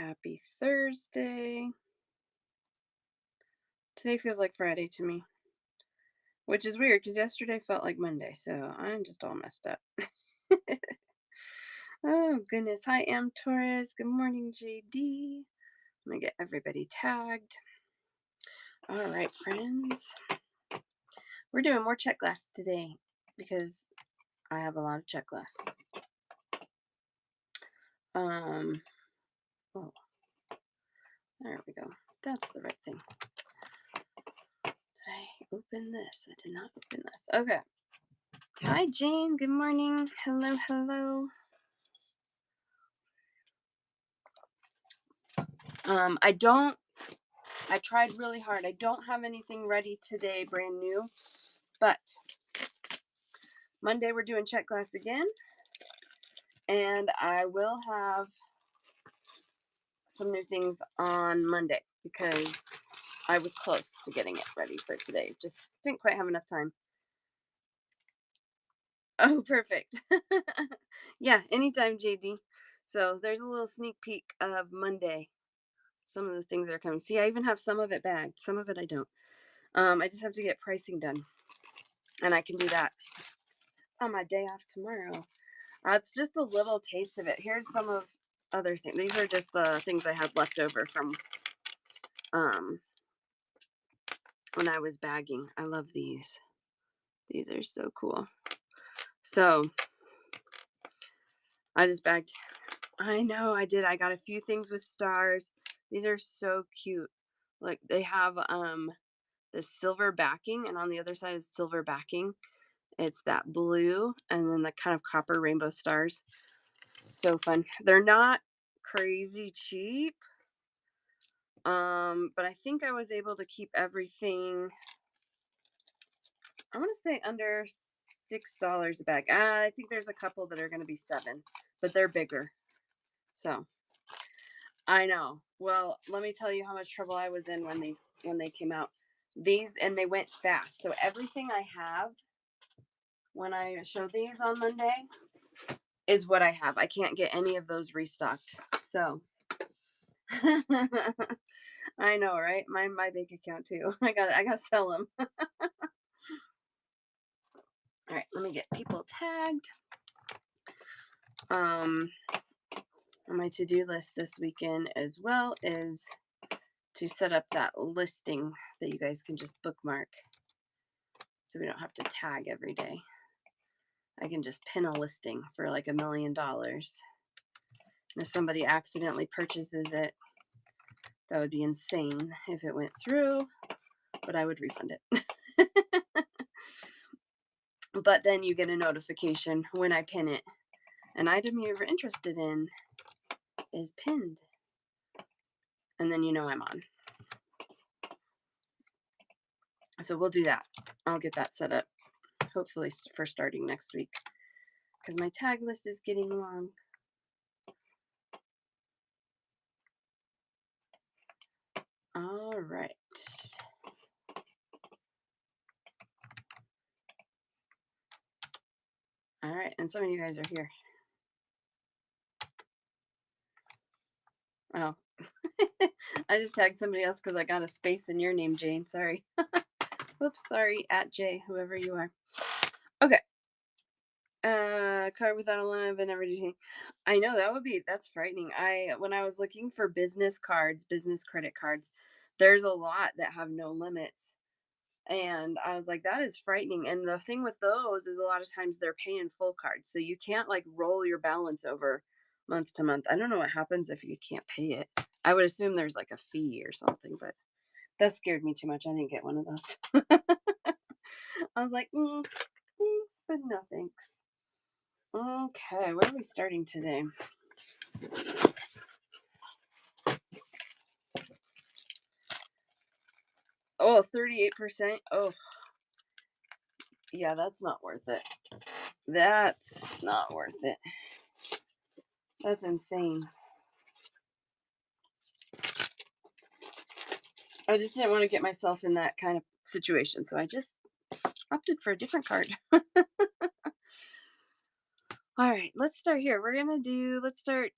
Happy Thursday. Today feels like Friday to me, which is weird because yesterday felt like Monday, so I'm just all messed up. Oh, goodness. Hi, M. Torres. Good morning, JD. Let me get everybody tagged. All right, friends. We're doing more Czech glass today because I have a lot of Czech glass. Oh, there we go. That's the right thing. Did I open this? I did not open this. Okay. Hi, Jane. Good morning. Hello, hello. I tried really hard. I don't have anything ready today, brand new, but Monday we're doing Czech glass again, and I will have some new things on Monday because I was close to getting it ready for today. Just didn't quite have enough time. Oh, perfect. Yeah, anytime, JD. So there's a little sneak peek of Monday. Some of the things that are coming. See, I even have some of it bagged. Some of it I don't. I just have to get pricing done, and I can do that on my day off tomorrow. It's just a little taste of it. Here's some of other things. These are just the things I had left over from when I was bagging. I love these. These are so cool. So I just bagged. I know I did. I got a few things with stars. These are so cute. Like they have the silver backing, and on the other side is silver backing. It's that blue and then the kind of copper rainbow stars. So fun. They're not crazy cheap. But I think I was able to keep everything, I want to say under $6 a bag. I think there's a couple that are going to be $7, but they're bigger. So I know. Well, let me tell you how much trouble I was in when they came out. And they went fast. So everything I have when I show these on Monday is what I have. I can't get any of those restocked. So I know, right? My bank account too. I gotta sell them. All right, let me get people tagged. On my to-do list this weekend as well is to set up that listing that you guys can just bookmark, so we don't have to tag every day. I can just pin a listing for like $1 million. And if somebody accidentally purchases it, that would be insane if it went through, but I would refund it. But then you get a notification when I pin it. An item you're interested in is pinned. And then you know I'm on. So we'll do that. I'll get that set up, hopefully for starting next week, because my tag list is getting long. All right. All right, and some of you guys are here. Oh, I just tagged somebody else because I got a space in your name, Jane. Sorry. Whoops, sorry, @J, whoever you are. Okay. Card without a limit, but never do anything. I know that's frightening. When I was looking for business cards, business credit cards, there's a lot that have no limits. And I was like, that is frightening. And the thing with those is a lot of times they're paying full cards. So you can't like roll your balance over month to month. I don't know what happens if you can't pay it. I would assume there's like a fee or something, but that scared me too much. I didn't get one of those. I was like, thanks, but no thanks. Okay, where are we starting today? Oh, 38%. Oh, yeah, that's not worth it. That's not worth it. That's insane. I just didn't want to get myself in that kind of situation, so I just opted for a different card. All right, let's start here. Let's start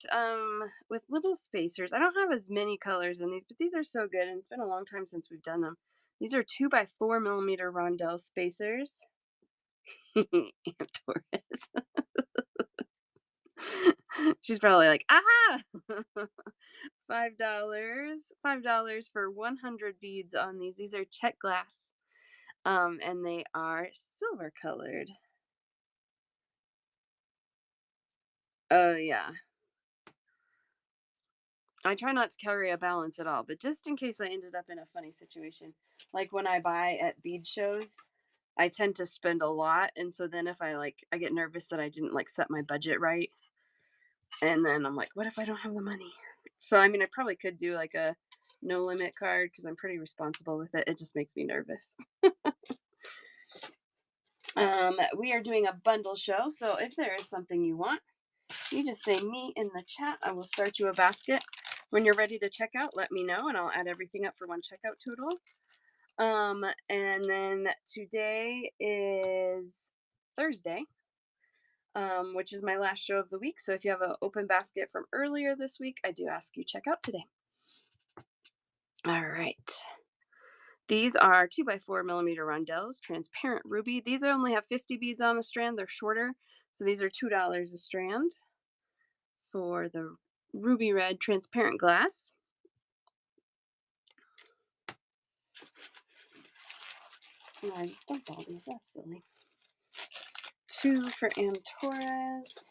with little spacers. I don't have as many colors in these, but these are so good, and it's been a long time since we've done them. These are 2 by 4 millimeter rondelle spacers. Aunt Taurus. She's probably like, aha! $5. $5 for 100 beads on these. These are Czech glass. And they are silver colored. Oh yeah. I try not to carry a balance at all, but just in case I ended up in a funny situation, like when I buy at bead shows, I tend to spend a lot, and so then if I get nervous that I didn't like set my budget right, and then I'm like, what if I don't have the money? So I mean, I probably could do like a no limit card because I'm pretty responsible with it. It just makes me nervous. We are doing a bundle show, so if there is something you want, you just say me in the chat. I will start you a basket. When you're ready to check out, let me know and I'll add everything up for one checkout total. And then today is Thursday, which is my last show of the week. So if you have an open basket from earlier this week, I do ask you check out today. All right. These are 2 by 4 millimeter rondelles, transparent ruby. These only have 50 beads on a strand. They're shorter. So these are $2 a strand for the ruby red transparent glass. No, I just dumped all these. That's silly. 2 for Aunt Taurus.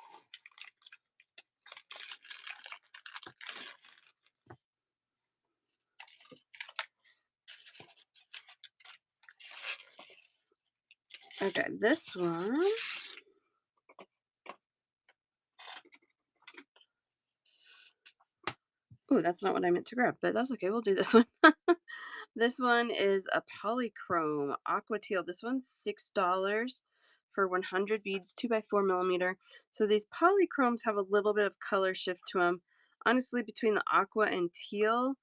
Okay, this one. Oh, that's not what I meant to grab, but that's okay. We'll do this one. This one is a polychrome aqua teal. This one's $6 for 100 beads, 2 by 4 millimeter. So these polychromes have a little bit of color shift to them. Honestly, between the aqua and teal,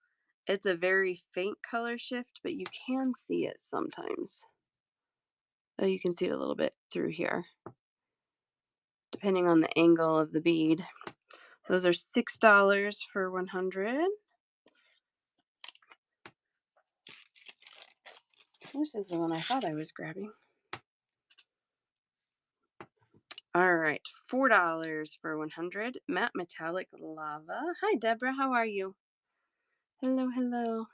it's a very faint color shift, but you can see it sometimes. Oh, you can see it a little bit through here, depending on the angle of the bead. Those are $6 for 100. This is the one I thought I was grabbing. All right, $4 for 100. Matte metallic lava. Hi, Deborah. How are you? Hello, hello.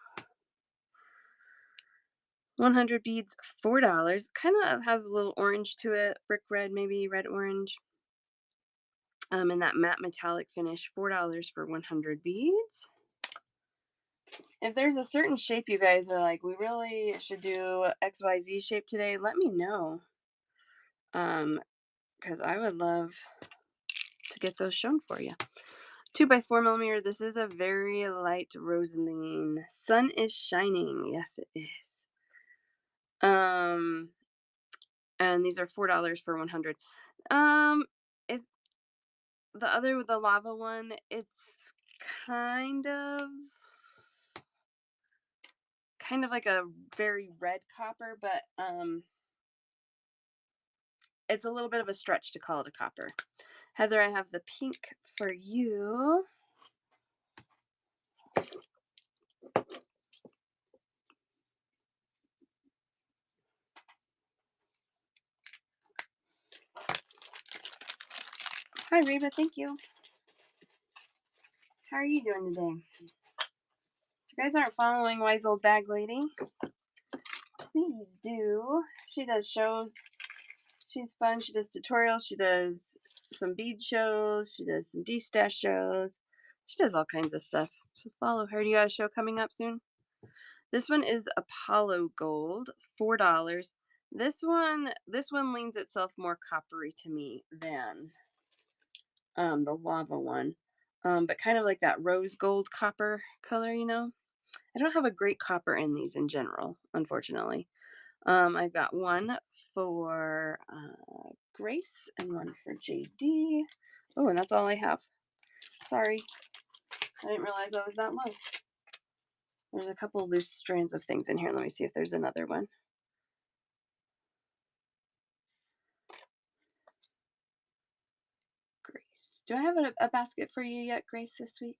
100 beads, $4. Kind of has a little orange to it, brick red, maybe red orange. And that matte metallic finish, $4 for 100 beads. If there's a certain shape you guys are like, we really should do XYZ shape today, let me know. Because I would love to get those shown for you. 2 by 4 millimeter. This is a very light rosaline. Sun is shining. Yes, it is. And these are $4 for 100. Is the other with the lava one? It's kind of like a very red copper, but it's a little bit of a stretch to call it a copper. Heather, I have the pink for you. Hi, Reba. Thank you. How are you doing today? If you guys aren't following Wise Old Bag Lady, please do. She does shows. She's fun. She does tutorials. She does some bead shows. She does some D-stash shows. She does all kinds of stuff. So follow her. Do you got a show coming up soon? This one is Apollo Gold, $4. This one leans itself more coppery to me than the lava one. But kind of like that rose gold copper color, you know. I don't have a great copper in these in general, unfortunately. I've got one for Grace and one for JD. Oh, and that's all I have. Sorry. I didn't realize I was that low. There's a couple loose strands of things in here. Let me see if there's another one. Do I have a basket for you yet, Grace, this week?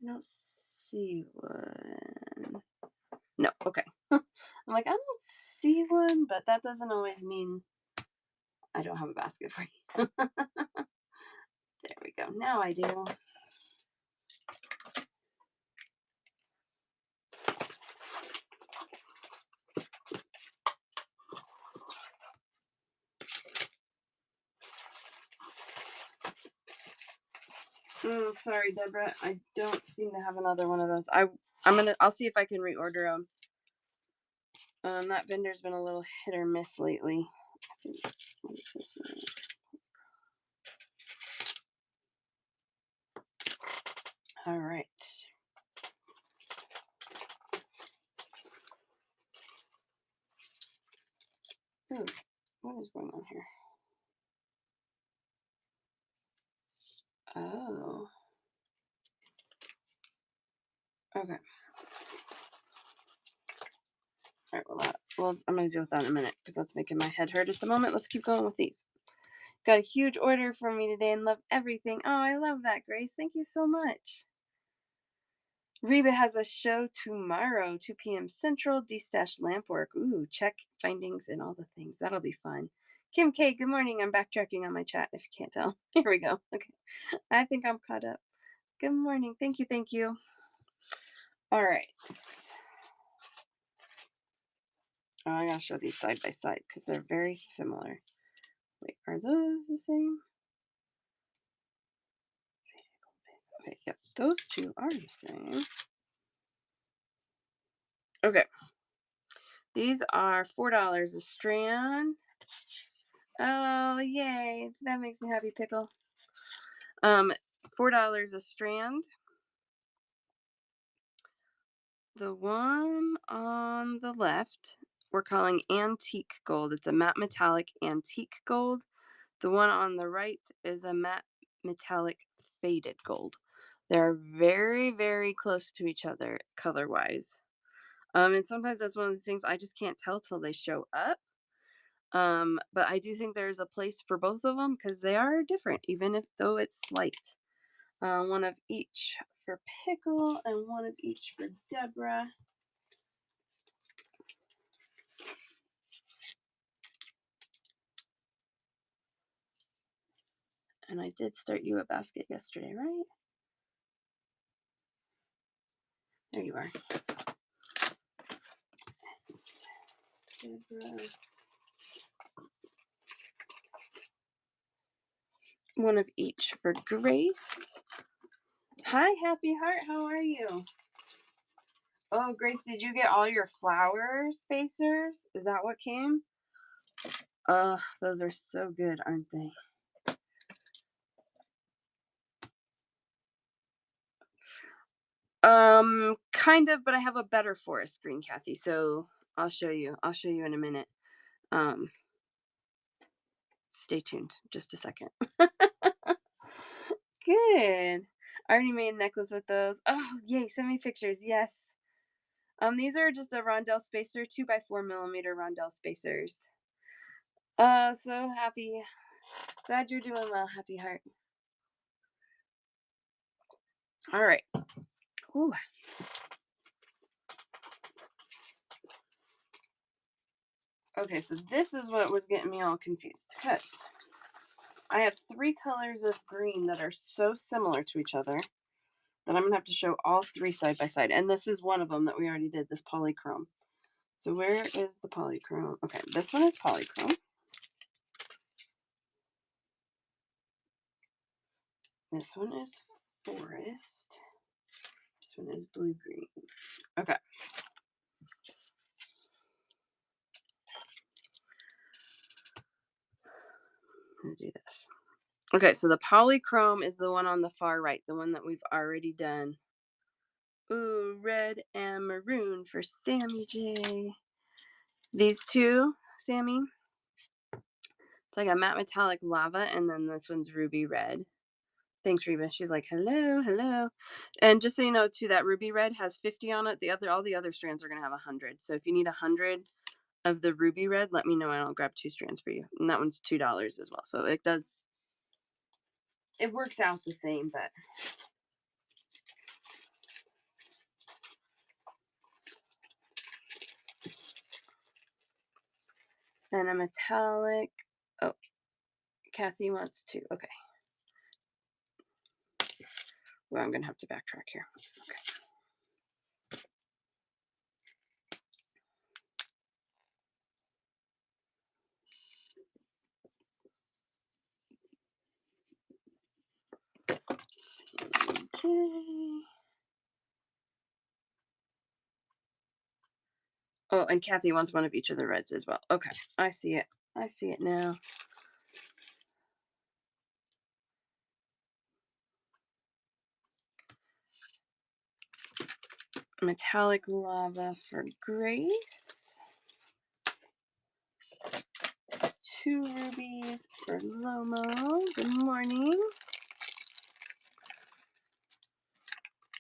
I don't see one. No, okay. I'm like, I don't see one, but that doesn't always mean I don't have a basket for you. There we go. Now I do. Sorry, Deborah. I don't seem to have another one of those. I'll see if I can reorder them. That vendor's been a little hit or miss lately. What is this one? All right. Ooh, what is going on here? Oh. Okay. All right, well, I'm going to deal with that in a minute because that's making my head hurt at the moment. Let's keep going with these. Got a huge order for me today and love everything. Oh, I love that, Grace. Thank you so much. Reba has a show tomorrow, 2 p.m. Central, D-Stash lamp work. Ooh, check findings and all the things. That'll be fun. Kim K, good morning. I'm backtracking on my chat if you can't tell. Here we go. Okay. I think I'm caught up. Good morning. Thank you. Thank you. All right. Oh, I gotta show these side by side because they're very similar. Wait, are those the same? Okay, yep, those two are the same. Okay. These are $4 a strand. Oh, yay. That makes me happy, Pickle. $4 a strand. The one on the left, we're calling antique gold. It's a matte metallic antique gold. The one on the right is a matte metallic faded gold. They're very, very close to each other color-wise. And sometimes that's one of these things I just can't tell till they show up. But I do think there's a place for both of them because they are different, even though it's slight. One of each for Pickle and one of each for Deborah. And I did start you a basket yesterday, right? There you are. Deborah. One of each for Grace. Hi, Happy Heart. How are you? Oh, Grace, did you get all your flower spacers? Is that what came? Ugh, those are so good, aren't they? Kind of, but I have a better forest green, Kathy. So I'll show you. I'll show you in a minute. Stay tuned. Just a second. Good. I already made a necklace with those. Oh, yay! Send me pictures. Yes. These are just a rondelle spacer, 2x4mm rondelle spacers. So happy. Glad you're doing well, Happy Heart. All right. Ooh. Okay, so this is what was getting me all confused because I have 3 colors of green that are so similar to each other that I'm gonna have to show all 3 side by side. And this is one of them that we already did, this polychrome. So where is the polychrome? Okay, this one is polychrome. This one is forest. This one is blue-green. Okay. I'm gonna do this. Okay, so the polychrome is the one on the far right, the one that we've already done. Ooh, red and maroon for Sammy J. These two, Sammy, it's like a matte metallic lava, and then this one's ruby red. Thanks, Reba. She's like, hello, hello. And just so you know, too, that ruby red has 50 on it. All the other strands are gonna have 100. So if you need 100 of the ruby red, let me know and I'll grab 2 strands for you. And that one's $2 as well. So it works out the same, but and a metallic. Oh, Kathy wants to. Okay. Well, I'm gonna have to backtrack here. Okay. Okay. Oh, and Kathy wants one of each of the reds as well. Okay, I see it. I see it now. Metallic lava for Grace. 2 rubies for Lomo. Good morning.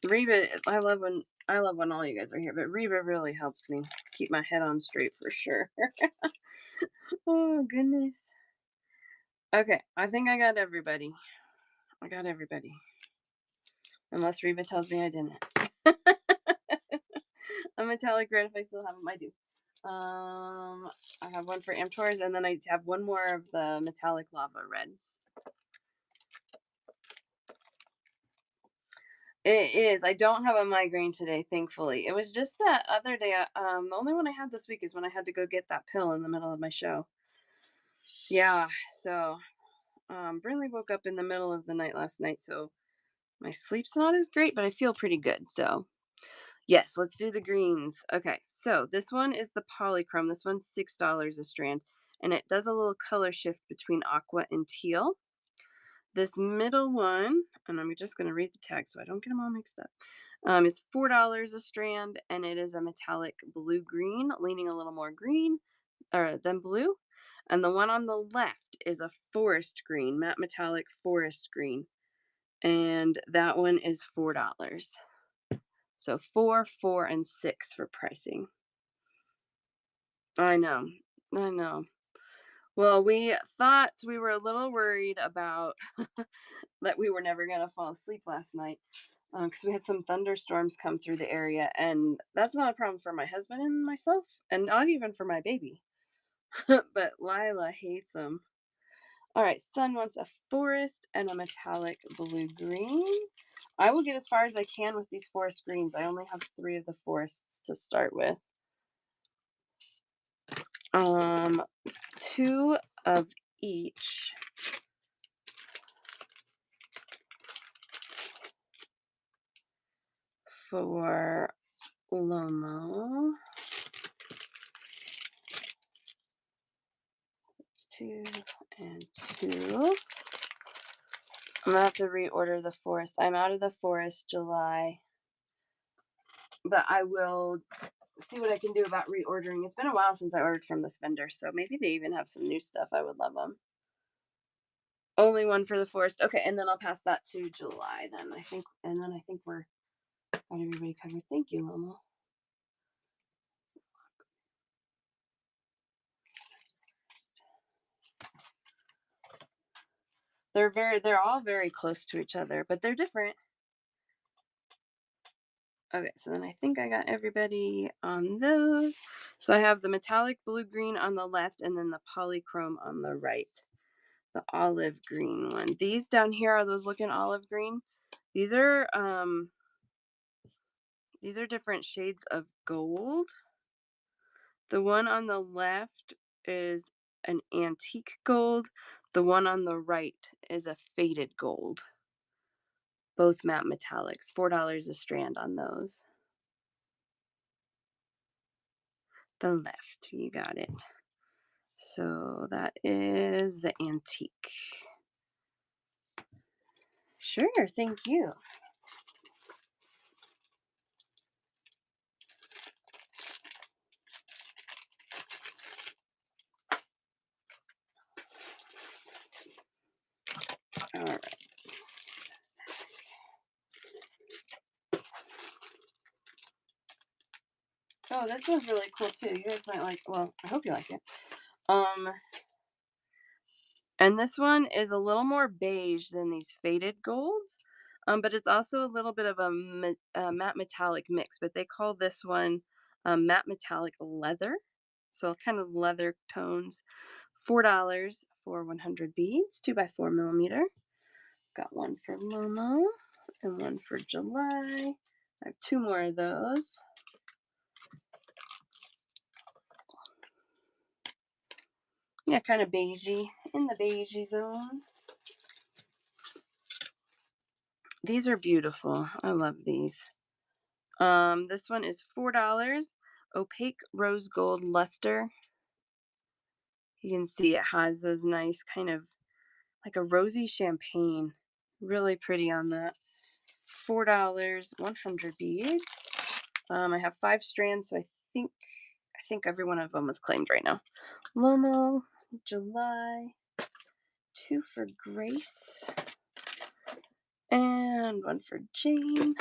Reba, I love when all you guys are here, but Reba really helps me keep my head on straight for sure. Oh goodness. Okay, I think I got everybody. Unless Reba tells me I didn't. A metallic red, if I still have them, I do. I have one for Amtors, and then I have one more of the metallic lava red. It is. I don't have a migraine today, thankfully. It was just that other day. The only one I had this week is when I had to go get that pill in the middle of my show. Yeah. So, Brinley woke up in the middle of the night last night, so my sleep's not as great, but I feel pretty good. So, yes, let's do the greens. Okay. So this one is the polychrome. This one's $6 a strand, and it does a little color shift between aqua and teal. This middle one, and I'm just going to read the tag so I don't get them all mixed up, is $4 a strand, and it is a metallic blue-green, leaning a little more green than blue. And the one on the left is a forest green, matte metallic forest green, and that one is $4. So 4, 4, and 6 for pricing. I know. Well, we thought we were a little worried about that we were never going to fall asleep last night because we had some thunderstorms come through the area, and that's not a problem for my husband and myself, and not even for my baby. But Lila hates them. All right, Sun wants a forest and a metallic blue-green. I will get as far as I can with these forest greens. I only have 3 of the forests to start with. 2 of each. For Lomo. 2 and 2. I'm gonna have to reorder the forest. I'm out of the forest July, but I will see what I can do about reordering. It's been a while since I ordered from this vendor, so maybe they even have some new stuff. I would love them. Only one for the forest. Okay, and then I'll pass that to July then, I think. And then I think we're got everybody covered. Thank you, Lomo. They're all very close to each other, but they're different. Okay, so then I think I got everybody on those. So I have the metallic blue-green on the left and then the polychrome on the right. The olive green one. These down here are those looking olive green. These are different shades of gold. The one on the left is an antique gold. The one on the right is a faded gold. Both matte metallics. $4 a strand on those. The left, you got it. So that is the antique. Sure, thank you. All right. Oh, this one's really cool too. You guys might like. Well, I hope you like it. Um, and this one is a little more beige than these faded golds, but it's also a little bit of a matte metallic mix. But they call this one matte metallic leather, so kind of leather tones. $4 for 100 beads, 2 by 4 millimeter. Got one for Momo and one for July. I have two more of those. Yeah, kind of beigey, in the beigey zone. These are beautiful. I love these. This one is $4. Opaque rose gold luster. You can see it has those nice kind of like a rosy champagne. Really pretty on that. $4, 100 beads. I have 5 strands, so I think every one of them is claimed right now. Lomo, July, 2 for Grace, and 1 for Jane.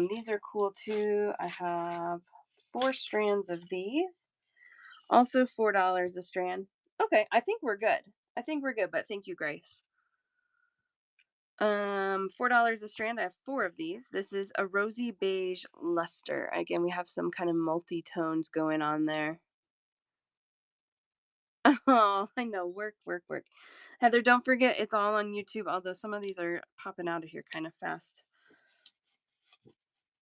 These are cool too. I have 4 strands of these. Also $4 a strand. Okay, I think we're good. I think we're good, but thank you, Grace. $4 a strand. I have 4 of these. This is a rosy beige luster. Again, we have some kind of multi-tones going on there. Oh, I know. Work, work, work. Heather, don't forget it's all on YouTube, although some of these are popping out of here kind of fast.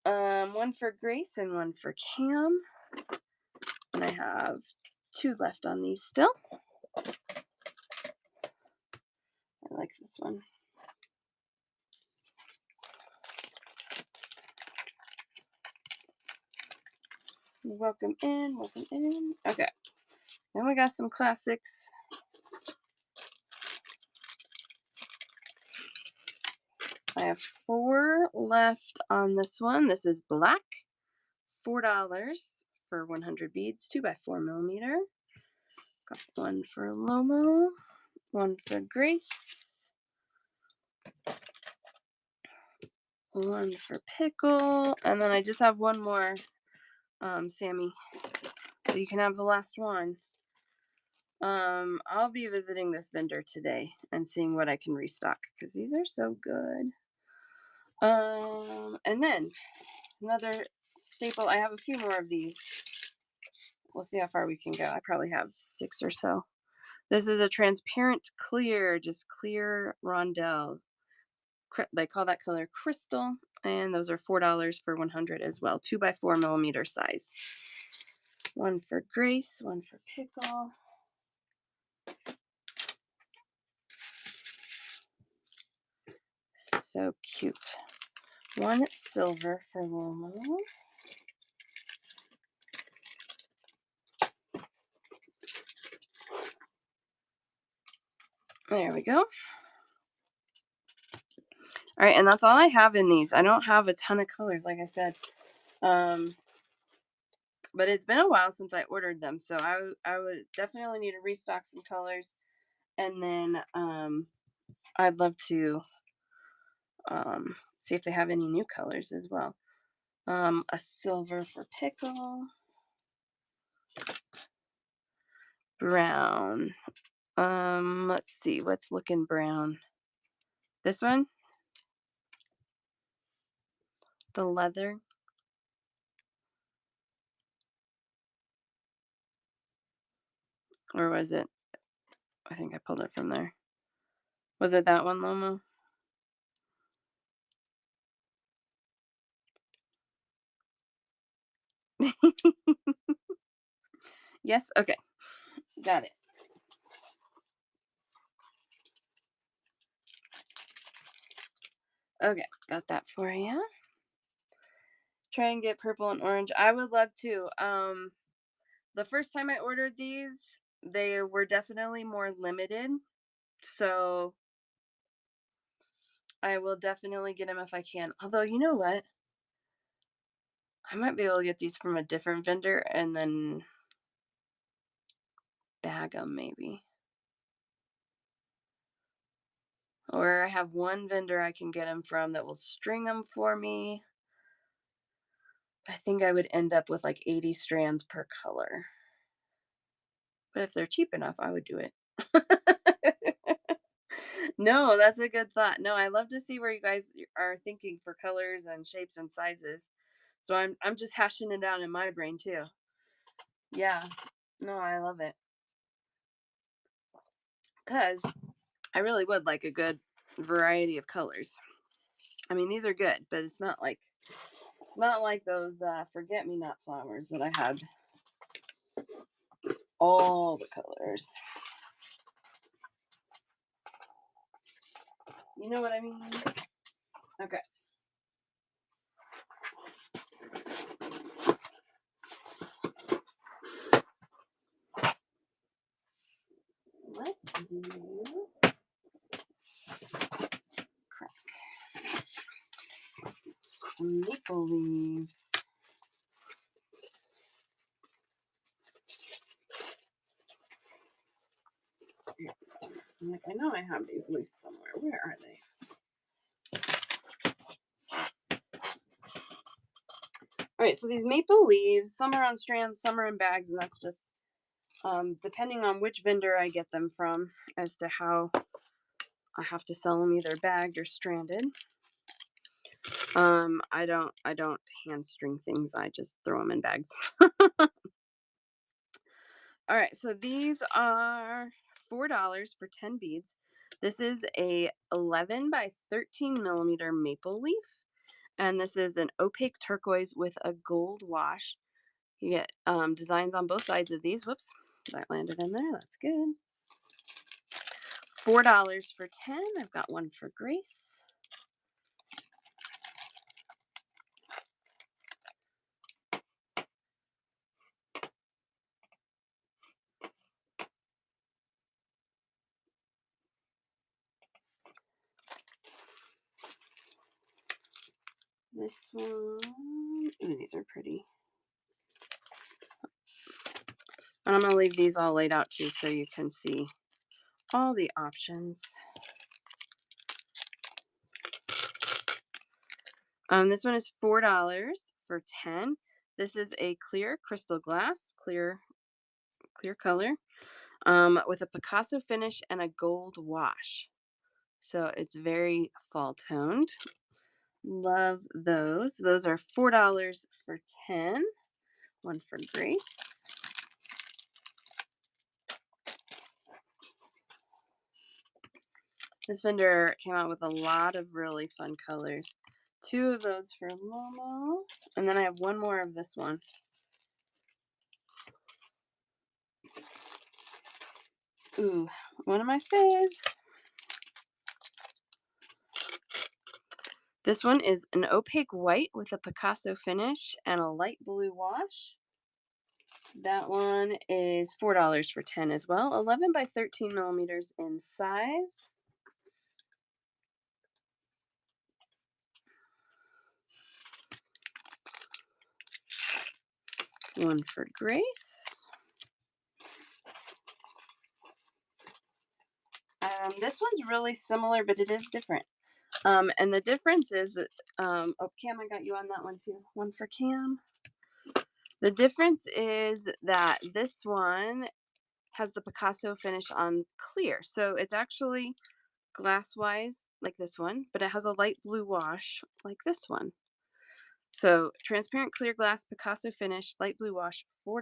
One for Grace and one for Cam. And I have 2 left on these still. I like this one. Welcome in, welcome in. Okay. Then we got some classics. I have 4 left on this one. This is black. $4 for 100 beads, 2 by 4 millimeter. Got one for Lomo, one for Grace, one for Pickle, and then I just have one more, Sammy. So you can have the last one. I'll be visiting this vendor today and seeing what I can restock because these are so good. And then another staple. I have a few more of these. We'll see how far we can go. I probably have 6 or so. This is a transparent clear, just clear rondelle. They call that color crystal, and those are $4 for 100 as well. 2 by 4 millimeter size. One for Grace, one for Pickle. So cute. One silver for Lomo. There we go. All right, and that's all I have in these. I don't have a ton of colors, like I said. But it's been a while since I ordered them, so I would definitely need to restock some colors. And then I'd love to see if they have any new colors as well. A silver for Pickle. Brown. Let's see, what's looking brown? This one? The leather. Or was it? I think I pulled it from there. Was it that one, Lomo? Yes? Okay. Got it. Okay, got that for you. Try and get purple and orange. I would love to. The first time I ordered these, they were definitely more limited. So I will definitely get them if I can. Although, you know what? I might be able to get these from a different vendor and then bag them maybe. Or I have one vendor I can get them from that will string them for me. I think I would end up with like 80 strands per color. But if they're cheap enough, I would do it. No, that's a good thought. No, I love to see where you guys are thinking for colors and shapes and sizes. So I'm just hashing it out in my brain too. Yeah. No, I love it. Cuz I really would like a good variety of colors. I mean, these are good, but it's not like those forget-me-not flowers that I had all the colors. You know what I mean? Okay. Let's do crack some maple leaves. I'm like, I know I have these loose somewhere. Where are they? All right, so these maple leaves, some are on strands, some are in bags, and that's just depending on which vendor I get them from as to how I have to sell them either bagged or stranded. I don't hand string things. I just throw them in bags. All right, so these are $4 for 10 beads. This is a 11 by 13 millimeter maple leaf, and this is an opaque turquoise with a gold wash. You get designs on both sides of these. Whoops, that landed in there. That's good. $4 for 10. I've got one for Grace. This one. Ooh, these are pretty. And I'm going to leave these all laid out too so you can see all the options. This one is $4 for 10. This is a clear crystal glass, clear color, with a Picasso finish and a gold wash. So it's very fall toned. Love those. Those are $4 for 10. One for Grace. This vendor came out with a lot of really fun colors. 2 of those for Momo. And then I have one more of this one. Ooh, one of my faves. This one is an opaque white with a Picasso finish and a light blue wash. That one is $4 for 10 as well. 11 by 13 millimeters in size. One for Grace. This one's really similar, but it is different. And the difference is that, oh, Cam, I got you on that one too. One for Cam. The difference is that this one has the Picasso finish on clear. So it's actually glass-wise like this one, but it has a light blue wash like this one. So transparent clear glass Picasso finish, light blue wash, $4.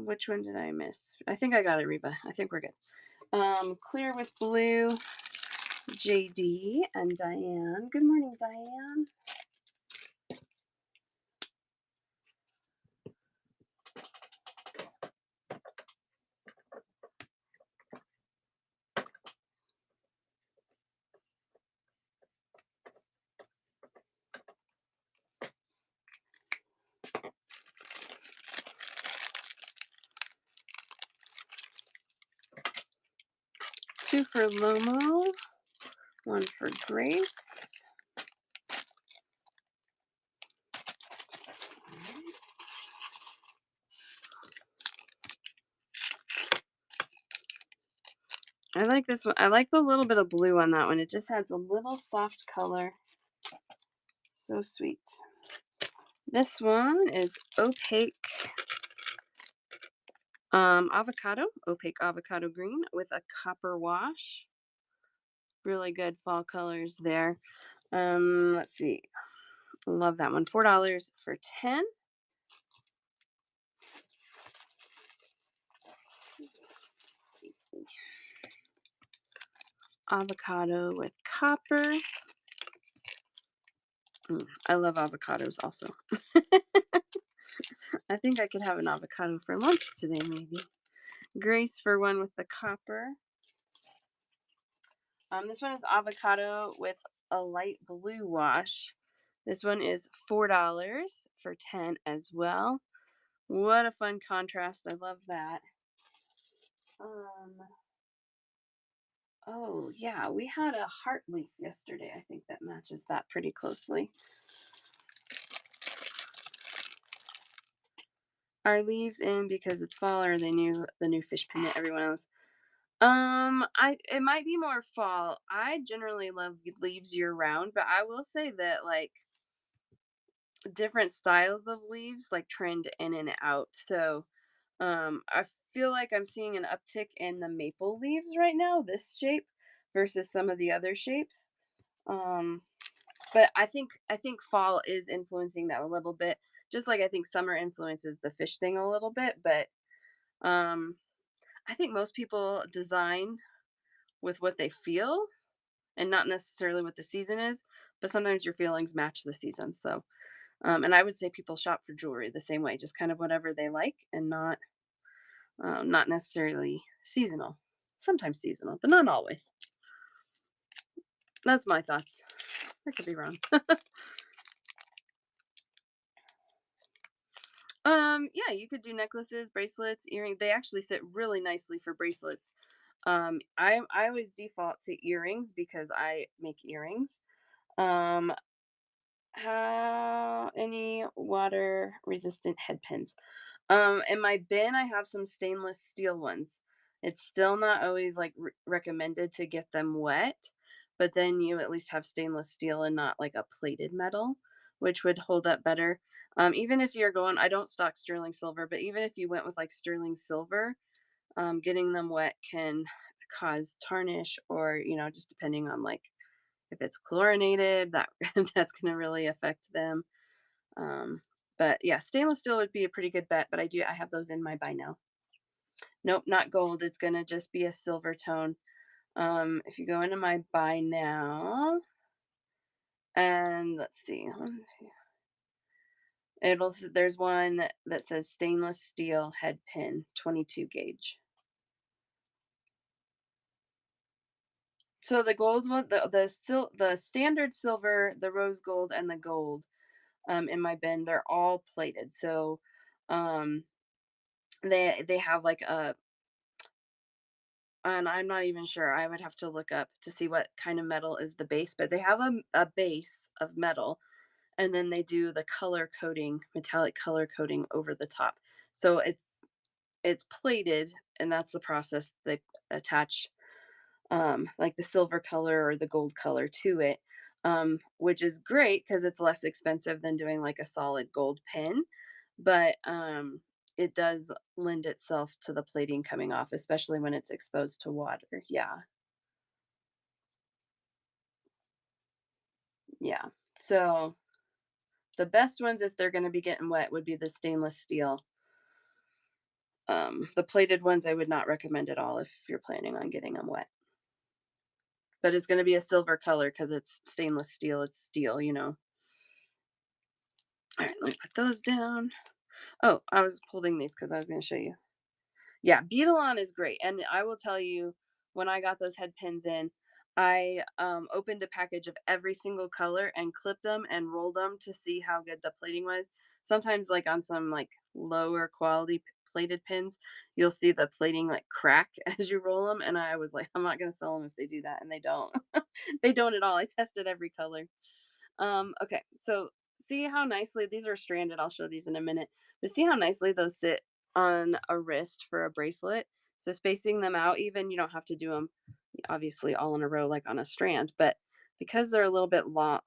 Which one did I miss? I think I got it, Reba. I think we're good. Clear with blue, JD and Diane. Good morning, Diane. Two for Lomo, one for Grace. I like this one. I like the little bit of blue on that one. It just adds a little soft color. So sweet. This one is opaque avocado green with a copper wash. Really good fall colors there. Let's see. Love that one. $4 for 10. Avocado with copper. I love avocados also. I think I could have an avocado for lunch today, maybe. Grace for one with the copper. This one is avocado with a light blue wash. This one is $4 for 10 as well. What a fun contrast. I love that. Um, oh, yeah, we had a heart leaf yesterday. I think that matches that pretty closely. Are leaves in because it's fall, or they knew the new fish pin that everyone else? It might be more fall. I generally love leaves year round, but I will say that like different styles of leaves like trend in and out. So I feel like I'm seeing an uptick in the maple leaves right now, this shape versus some of the other shapes. Um, but I think fall is influencing that a little bit, just like I think summer influences the fish thing a little bit. But um, I think most people design with what they feel and not necessarily what the season is. But sometimes your feelings match the season. So, and I would say people shop for jewelry the same way, just kind of whatever they like, and not necessarily seasonal. Sometimes seasonal, but not always. That's my thoughts. I could be wrong. Yeah, you could do necklaces, bracelets, earrings. They actually sit really nicely for bracelets. I always default to earrings because I make earrings. Um, how any water resistant head pins? In my bin, I have some stainless steel ones. It's still not always like recommended to get them wet, but then you at least have stainless steel and not like a plated metal, which would hold up better. Even if you're going, I don't stock sterling silver, but even if you went with like sterling silver, getting them wet can cause tarnish, or just depending on like if it's chlorinated, that that's going to really affect them. Um, but yeah, stainless steel would be a pretty good bet, but I have those in my buy now. Nope, not gold. It's gonna just be a silver tone. If you go into my buy now, and let's see, there's one that says stainless steel head pin, 22 gauge. So the gold one, the standard silver, the rose gold, and the gold, in my bin, they're all plated. So, um, they have like a and I'm not even sure. I would have to look up to see what kind of metal is the base, but they have a base of metal, and then they do the color coating, metallic color coating over the top. So it's plated, and that's the process. They attach like the silver color or the gold color to it, which is great because it's less expensive than doing like a solid gold pin. But it does lend itself to the plating coming off, especially when it's exposed to water. Yeah, yeah. So the best ones, if they're going to be getting wet, would be the stainless steel. The plated ones I would not recommend at all if you're planning on getting them wet. But it's going to be a silver color because it's stainless steel. It's steel. All right, let me put those down. Oh, I was holding these because I was going to show you. Yeah, beetle on is great, and I will tell you, when I got those head pins in, I opened a package of every single color and clipped them and rolled them to see how good the plating was. Sometimes, like on some like lower quality plated pins, you'll see the plating like crack as you roll them, and I was like, I'm not gonna sell them if they do that, and they don't. They don't at all. I tested every color. Okay, so see how nicely these are stranded. I'll show these in a minute, but see how nicely those sit on a wrist for a bracelet. So spacing them out even, you don't have to do them obviously all in a row like on a strand, but because they're a little bit long,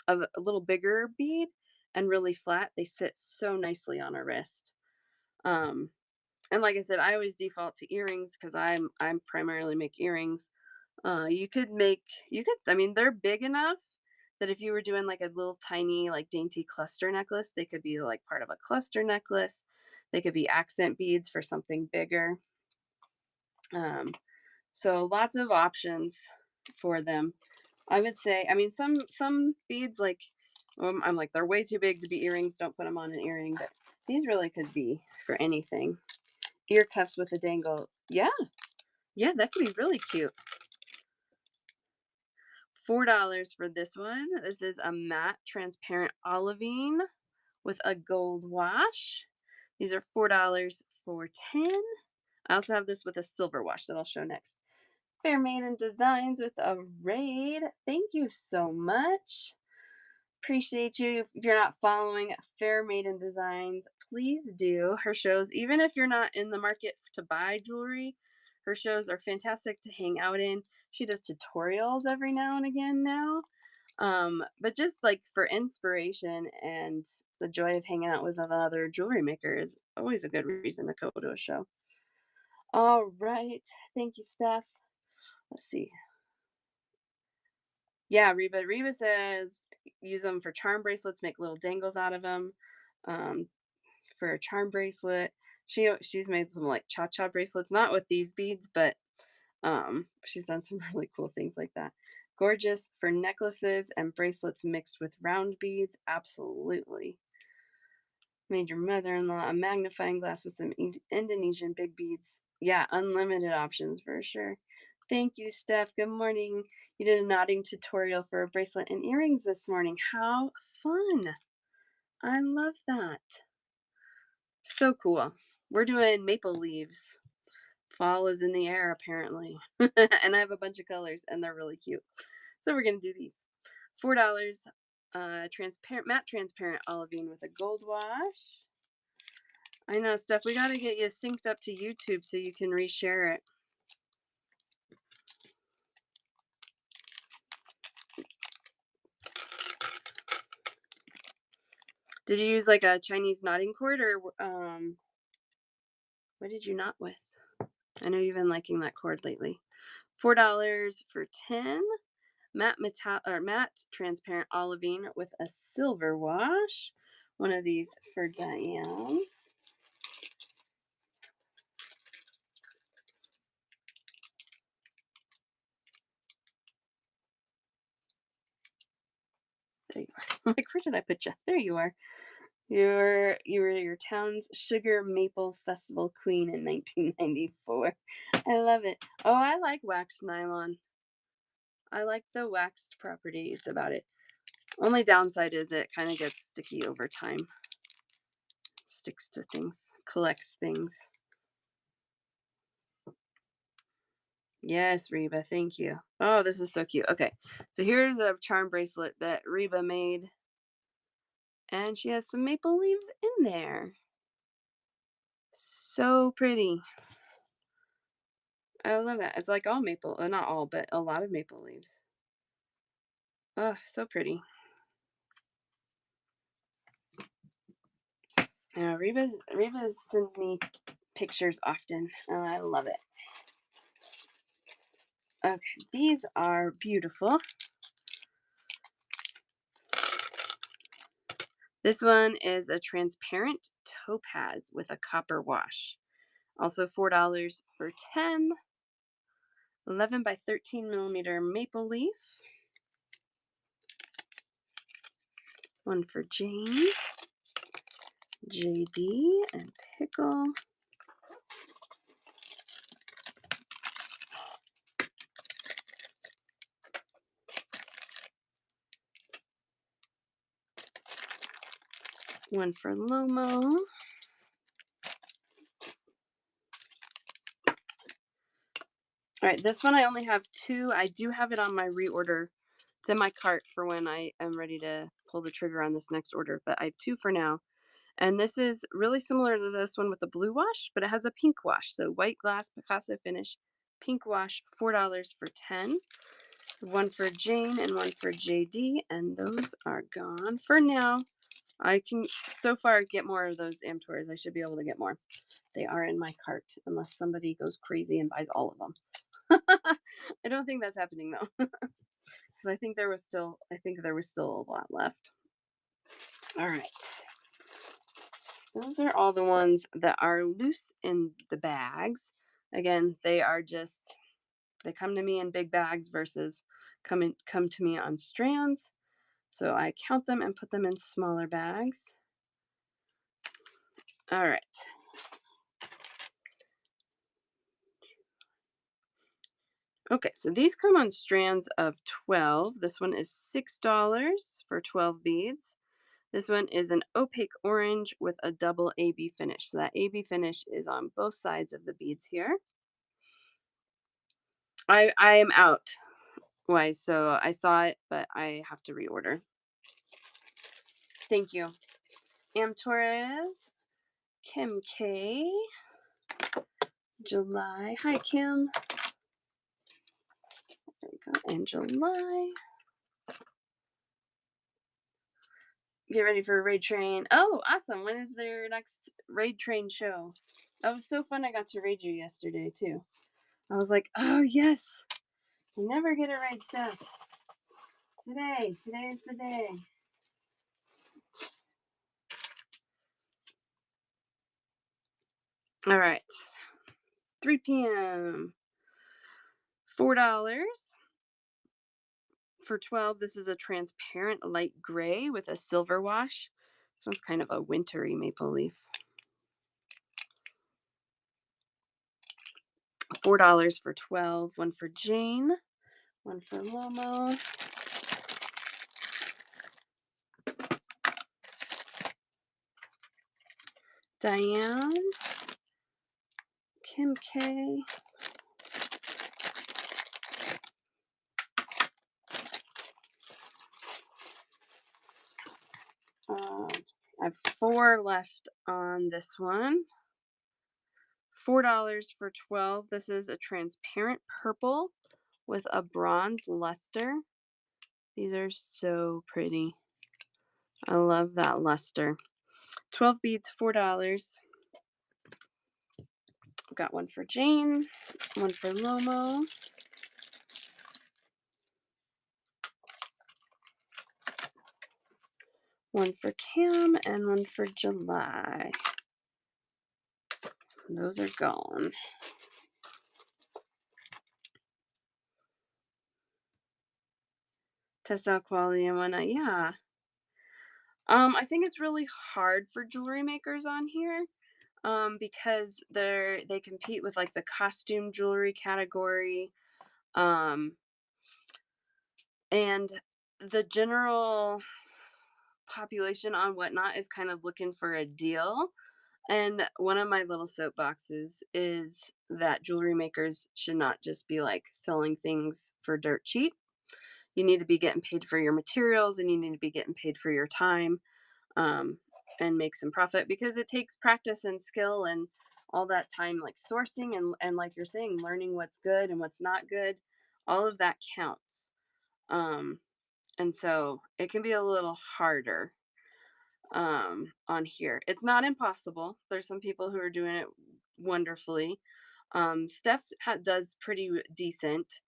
of a little bigger bead and really flat, they sit so nicely on a wrist. Um, and like I said, I always default to earrings because I'm primarily make earrings. You could, I mean, they're big enough that if you were doing like a little tiny, like dainty cluster necklace, they could be like part of a cluster necklace. They could be accent beads for something bigger. Um, so lots of options for them. I would say, I mean, some beads like, I'm like they're way too big to be earrings. Don't put them on an earring, but these really could be for anything. Ear cuffs with a dangle. Yeah, yeah, that could be really cute. $4 for this one. This is a matte transparent olivine with a gold wash. These are $4 for 10. I also have this with a silver wash that I'll show next. Fair Maiden Designs with a raid. Thank you so much. Appreciate you. If you're not following Fair Maiden Designs, please do. Her shows, even if you're not in the market to buy jewelry, her shows are fantastic to hang out in. She does tutorials every now and again now. But just like for inspiration and the joy of hanging out with another jewelry maker is always a good reason to go to a show. All right. Thank you, Steph. Let's see. Yeah, Reba. Reba says use them for charm bracelets, make little dangles out of them. Um, for a charm bracelet, she's made some like cha-cha bracelets, not with these beads, but she's done some really cool things like that. Gorgeous for necklaces and bracelets mixed with round beads. Absolutely. Made your mother-in-law a magnifying glass with some Indonesian big beads. Yeah, unlimited options for sure. Thank you, Steph. Good morning. You did a knotting tutorial for a bracelet and earrings this morning. How fun. I love that. So cool. We're doing maple leaves. Fall is in the air, apparently. And I have a bunch of colors, and they're really cute. So we're going to do these. $4, transparent, matte transparent olivine with a gold wash. I know, Steph, we got to get you synced up to YouTube so you can reshare it. Did you use like a Chinese knotting cord or what did you knot with? I know you've been liking that cord lately. $4 for 10. Matte transparent olivine with a silver wash. One of these for Diane. There you are. I'm like, where did I put you? There you are. You were your town's sugar maple festival queen in 1994. I love it. Oh, I like waxed nylon. I like the waxed properties about it. Only downside is it kind of gets sticky over time. Sticks to things, collects things. Yes, Reba, thank you. Oh, this is so cute. Okay, so here's a charm bracelet that Reba made, and she has some maple leaves in there. So pretty. I love that. It's like all maple, not all, but a lot of maple leaves. Oh, so pretty. Reba sends me pictures often, and I love it. Okay, these are beautiful. This one is a transparent topaz with a copper wash. Also $4 for 10. 11 by 13 millimeter maple leaf. One for Jane, JD, and Pickle. One for Lomo. All right, this one I only have 2. I do have it on my reorder. It's in my cart for when I am ready to pull the trigger on this next order, but I have 2 for now. And this is really similar to this one with the blue wash, but it has a pink wash. So white glass Picasso finish, pink wash, $4 for 10. One for Jane and one for JD, and those are gone for now. I can so far get more of those Amtours. I should be able to get more. They are in my cart unless somebody goes crazy and buys all of them. I don't think that's happening though, because I think there was still a lot left. All right. Those are all the ones that are loose in the bags. Again, they come to me in big bags versus come to me on strands. So I count them and put them in smaller bags. All right. Okay, so these come on strands of 12. This one is $6 for 12 beads. This one is an opaque orange with a double AB finish. So that AB finish is on both sides of the beads here. I am out. Why? So I saw it, but I have to reorder. Thank you. Am Torres, Kim K, July. Hi, Kim. There we go. And July. Get ready for a raid train. Oh, awesome. When is their next raid train show? That was so fun. I got to raid you yesterday, too. I was like, oh, yes. I never get a raid stuff. Today's the day. All right. 3 p.m. $4 for 12. This is a transparent light gray with a silver wash. This one's kind of a wintry maple leaf. $4 for 12. One for Jane, one for Lomo. Diane, Kim K. I have 4 left on this one. $4 for 12. This is a transparent purple with a bronze luster. These are so pretty. I love that luster. 12 beads, $4. Got one for Jane, one for Lomo. One for Cam and one for July. Those are gone. Test out quality and whatnot. Yeah. I think it's really hard for jewelry makers on here. Because they compete with like the costume jewelry category. And the general population on whatnot is kind of looking for a deal. And one of my little soapboxes is that jewelry makers should not just be like selling things for dirt cheap. You need to be getting paid for your materials and you need to be getting paid for your time, and make some profit, because it takes practice and skill and all that time, like sourcing and like you're saying, learning what's good and what's not good. All of that counts. And so it can be a little harder on here. It's not impossible. There's some people who are doing it wonderfully. Steph does pretty decent,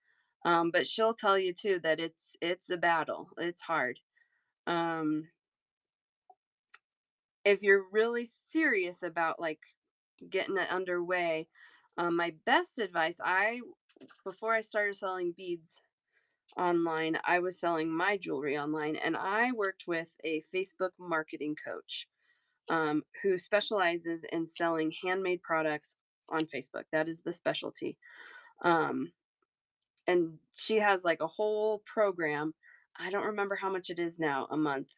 but she'll tell you too that it's a battle. It's hard. If you're really serious about like getting it underway, my best advice, I before I started selling beads online, I was selling my jewelry online, and I worked with a Facebook marketing coach, who specializes in selling handmade products on Facebook. That is the specialty. Um, and she has like a whole program. I don't remember how much it is now a month.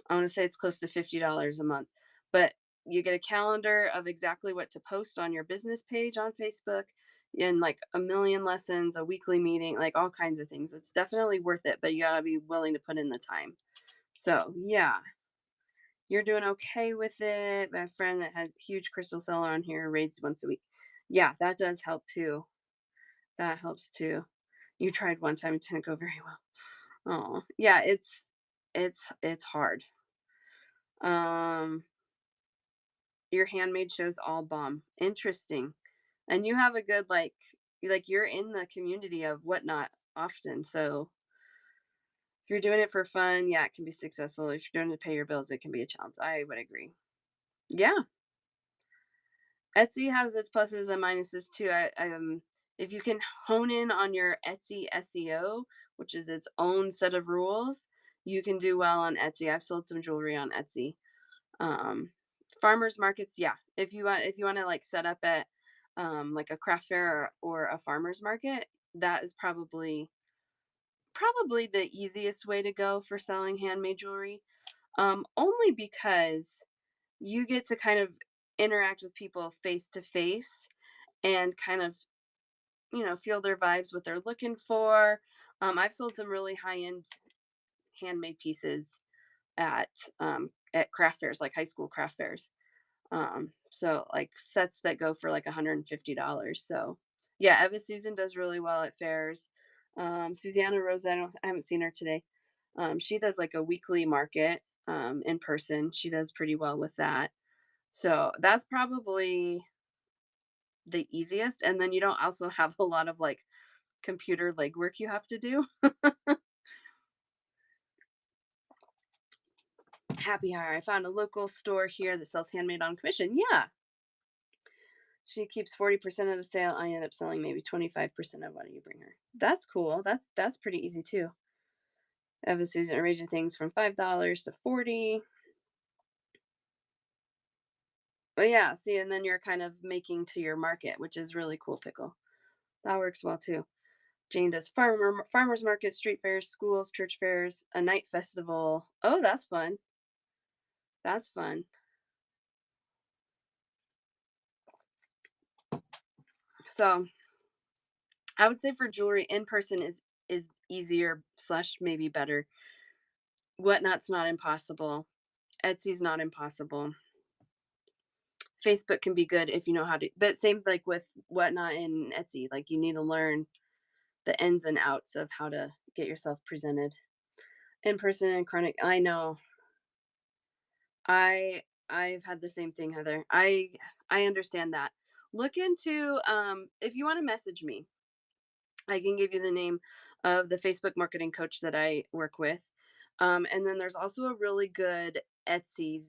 I want to say it's close to $50 a month. But you get a calendar of exactly what to post on your business page on Facebook, and like a million lessons, a weekly meeting, like all kinds of things. It's definitely worth it, but you got to be willing to put in the time. So, yeah. You're doing okay with it. My friend that had huge crystal seller on here raids once a week. Yeah, that does help too. That helps too. You tried one time, it didn't go very well. Oh, yeah, it's hard. Um, your handmade shows all bomb. Interesting. And you have a good like you're in the community of whatnot often. So if you're doing it for fun, yeah, it can be successful. If you're doing it to pay your bills, it can be a challenge. I would agree. Yeah, Etsy has its pluses and minuses too. If you can hone in on your Etsy SEO, which is its own set of rules, you can do well on Etsy. I've sold some jewelry on Etsy. Um, farmers markets, yeah. If you want to like set up at like a craft fair or a farmers market, that is probably the easiest way to go for selling handmade jewelry. Only because you get to kind of interact with people face to face and kind of feel their vibes, what they're looking for. I've sold some really high end handmade pieces at at craft fairs, like high school craft fairs. So like sets that go for like $150. So yeah, Eva Susan does really well at fairs. Susanna Rose, I haven't seen her today. She does like a weekly market in person. She does pretty well with that. So that's probably the easiest. And then you don't also have a lot of like computer legwork you have to do. Happy hour. I found a local store here that sells handmade on commission. Yeah. She keeps 40% of the sale. I end up selling maybe 25% of what you bring her. That's cool. That's pretty easy too. Eva Susan arranging things from $5 to 40. But yeah, see, and then you're kind of making to your market, which is really cool, pickle. That works well too. Jane does farmers markets, street fairs, schools, church fairs, a night festival. Oh, that's fun. That's fun. So I would say for jewelry, in person is easier slash maybe better. Whatnot's not impossible. Etsy's not impossible. Facebook can be good if you know how to, but same like with Whatnot and Etsy. Like you need to learn the ins and outs of how to get yourself presented in person and chronic. I know. I've had the same thing, Heather. I understand that. Look into if you want to message me, I can give you the name of the Facebook marketing coach that I work with. And then there's also a really good Etsy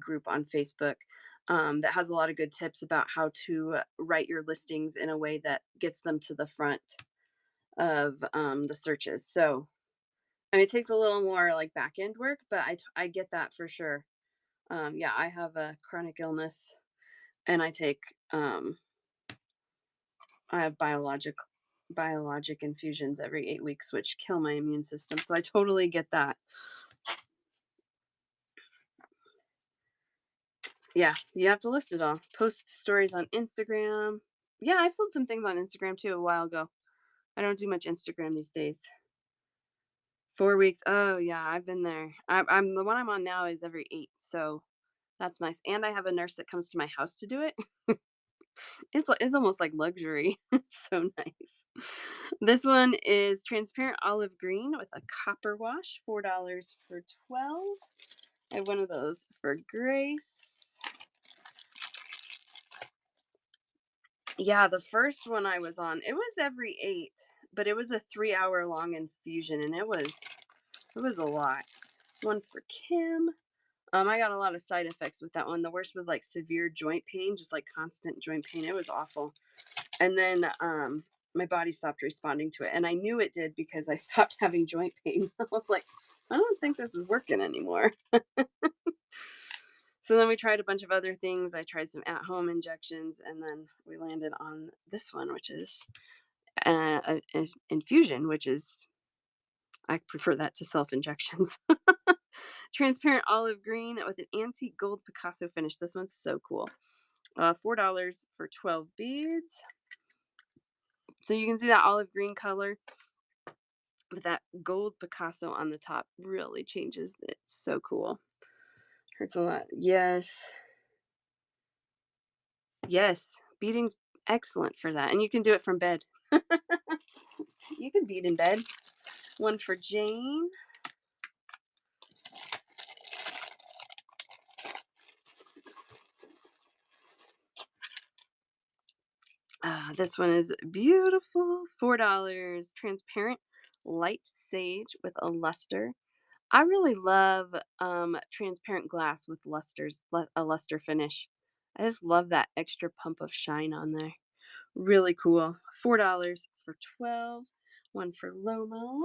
group on Facebook that has a lot of good tips about how to write your listings in a way that gets them to the front of the searches. So, I mean, it takes a little more like back end work, but I get that for sure. Yeah, I have a chronic illness and um, I have biologic infusions every 8 weeks, which kill my immune system. So I totally get that. Yeah, you have to list it all. Post stories on Instagram. Yeah, I've sold some things on Instagram too a while ago. I don't do much Instagram these days. 4 weeks. Oh yeah, I've been there. I'm the one I'm on now is every 8, so that's nice. And I have a nurse that comes to my house to do it. It's almost like luxury. It's so nice. This one is transparent olive green with a copper wash, $4 for 12. I have one of those for Grace. Yeah, the first one I was on, it was every 8, but it was a 3-hour long infusion and it was a lot. One for Kim. I got a lot of side effects with that one. The worst was like severe joint pain, just like constant joint pain. It was awful. And then my body stopped responding to it. And I knew it did because I stopped having joint pain. I was like, I don't think this is working anymore. So then we tried a bunch of other things. I tried some at home injections, and then we landed on this one, which is an infusion, which is, I prefer that to self injections. Transparent olive green with an antique gold Picasso finish. This one's so cool. $4 for 12 beads. So you can see that olive green color with that gold Picasso on the top really changes it. So cool. Hurts a lot. Yes. Yes. Beating's excellent for that. And you can do it from bed. You can beat in bed. One for Jane. This one is beautiful. $4. Transparent light sage with a luster. I really love transparent glass with a luster finish. I just love that extra pump of shine on there. Really cool. $4 for 12. One for Lomo.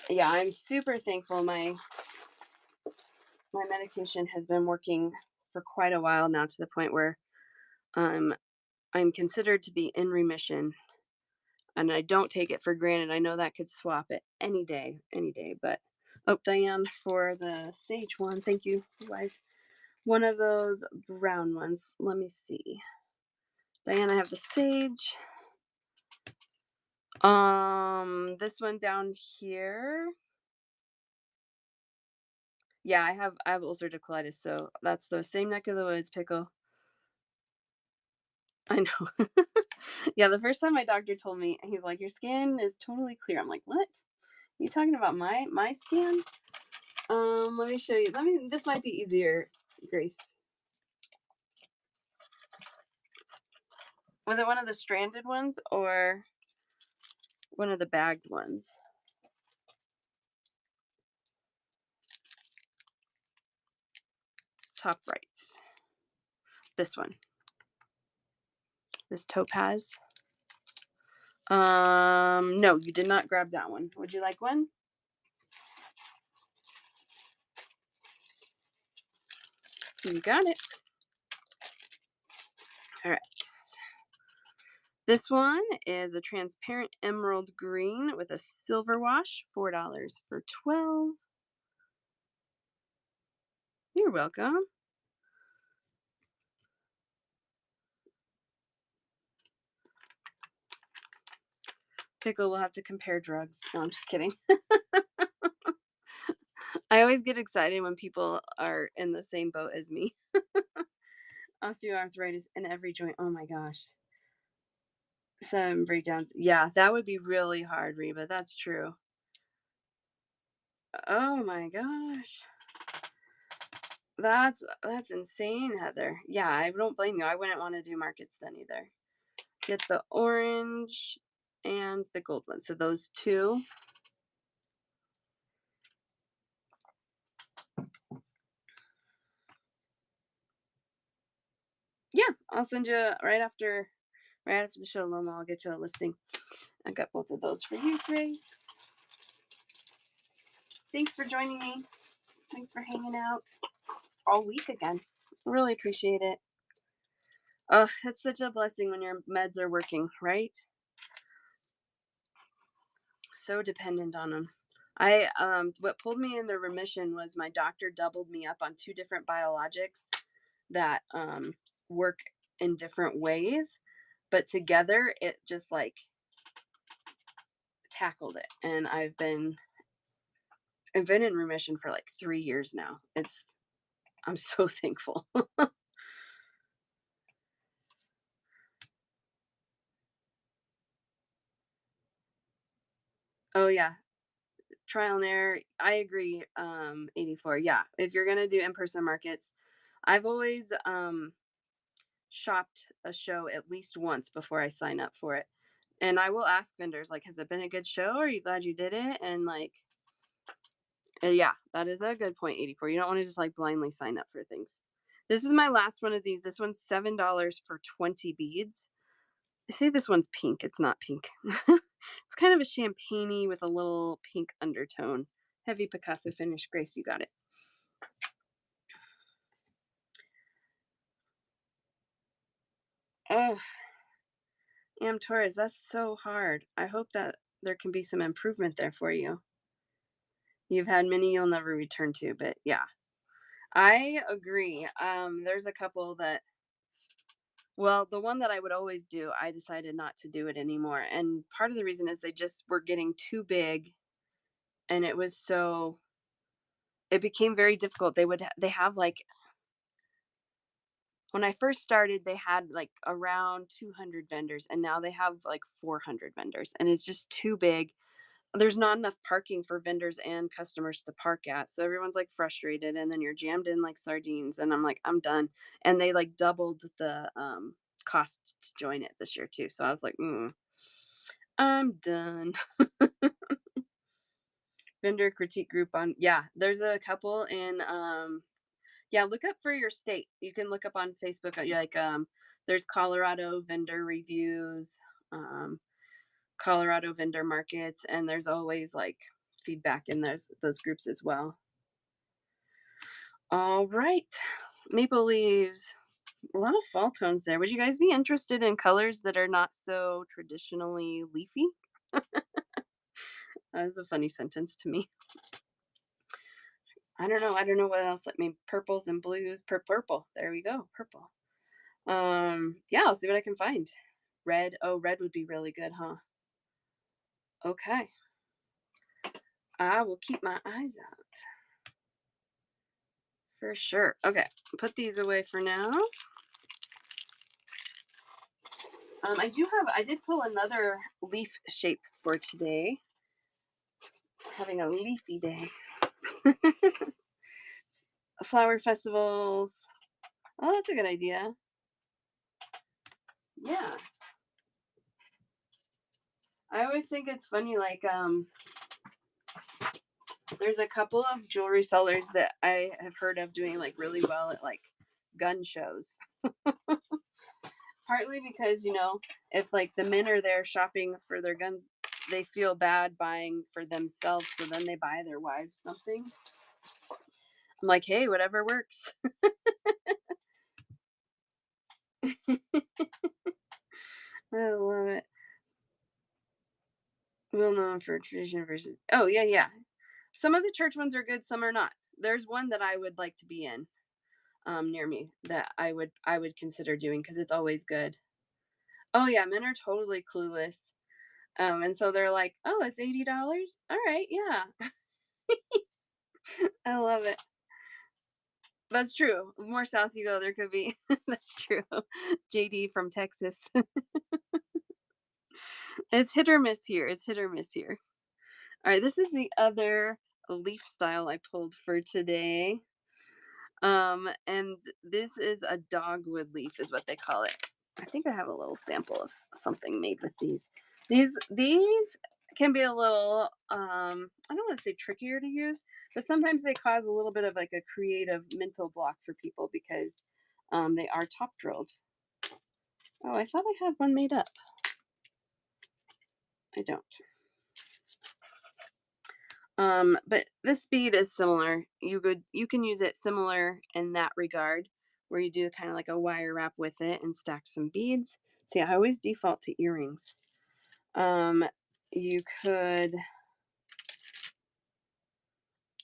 Yeah, I'm super thankful. My medication has been working for quite a while now, to the point where um I'm considered to be in remission, and I don't take it for granted. I know that could swap it any day. But oh, Diane, for the sage one, thank you, guys. One of those brown ones. Let me see. Diane, I have the sage. This one down here. Yeah, I have ulcerative colitis, so that's the same neck of the woods, pickle. I know. Yeah, the first time my doctor told me, he's like, "Your skin is totally clear." I'm like, "What? You talking about my skin?" Let me show you. This might be easier, Grace. Was it one of the stranded ones or one of the bagged ones? Top right. This one. This topaz. No, you did not grab that one. Would you like one? You got it. All right. This one is a transparent emerald green with a silver wash. $4 for 12. You're welcome. Pickle will have to compare drugs. No, I'm just kidding. I always get excited when people are in the same boat as me. Osteoarthritis in every joint. Oh my gosh. Some breakdowns. Yeah, that would be really hard, Reba. That's true. Oh my gosh. That's insane, Heather. Yeah, I don't blame you. I wouldn't want to do markets then either. Get the orange and the gold one. So those two. Yeah, I'll send you right after the show, Loma. I'll get you a listing. I got both of those for you, Grace. Thanks for joining me. Thanks for hanging out all week again. Really appreciate it. Oh, it's such a blessing when your meds are working, right? So dependent on them. What pulled me into remission was my doctor doubled me up on two different biologics that work in different ways, but together it just like tackled it. And I've been in remission for like 3 years now. I'm so thankful. Oh yeah, trial and error. I agree. 84. Yeah, if you're gonna do in-person markets, I've always shopped a show at least once before I sign up for it. And I will ask vendors, like, has it been a good show? Are you glad you did it? And like, yeah, that is a good point, 84. You don't want to just like blindly sign up for things. This is my last one of these. This one's $7 for 20 beads. They say this one's pink. It's not pink. It's kind of a champagne with a little pink undertone. Heavy Picasso finish. Grace, you got it. Oh, Torres, that's so hard. I hope that there can be some improvement there for you. You've had many you'll never return to, but yeah, I agree. There's a couple that Well, the one that I would always do, I decided not to do it anymore, and part of the reason is they just were getting too big, and it became very difficult. They have, like, when I first started, they had, like, around 200 vendors, and now they have, like, 400 vendors, and it's just too big. There's not enough parking for vendors and customers to park at, so everyone's, like, frustrated, and then you're jammed in like sardines, and I'm like, "I'm done." And they, like, doubled the, cost to join it this year too, so I was like, "Mm, I'm done." Vendor critique group on, yeah, there's a couple in, yeah, look up for your state. You can look up on Facebook, like, there's Colorado vendor reviews, um, Colorado vendor markets, and there's always, like, feedback in those groups as well. All right. Maple leaves. A lot of fall tones there. Would you guys be interested in colors that are not so traditionally leafy? That's a funny sentence to me. I don't know. I don't know what else. Like, maybe purples and blues. Purple. There we go. Purple. Yeah, I'll see what I can find. Red. Oh, red would be really good, huh? Okay. I will keep my eyes out for sure. Okay. Put these away for now. I did pull another leaf shape for today. Having a leafy day. Flower festivals. Oh, that's a good idea. Yeah. I always think it's funny, like, there's a couple of jewelry sellers that I have heard of doing, like, really well at, like, gun shows. Partly because, if, like, the men are there shopping for their guns, they feel bad buying for themselves, so then they buy their wives something. I'm like, hey, whatever works. I love it. Well known for tradition versus. Oh, yeah, yeah. Some of the church ones are good, some are not. There's one that I would like to be in, near me, that I would consider doing because it's always good. Oh yeah, men are totally clueless. And so they're like, "Oh, it's $80. All right, yeah." I love it. That's true. The more south you go, there could be. That's true. JD from Texas. It's hit or miss here. It's hit or miss here. All right, this is the other leaf style I pulled for today. And this is a dogwood leaf, is what they call it. I think I have a little sample of something made with these. These can be a little, I don't want to say trickier to use, but sometimes they cause a little bit of, like, a creative mental block for people because they are top drilled. Oh, I thought I had one made up. I don't. But this bead is similar. You can use it similar in that regard, where you do kind of like a wire wrap with it and stack some beads. See, I always default to earrings. Um, you could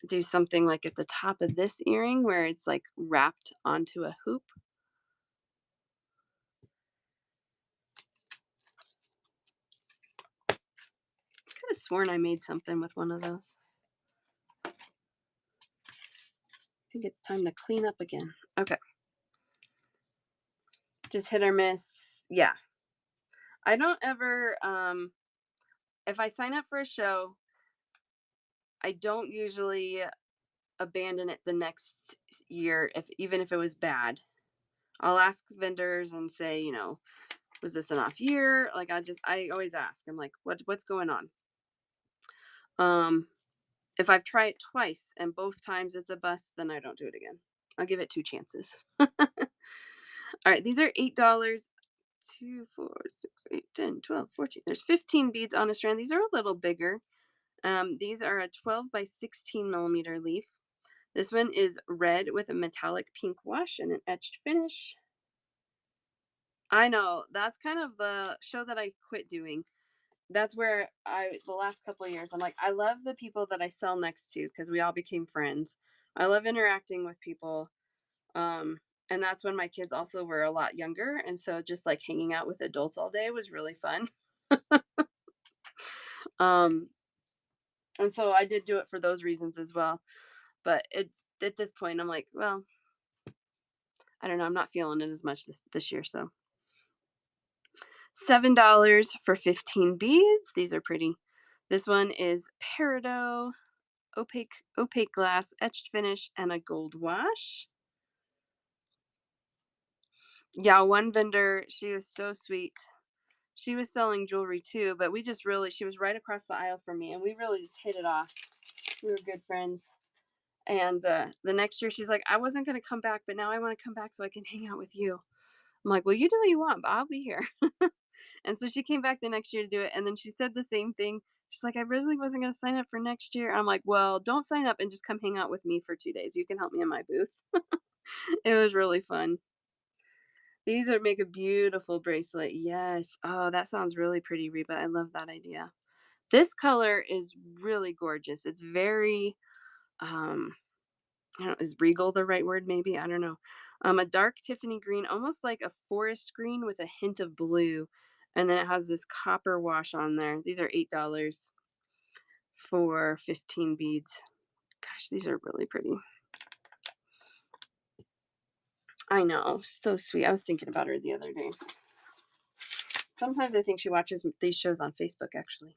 do something like at the top of this earring where it's like wrapped onto a hoop. Could have sworn I made something with one of those. I think it's time to clean up again. Okay. Just hit or miss. Yeah. I don't ever if I sign up for a show, I don't usually abandon it the next year, if even if it was bad. I'll ask vendors and say, was this an off year? Like, I always ask. I'm like, what's going on? Um if I've tried it twice and both times it's a bust, then I don't do it again. I'll give it two chances. All right, these are $8. 2, 4, 6, 8, 10, 12, 14. There's 15 beads on a strand. These are a little bigger. These are a 12 by 16 millimeter leaf. This one is red with a metallic pink wash and an etched finish. I know. That's kind of the show that I quit doing. That's where the last couple of years, I'm like, I love the people that I sell next to because we all became friends. I love interacting with people. Um, And that's when my kids also were a lot younger, and so just, like, hanging out with adults all day was really fun. Um, and so I did do it for those reasons as well, but it's at this point, I'm like, "Well, I don't know, I'm not feeling it as much this year," so $7 for 15 beads. These are pretty. This one is peridot, opaque glass, etched finish, and a gold wash. Yeah, one vendor, she was so sweet. She was selling jewelry too, but we just really she was right across the aisle from me, and we really just hit it off. We were good friends. And the next year, she's like, I wasn't going to come back, but now I want to come back so I can hang out with you. I'm like, well, you do what you want, but I'll be here. And so she came back the next year to do it. And then she said the same thing. She's like, I really wasn't going to sign up for next year. I'm like, well, don't sign up and just come hang out with me for 2 days. You can help me in my booth. It was really fun. These are make a beautiful bracelet. Yes. Oh, that sounds really pretty, Reba. I love that idea. This color is really gorgeous. It's very I don't is regal the right word maybe? I don't know. A dark Tiffany green, almost like a forest green with a hint of blue. And then it has this copper wash on there. These are $8 for 15 beads. Gosh, these are really pretty. I know. So sweet. I was thinking about her the other day. Sometimes I think she watches these shows on Facebook, actually.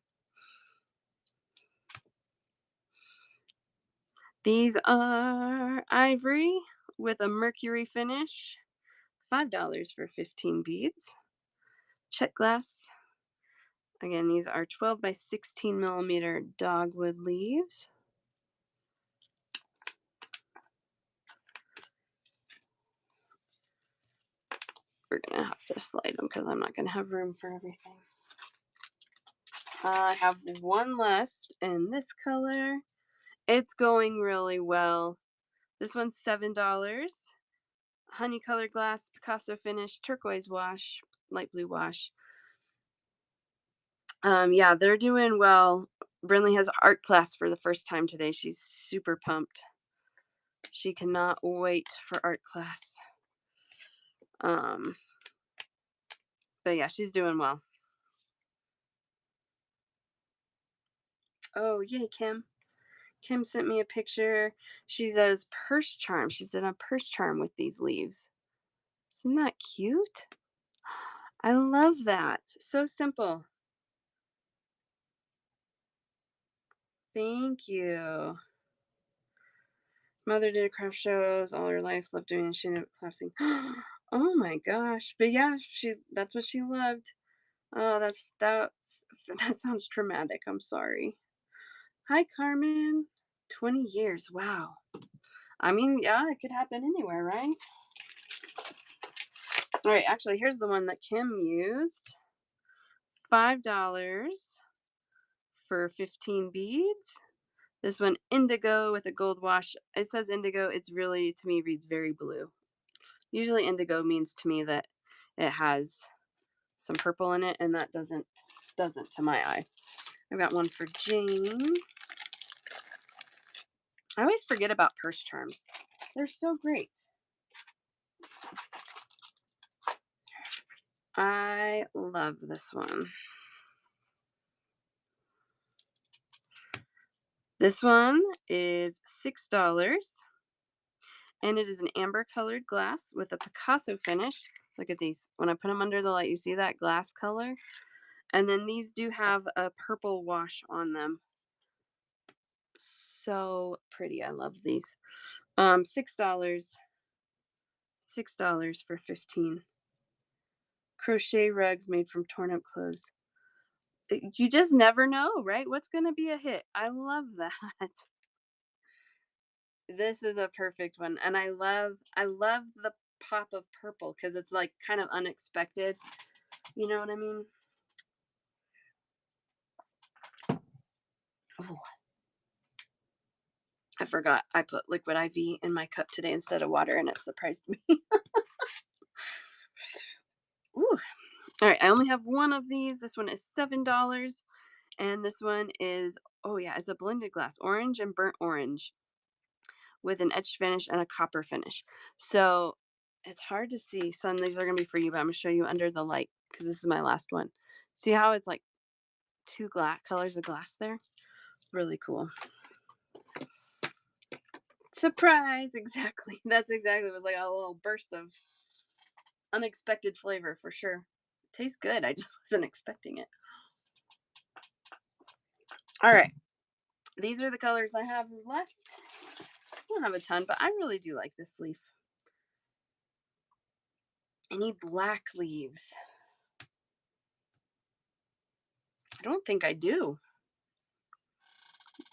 These are ivory with a mercury finish. $5 for 15 beads. Check glass. Again, these are 12 by 16 millimeter dogwood leaves. We're gonna have to slide them because I'm not gonna have room for everything. I have one left in this color. It's going really well. This one's $7. Honey colored glass, Picasso finish, turquoise wash, light blue wash. Yeah, they're doing well. Brinley has art class for the first time today. She's super pumped. She cannot wait for art class. Um, but yeah, she's doing well. Oh, yay, Kim. Kim sent me a picture. She does purse charm. She's done a purse charm with these leaves. Isn't that cute? I love that. So simple. Thank you. Mother did craft shows all her life, loved doing it. She ended up collapsing. Oh my gosh. But yeah, that's what she loved. Oh, that sounds traumatic. I'm sorry. Hi, Carmen. 20 years. Wow. I mean, yeah, it could happen anywhere, right? All right, actually, here's the one that Kim used. $5 for 15 beads. This one, indigo with a gold wash. It says indigo. It's really, to me, reads very blue. Usually, indigo means to me that it has some purple in it, and that doesn't to my eye. I've got one for Jane. I always forget about purse charms. They're so great. I love this one. This one is $6. And it is an amber colored glass with a Picasso finish. Look at these. When I put them under the light, you see that glass color? And then these do have a purple wash on them. So pretty. I love these. $6. $6 for 15. Crochet rugs made from torn up clothes. You just never know, right? What's going to be a hit? I love that. This is a perfect one. And I love the pop of purple because it's like kind of unexpected. You know what I mean? Oh, I forgot I put liquid IV in my cup today instead of water, and it surprised me. Ooh. All right, I only have one of these. This one is $7, and this one is, oh yeah, it's a blended glass, orange and burnt orange with an etched finish and a copper finish. So It's hard to see. Son, these are gonna be for you, but I'm gonna show you under the light because this is my last one. See how it's like two colors of glass there? Really cool. Surprise! Exactly. That's exactly. It was like a little burst of unexpected flavor for sure. Tastes good. I just wasn't expecting it. All right. These are the colors I have left. I don't have a ton, but I really do like this leaf. Any black leaves? I don't think I do.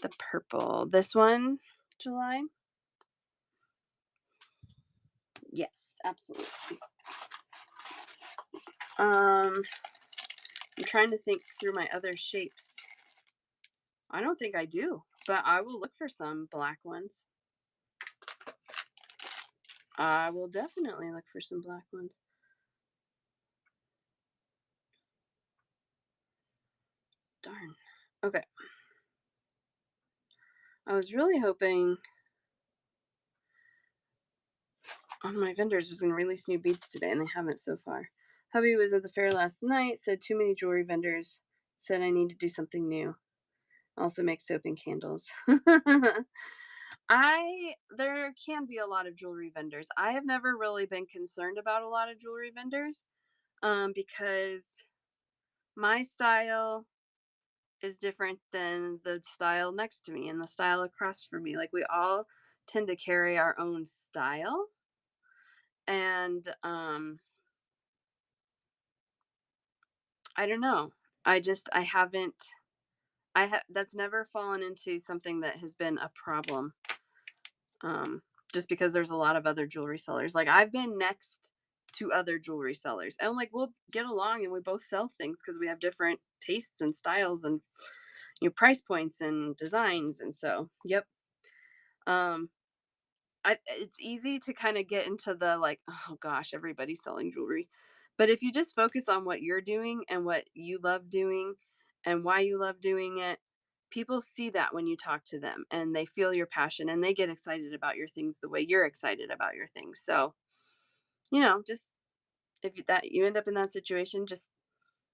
The purple. This one, July? Yes, absolutely. I'm trying to think through my other shapes. I don't think I do, but I will look for some black ones. I will definitely look for some black ones. Darn. Okay. I was really hoping one of my vendors was going to release new beads today, and they haven't so far. Hubby was at the fair last night, said too many jewelry vendors, said I need to do something new. Also make soap and candles. There can be a lot of jewelry vendors. I have never really been concerned about a lot of jewelry vendors because my style is different than the style next to me and the style across from me. Like we all tend to carry our own style. And I don't know. I haven't that's never fallen into something that has been a problem. Um just because there's a lot of other jewelry sellers. Like I've been next to other jewelry sellers. And like we'll get along and we both sell things because we have different tastes and styles and price points and designs and so, yep. Um it's easy to kind of get into the like, oh gosh, everybody's selling jewelry. But if you just focus on what you're doing and what you love doing and why you love doing it, people see that when you talk to them and they feel your passion and they get excited about your things the way you're excited about your things. So, just if you end up in that situation, just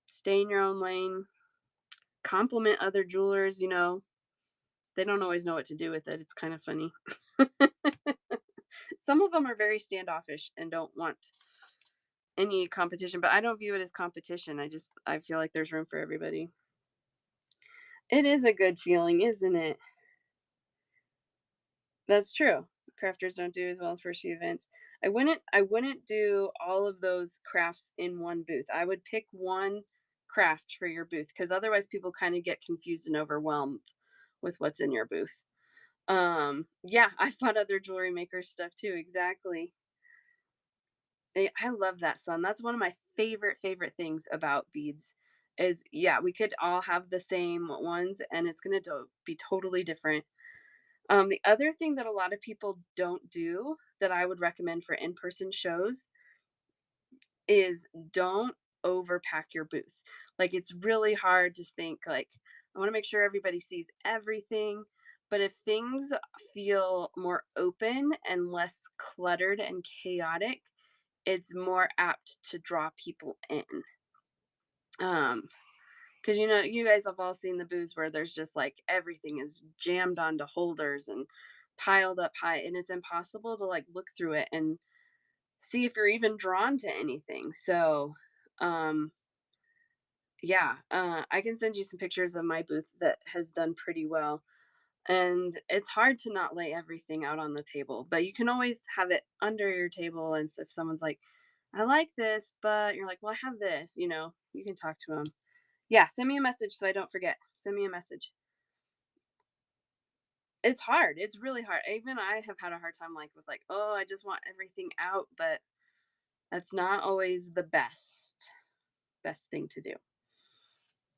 stay in your own lane, compliment other jewelers, they don't always know what to do with it. It's kind of funny. Some of them are very standoffish and don't want any competition, but I don't view it as competition. I feel like there's room for everybody. It is a good feeling, isn't it? That's true. Crafters don't do as well first few events. I wouldn't do all of those crafts in one booth. I would pick one craft for your booth because otherwise people kind of get confused and overwhelmed with what's in your booth. Yeah, I bought other jewelry makers stuff too. Exactly. I love that, son. That's one of my favorite things about beads is yeah, we could all have the same ones and it's going to be totally different. The other thing that a lot of people don't do that I would recommend for in-person shows is don't overpack your booth. Like it's really hard to think like I want to make sure everybody sees everything, but if things feel more open and less cluttered and chaotic, it's more apt to draw people in. Because you guys have all seen the booths where there's just like everything is jammed onto holders and piled up high, and it's impossible to like look through it and see if you're even drawn to anything. So, um, yeah, I can send you some pictures of my booth that has done pretty well. And it's hard to not lay everything out on the table, but you can always have it under your table. And so if someone's like, I like this, but you're like, well, I have this, you can talk to them. Yeah, send me a message so I don't forget. Send me a message. It's hard. It's really hard. Even I have had a hard time like with like, oh, I just want everything out, but that's not always the best thing to do.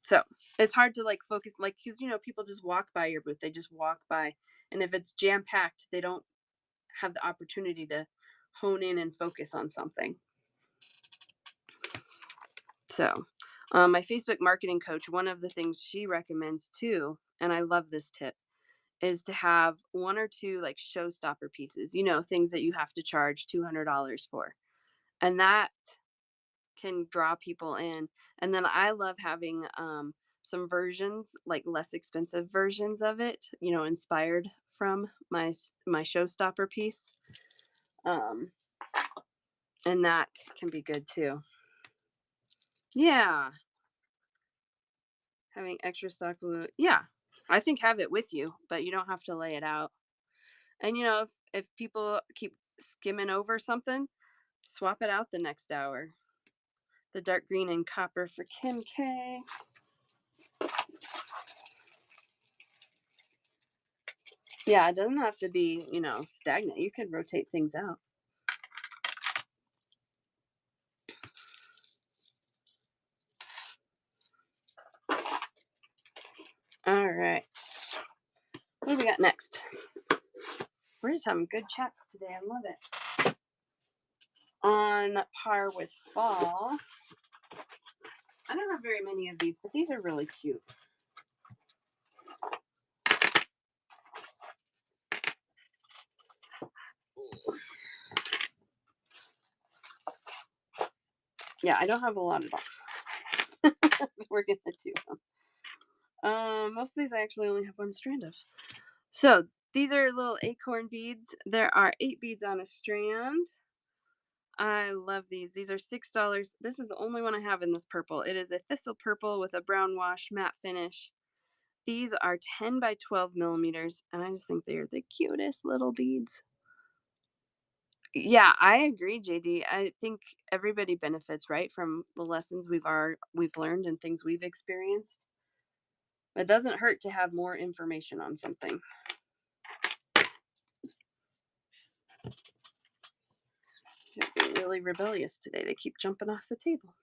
So it's hard to like focus like because people just walk by your booth. They just walk by. And if it's jam packed, they don't have the opportunity to hone in and focus on something. So, my Facebook marketing coach, one of the things she recommends too, and I love this tip, is to have one or two like showstopper pieces, things that you have to charge $200 for. and that can draw people in. And then I love having some versions, like less expensive versions of it, inspired from my showstopper piece. Um, and that can be good too. Yeah, having extra stock glue. Yeah, I think have it with you, but you don't have to lay it out. And if people keep skimming over something, swap it out the next hour. The dark green and copper for Kim K. Yeah, it doesn't have to be, stagnant. You could rotate things out. All right. What do we got next? We're just having good chats today. I love it. On par with fall. I don't have very many of these, but these are really cute. Yeah, I don't have a lot of them. We're gonna do them. Most of these I actually only have one strand of. So these are little acorn beads. There are 8 beads on a strand. I love these. These are $6. This is the only one I have in this purple. It is a thistle purple with a brown wash matte finish. These are 10 by 12 millimeters, and I just think they're the cutest little beads. Yeah, I agree, JD. I think everybody benefits, right, from the lessons we've learned and things we've experienced. It doesn't hurt to have more information on something. They're being really rebellious today. They keep jumping off the table.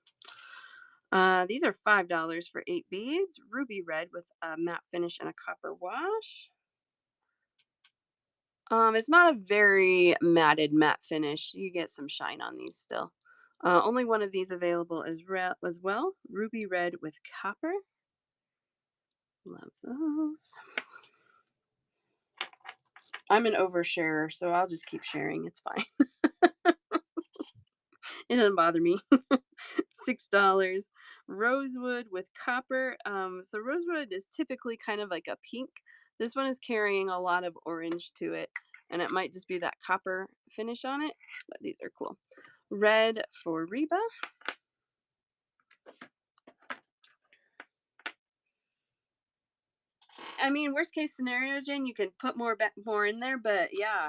These are $5 for 8 beads, ruby red with a matte finish and a copper wash. It's not a very matted matte finish. You get some shine on these still. Only one of these available as well. Ruby red with copper. Love those. I'm an oversharer, so I'll just keep sharing. It's fine. It doesn't bother me. $6. Rosewood with copper. So rosewood is typically kind of like a pink. This one is carrying a lot of orange to it, and it might just be that copper finish on it, but these are cool. Red for Reba. I mean, worst case scenario, Jen, you can put more in there, but yeah.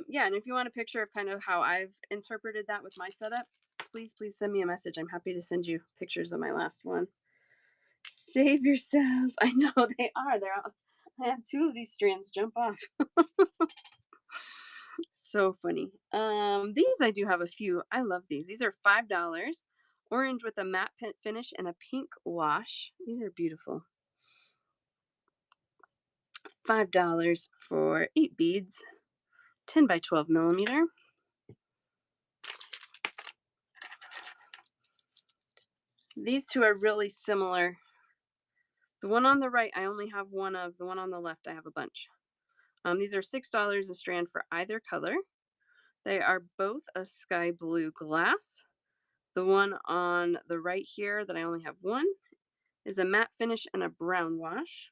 Yeah, and if you want a picture of kind of how I've interpreted that with my setup, please send me a message. I'm happy to send you pictures of my last one. Save yourselves. I know they are. I have 2 of these strands jump off. So funny. These I do have a few. I love these. These are $5. Orange with a matte finish and a pink wash. These are beautiful. $5 for 8 beads, 10 by 12 millimeter. These two are really similar. The one on the right, I only have one of. The one on the left, I have a bunch. These are $6 a strand for either color. They are both a sky blue glass. The one on the right here that I only have one is a matte finish and a brown wash.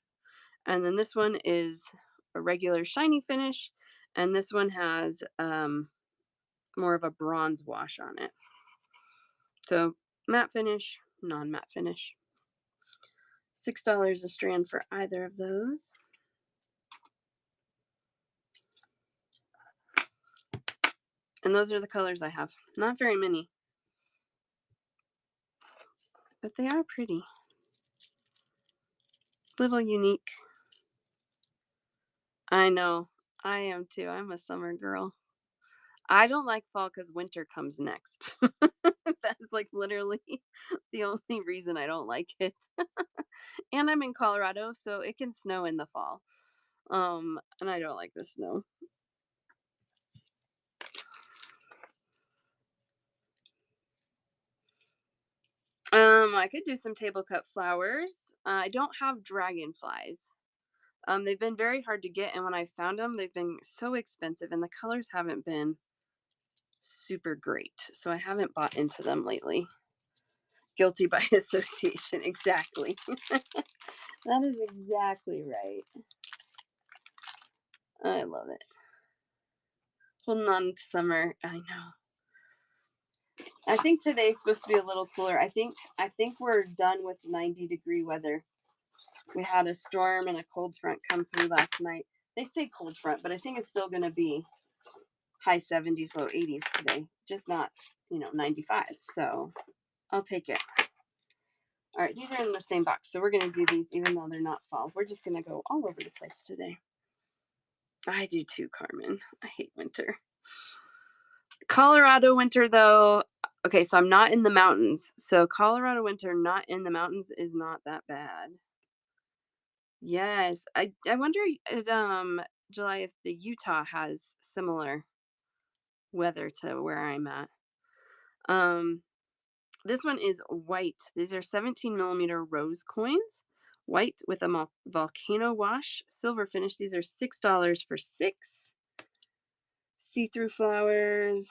And then this one is a regular shiny finish. And this one has more of a bronze wash on it. So matte finish, non-matte finish. $6 a strand for either of those. And those are the colors I have. Not very many. But they are pretty. Little unique. I know. I am too. I'm a summer girl. I don't like fall because winter comes next. That is like literally the only reason I don't like it. And I'm in Colorado, so it can snow in the fall. And I don't like the snow. I could do some table cut flowers. I don't have dragonflies. They've been very hard to get, and when I found them, they've been so expensive, and the colors haven't been super great. So I haven't bought into them lately. Guilty by association. Exactly. That is exactly right. I love it. Holding on to summer. I know. I think today's supposed to be a little cooler. I think we're done with 90-degree weather. We had a storm and a cold front come through last night. They say cold front, but I think it's still going to be high 70s, low 80s today. Just not, 95. So I'll take it. All right, these are in the same box. So we're going to do these even though they're not fall. We're just going to go all over the place today. I do too, Carmen. I hate winter. Colorado winter, though. Okay, so I'm not in the mountains. So Colorado winter, not in the mountains, is not that bad. Yes, I wonder, July, if the Utah has similar weather to where I'm at. Um, this one is white. These are 17 millimeter rose coins, white with a volcano wash, silver finish. These are $6 for 6. See-through flowers.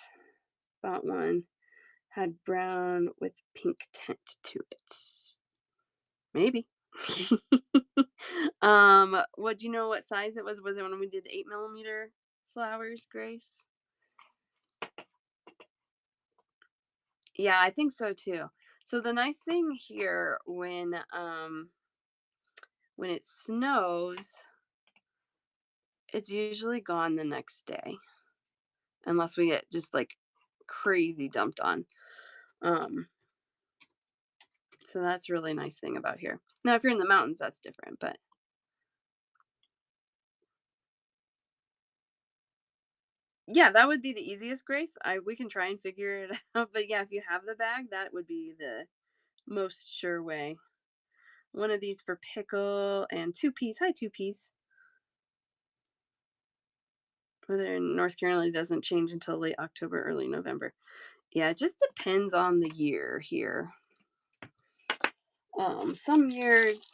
Bought one. Had brown with pink tint to it. Maybe. What do you know what size it was? Was it when we did 8 millimeter flowers, Grace? Yeah, I think so too. So the nice thing here when it snows, it's usually gone the next day. Unless we get just like crazy dumped on. So that's a really nice thing about here. Now if you're in the mountains, that's different, but yeah, that would be the easiest, Grace. We can try and figure it out. But yeah, if you have the bag, that would be the most sure way. One of these for pickle and 2-piece. Hi, 2-piece. Weather in North Carolina doesn't change until late October, early November. Yeah, it just depends on the year here. Some years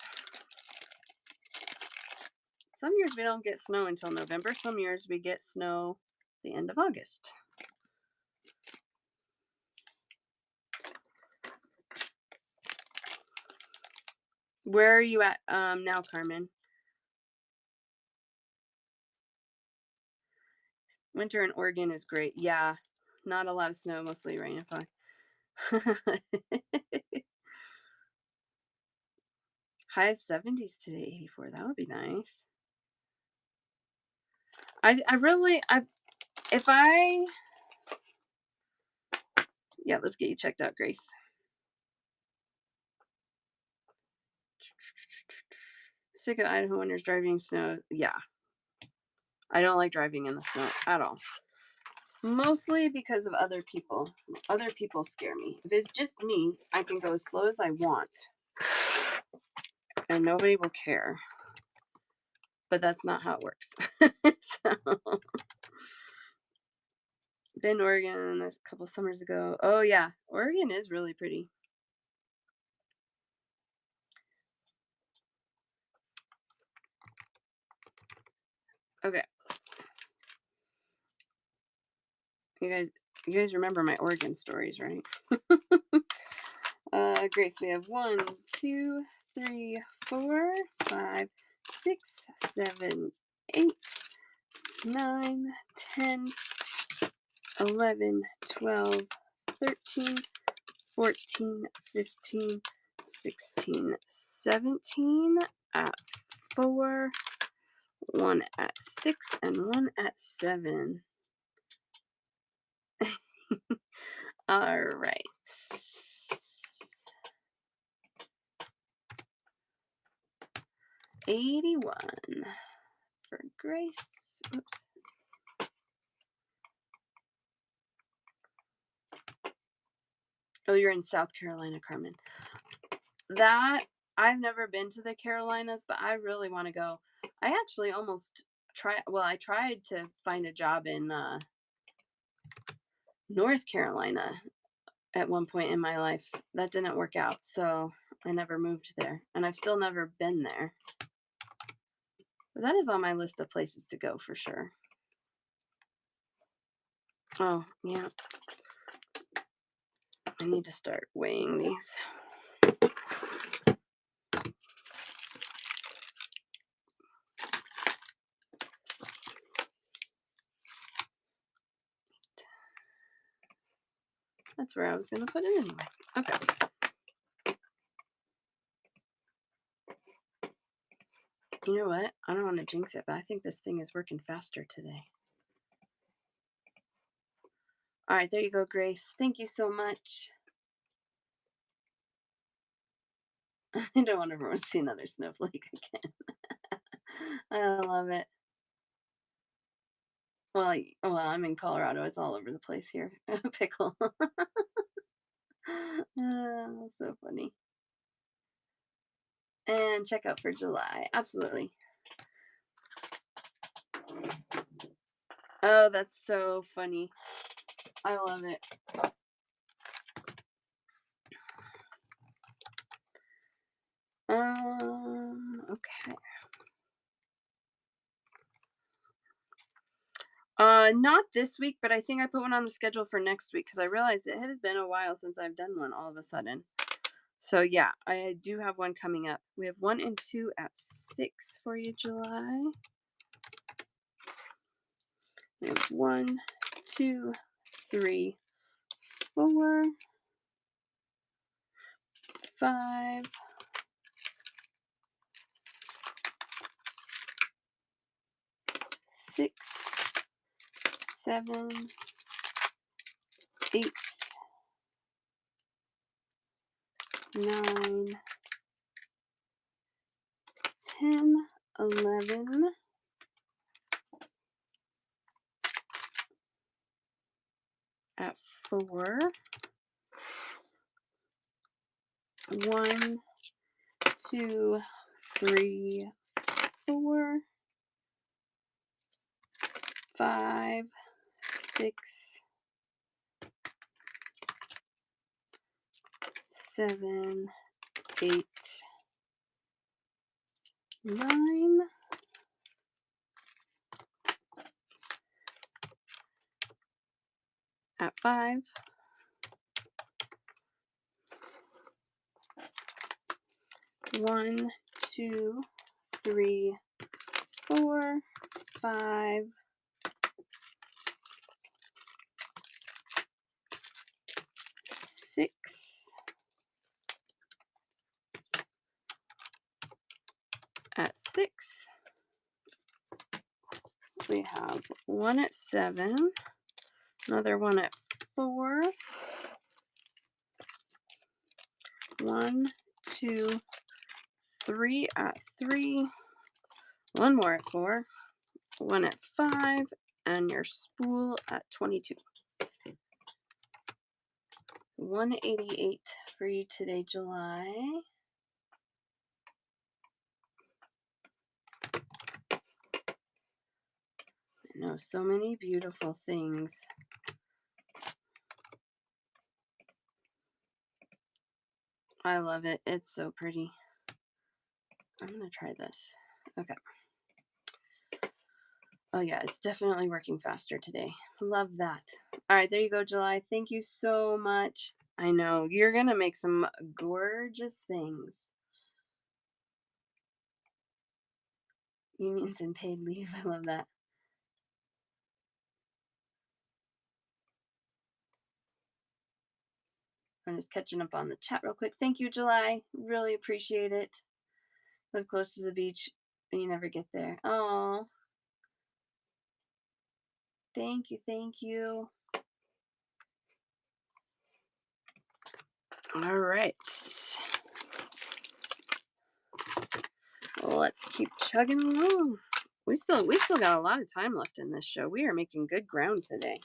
we don't get snow until November. Some years we get snow the end of August. Where are you at now, Carmen? Winter in Oregon is great. Yeah, not a lot of snow, mostly rain and fog. High of 70s today, 84. That would be nice. Yeah, let's get you checked out, Grace. Sick of Idaho winters driving snow. Yeah. I don't like driving in the snow at all. Mostly because of other people. Other people scare me. If it's just me, I can go as slow as I want. And nobody will care. But that's not how it works. So, been to Oregon a couple summers ago. Oh yeah, Oregon is really pretty. Okay. You guys remember my Oregon stories, right? Grace, we have 1, 2, 3, 4, 5, 6, 7, 8, 9, 10, 11, 12, 13, 14, 15, 16, 17 at 4, 1 at 6, and 1 at 7. All right. 81 for Grace. Oops. Oh, you're in South Carolina, Carmen. That I've never been to the Carolinas, but I really want to go. I actually almost I tried to find a job in North Carolina at one point in my life. That didn't work out, so I never moved there, and I've still never been there. But that is on my list of places to go for sure. Oh, yeah. I need to start weighing these. That's where I was going to put it anyway. Okay. You know what? I don't want to jinx it, but I think this thing is working faster today. All right, there you go, Grace. Thank you so much. I don't want everyone to see another snowflake again. I love it. Well, I'm in Colorado. It's all over the place here. Pickle. So funny. And checkout for July. Absolutely. Oh, that's so funny. I love it. Okay. Not this week, but I think I put one on the schedule for next week because I realized it has been a while since I've done one all of a sudden. So yeah, I do have one coming up. We have 1 and 2 at 6 for you, July. We have 1, 2, 3, 4, 5, 6, 7, 8, 9, 10, 11, at 4, 1, 2, 3, 4, 5, 6, 7, 8, 9, at 5, 1, 2, 3, 4, 5, 6, at 6. We have 1 at 7, another 1 at 4, 1, 2, 3 at 3, 1 more at 4, 1 at 5, and your spool at 22. 188 for you today, July. I know, so many beautiful things. I love it. It's so pretty. I'm going to try this. Okay. Oh, yeah, it's definitely working faster today. Love that. All right, there you go, July. Thank you so much. I know, you're going to make some gorgeous things. Unions and paid leave. I love that. I'm just catching up on the chat real quick. Thank you, July. Really appreciate it. Live close to the beach, but you never get there. Oh, thank you. Thank you. All right. Well, let's keep chugging along. We still got a lot of time left in this show. We are making good ground today.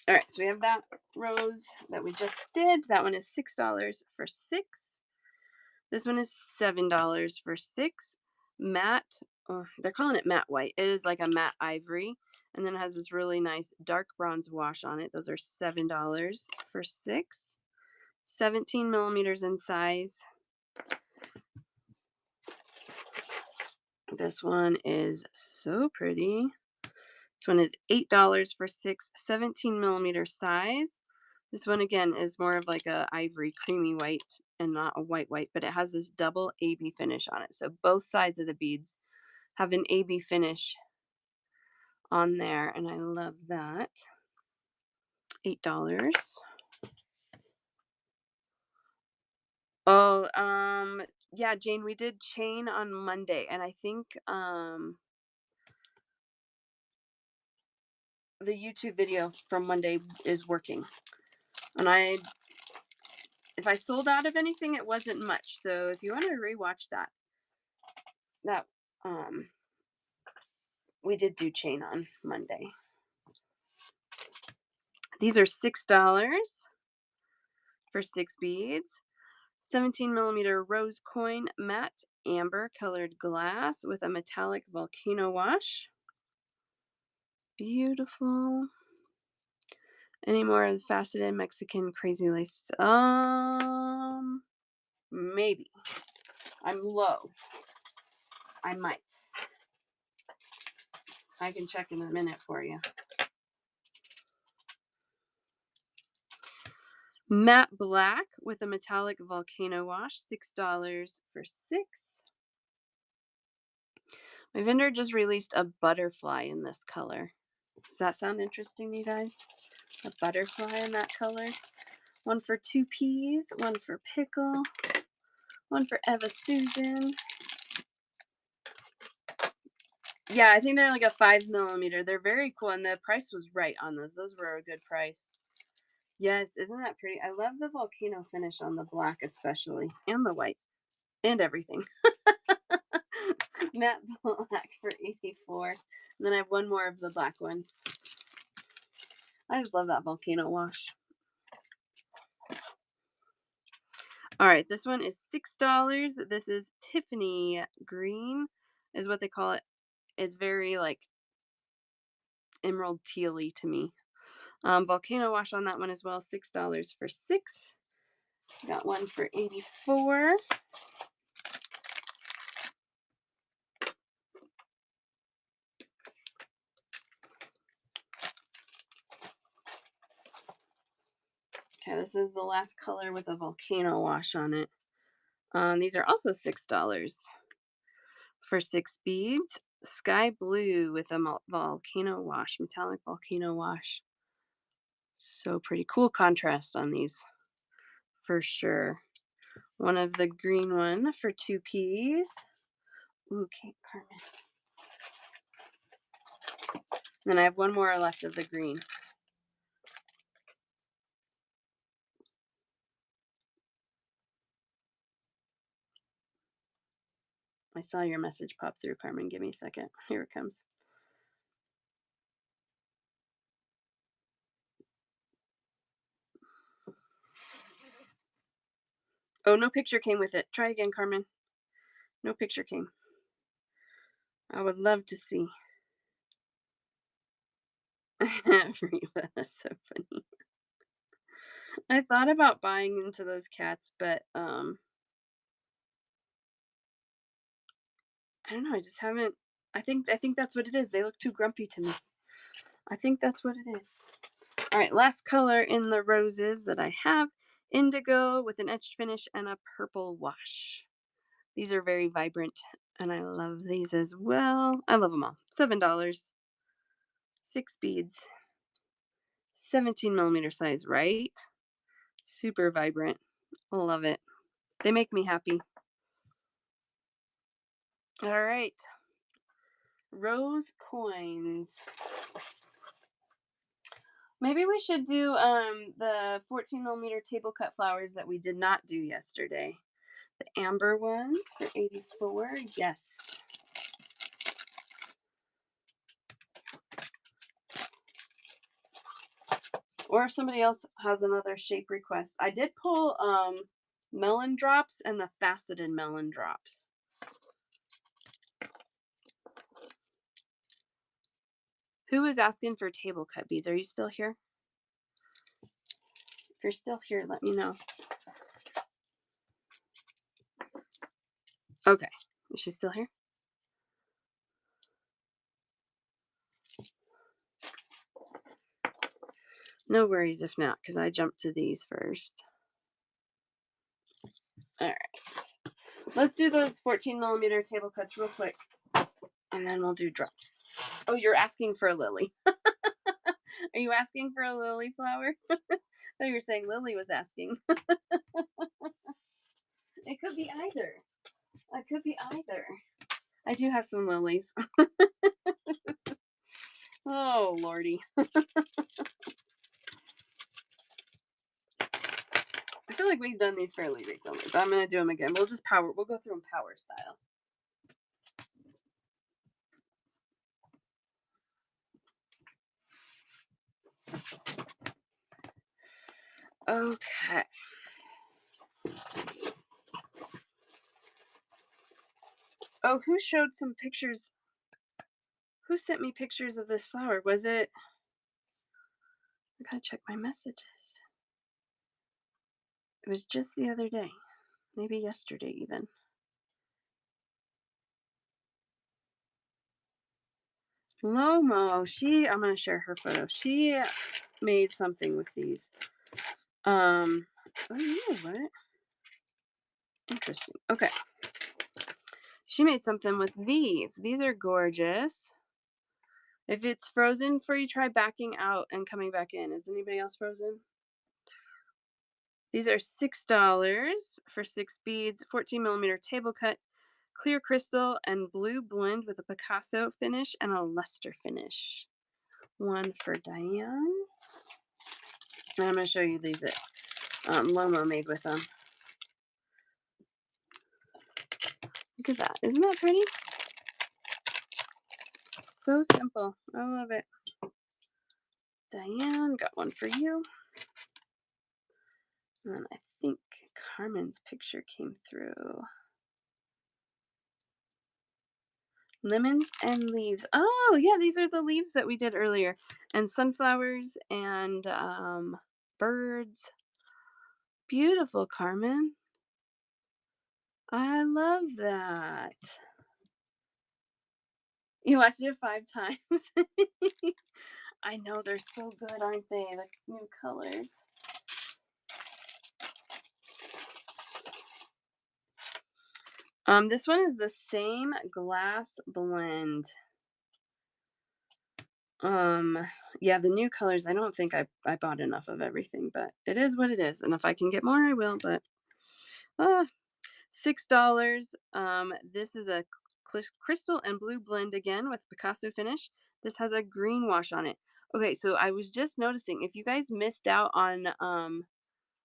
All right, so we have that rose that we just did. That one is $6 for 6. This one is $7 for 6. Matte, they're calling it matte white. It is like a matte ivory, and then it has this really nice dark bronze wash on it. Those are $7 for 6. 17 millimeters in size. This one is so pretty. This one is $8 for 6 17 millimeter size. This one again is more of like a ivory creamy white and not a white, but it has this double AB finish on it. So both sides of the beads have an AB finish on there, and I love that. $8. Oh, yeah, Jane, we did chain on Monday, and I think the YouTube video from Monday is working. And if I sold out of anything, it wasn't much. So if you want to rewatch that we did do chain on Monday. These are $6 for 6 beads. 17 millimeter rose coin, matte amber colored glass with a metallic volcano wash. Beautiful. Any more of the faceted Mexican crazy lace? Maybe. I'm low. I might. I can check in a minute for you. Matte black with a metallic volcano wash, $6 for 6. My vendor just released a butterfly in this color. Does that sound interesting, you guys? A butterfly in that color. One for 2 peas, one for pickle, one for Eva Susan. Yeah, I think they're like a 5 millimeter. They're very cool, and the price was right on those. Those were a good price. Yes, isn't that pretty? I love the volcano finish on the black especially, and the white, and everything. Matte black for 84. And then I have one more of the black one. I just love that volcano wash. All right, this one is $6. This is Tiffany green, is what they call it. It's very like emerald tealy to me. Volcano wash on that one as well, $6 for 6. Got one for 84. Okay, this is the last color with a volcano wash on it. These are also $6 for 6 beads. Sky blue with a volcano wash, metallic volcano wash. So pretty. Cool contrast on these for sure. One of the green one for 2 peas. Ooh, Kate Carmen. Then I have one more left of the green. I saw your message pop through, Carmen. Give me a second. Here it comes. Oh, no picture came with it. Try again, Carmen. No picture came. I would love to see. Reba, that's so funny. I thought about buying into those cats, but I don't know. I just haven't. I think that's what it is. They look too grumpy to me. I think that's what it is. All right, last color in the roses that I have, indigo with an etched finish and a purple wash. These are very vibrant, and I love these as well. I love them all. $7. 6 beads. 17 millimeter size, right? Super vibrant. Love it. They make me happy. All right. Rose coins. Maybe we should do the 14 millimeter table cut flowers that we did not do yesterday. The amber ones for 84. Yes. Or if somebody else has another shape request. I did pull melon drops and the faceted melon drops. Who is asking for table cut beads? Are you still here? If you're still here, let me know. Okay. Is she still here? No worries if not, because I jumped to these first. All right. Let's do those 14 millimeter table cuts real quick, and then we'll do drops. Oh, you're asking for a lily. Are you asking for a lily flower? I thought you were saying Lily was asking. It could be either. It could be either. I do have some lilies. Oh, Lordy. I feel like we've done these fairly recently, but I'm going to do them again. We'll go through them power style. Okay. Oh, who showed some pictures? Who sent me pictures of this flower? Was it? I gotta check my messages. It was just the other day. Maybe yesterday, even. Lomo. I'm gonna share her photo. She made something with these. Oh, you know what? Interesting. Okay. She made something with these. These are gorgeous. If it's frozen for you, try backing out and coming back in. Is anybody else frozen? These are $6 for 6 beads, 14 millimeter table cut, clear crystal and blue blend with a Picasso finish and a luster finish. One for Diane. And I'm going to show you these that Lomo made with them. Look at that. Isn't that pretty? So simple. I love it. Diane, got one for you. And then I think Carmen's picture came through. Lemons and leaves. Oh, yeah, these are the leaves that we did earlier. And sunflowers and birds. Beautiful, Carmen. I love that. You watched it 5 times. I know, they're so good, aren't they? The new colors. This one is the same glass blend. Yeah, the new colors, I don't think I bought enough of everything, but it is what it is. And if I can get more, I will, but $6. This is a crystal and blue blend again with Picasso finish. This has a green wash on it. Okay, so I was just noticing if you guys missed out on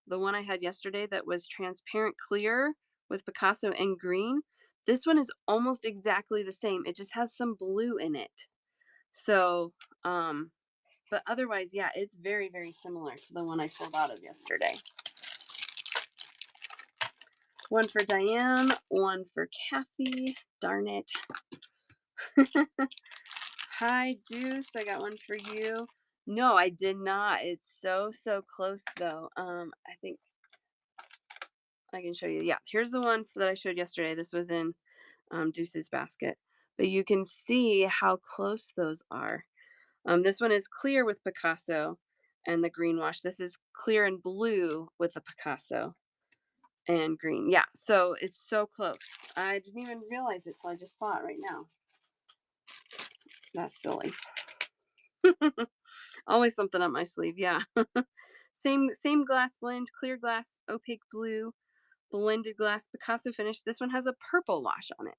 the one I had yesterday that was transparent clear with Picasso and green, this one is almost exactly the same. It just has some blue in it. So, but otherwise, yeah, it's very, very similar to the one I sold out of yesterday. One for Diane, one for Kathy. Darn it. Hi, Deuce. I got one for you. No, I did not. It's so, so close though. I think I can show you. Yeah, here's the one that I showed yesterday. This was in Deuce's basket. But you can see how close those are. This one is clear with Picasso and the green wash. This is clear and blue with the Picasso and green. Yeah, so it's so close. I didn't even realize it, so I just saw it right now. That's silly. Always something up my sleeve. Yeah. Same glass blend, clear glass, opaque blue, blended glass, Picasso finish. This one has a purple wash on it.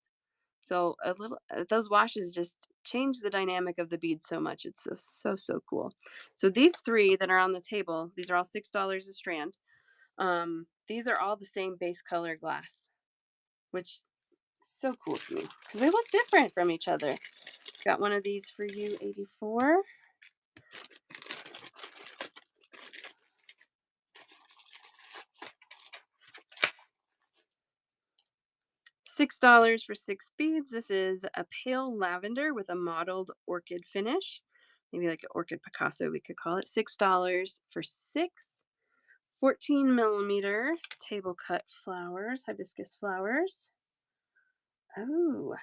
So a little those washes just change the dynamic of the beads so much. It's so cool. So these 3 that are on the table, these are all $6 a strand. These are all the same base color glass, which is so cool to me because they look different from each other. Got one of these for you, 84. $6 for 6 beads. This is a pale lavender with a mottled orchid finish. Maybe like an orchid Picasso, we could call it. $6 for 6. 14 millimeter table cut flowers, hibiscus flowers. Oh.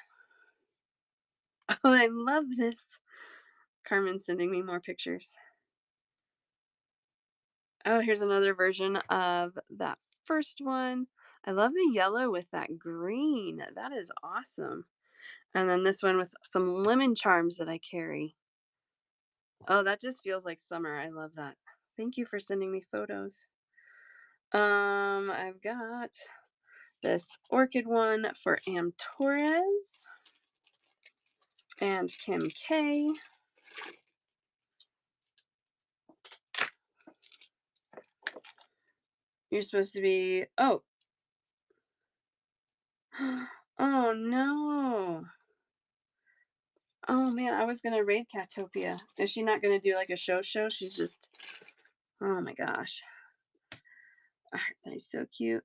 Oh, I love this. Carmen's sending me more pictures. Oh, here's another version of that first one. I love the yellow with that green. That is awesome. And then this one with some lemon charms that I carry. Oh, that just feels like summer. I love that. Thank you for sending me photos. I've got this orchid one for Am Torres and Kim K. You're supposed to be, oh, oh no. Oh man, I was gonna raid Catopia. Is she not gonna do like a show? She's just, oh my gosh. That is so cute.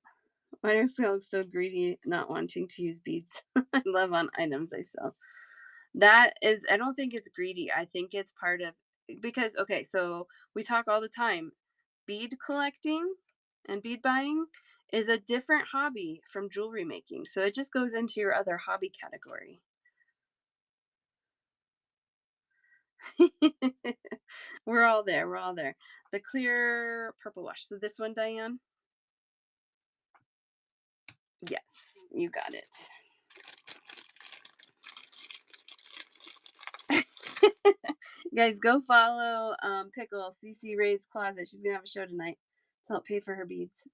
Why do I feel so greedy not wanting to use beads? I love on items I sell. That is, I don't think it's greedy. I think it's part of, because, okay, so we talk all the time. Bead collecting and bead buying is a different hobby from jewelry making. So it just goes into your other hobby category. We're all there. We're all there. The clear purple wash. So this one, Diane? Yes, you got it. Guys, go follow Pickle CC Ray's Closet. She's gonna have a show tonight to help pay for her beads.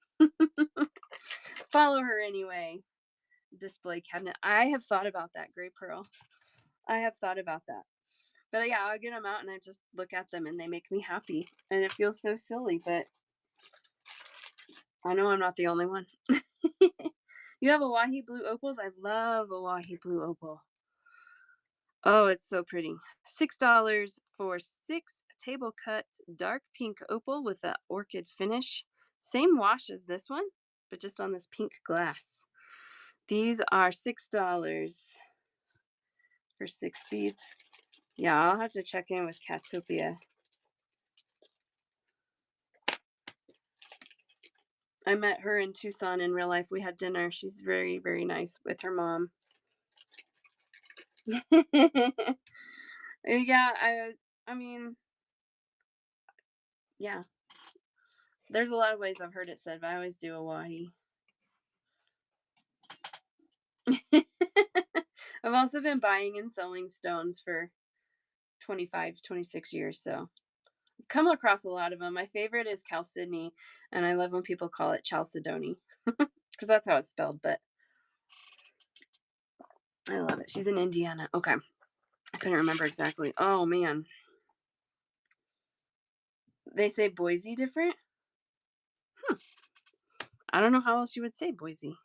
Follow her anyway. Display cabinet. I have thought about that, Gray Pearl. I have thought about that. But yeah, I'll get them out and I just look at them and they make me happy. And it feels so silly, but I know I'm not the only one. You have Awahi blue opals? I love Awahi blue opal. Oh, it's so pretty. $6 for 6 table cut dark pink opal with a orchid finish. Same wash as this one, but just on this pink glass. These are $6 for 6 beads. Yeah, I'll have to check in with Catopia. I met her in Tucson in real life. We had dinner. She's very, very nice with her mom. Yeah, I mean, yeah. There's a lot of ways I've heard it said, but I always do Awahi. I've also been buying and selling stones for 25, 26 years, so come across a lot of them. My favorite is Chalcedony, and I love when people call it Chalcedony because that's how it's spelled, but I love it. She's in Indiana. Okay. I couldn't remember exactly. Oh, man. They say Boise different? I don't know how else you would say Boise.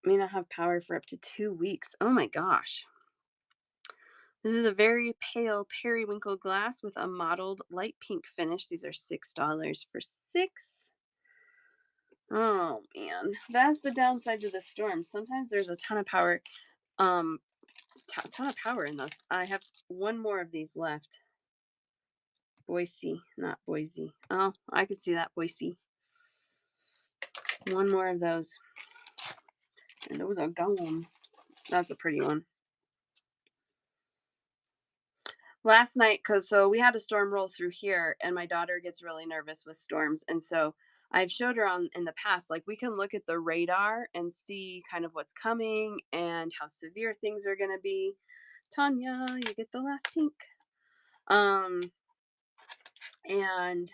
May not have power for up to 2 weeks. Oh my gosh. This is a very pale periwinkle glass with a mottled light pink finish. These are $6 for 6. Oh man, that's the downside to the storm. Sometimes there's a ton of power, um, ton of power in those. I have one more of these left. Boise, not Boise. Oh, I could see that, Boise. One more of those, and those are gone. That's a pretty one. Last night, because so we had a storm roll through here, and my daughter gets really nervous with storms, and so I've showed her on in the past, like we can look at the radar and see kind of what's coming and how severe things are going to be. Tanya, you get the last pink. Um, and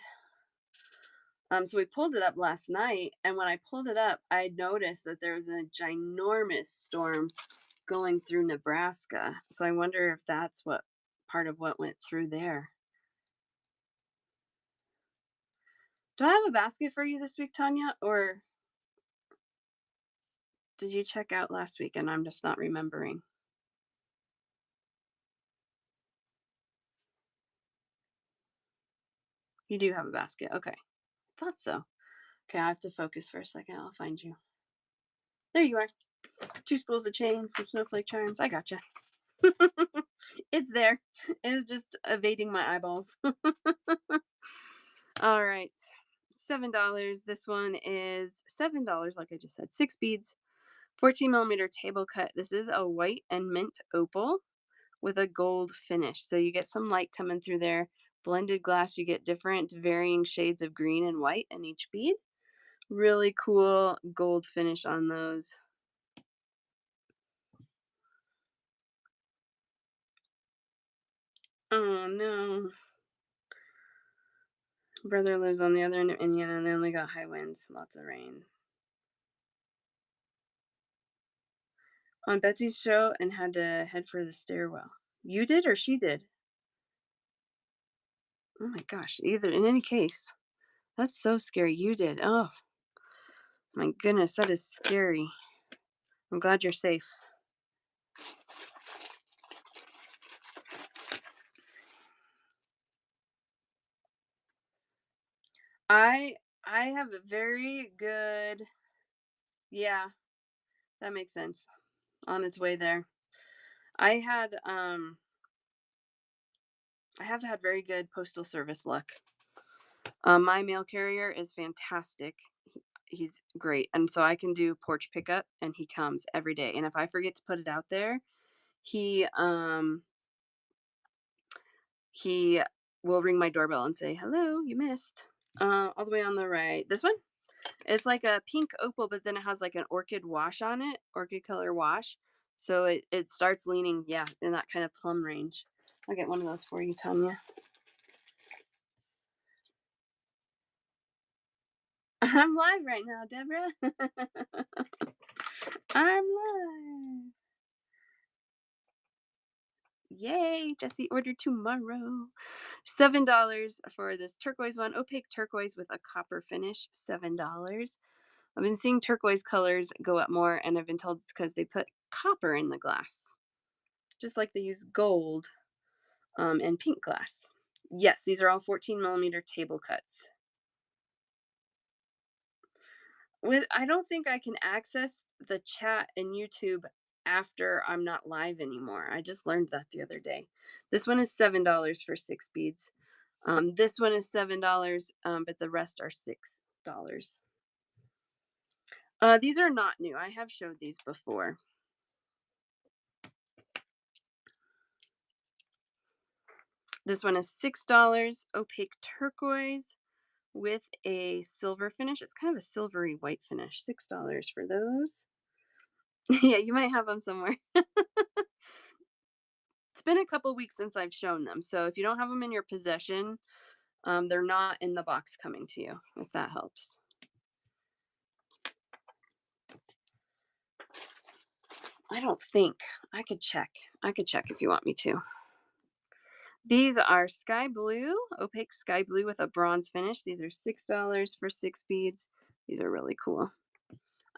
so we pulled it up last night, and when I pulled it up, I noticed that there was a ginormous storm going through Nebraska. So I wonder if that's what part of what went through there. Do I have a basket for you this week, Tanya? Or did you check out last week and I'm just not remembering? You do have a basket. Okay. Thought so. Okay, I have to focus for a second. I'll find you. There you are. 2 spools of chain, some snowflake charms. I gotcha. It's there. It's just evading my eyeballs. All right. $7. This one is $7, like I just said. 6 beads 14 millimeter table cut. This is a white and mint opal with a gold finish. So you get some light coming through there. Blended glass, you get different varying shades of green and white in each bead. Really cool gold finish on those. Oh no. Brother lives on the other end of Indiana and they only got high winds, lots of rain. On Betsy's show and had to head for the stairwell. You did or she did? Oh my gosh, either in any case. That's so scary. You did. Oh my goodness, that is scary. I'm glad you're safe. I I have a very good, yeah, that makes sense. On its way there. I had I have had very good postal service luck. My mail carrier is fantastic. He's great. And so I can do porch pickup and he comes every day. And if I forget to put it out there, he he will ring my doorbell and say, "Hello, you missed." All the way on the right. This one? It's like a pink opal, but then it has like an orchid wash on it, orchid color wash. So it starts leaning, yeah, in that kind of plum range. I'll get one of those for you, Tanya. I'm live right now, Deborah. I'm live. Yay, Jesse ordered tomorrow. $7 for this turquoise one, opaque turquoise with a copper finish, $7. I've been seeing turquoise colors go up more, and I've been told it's because they put copper in the glass, just like they use gold and pink glass. Yes, these are all 14 millimeter table cuts. I don't think I can access the chat in YouTube after I'm not live anymore. I just learned that the other day. This one is $7 for 6 beads. This one is $7, but the rest are $6. These are not new. I have showed these before. This one is $6, opaque turquoise with a silver finish. It's kind of a silvery white finish. $6 for those. Yeah, you might have them somewhere. It's been a couple weeks since I've shown them, so if you don't have them in your possession, they're not in the box coming to you, if that helps. I don't think. I could check. I could check if you want me to. These are sky blue, opaque sky blue with a bronze finish. These are $6 for 6 beads. These are really cool.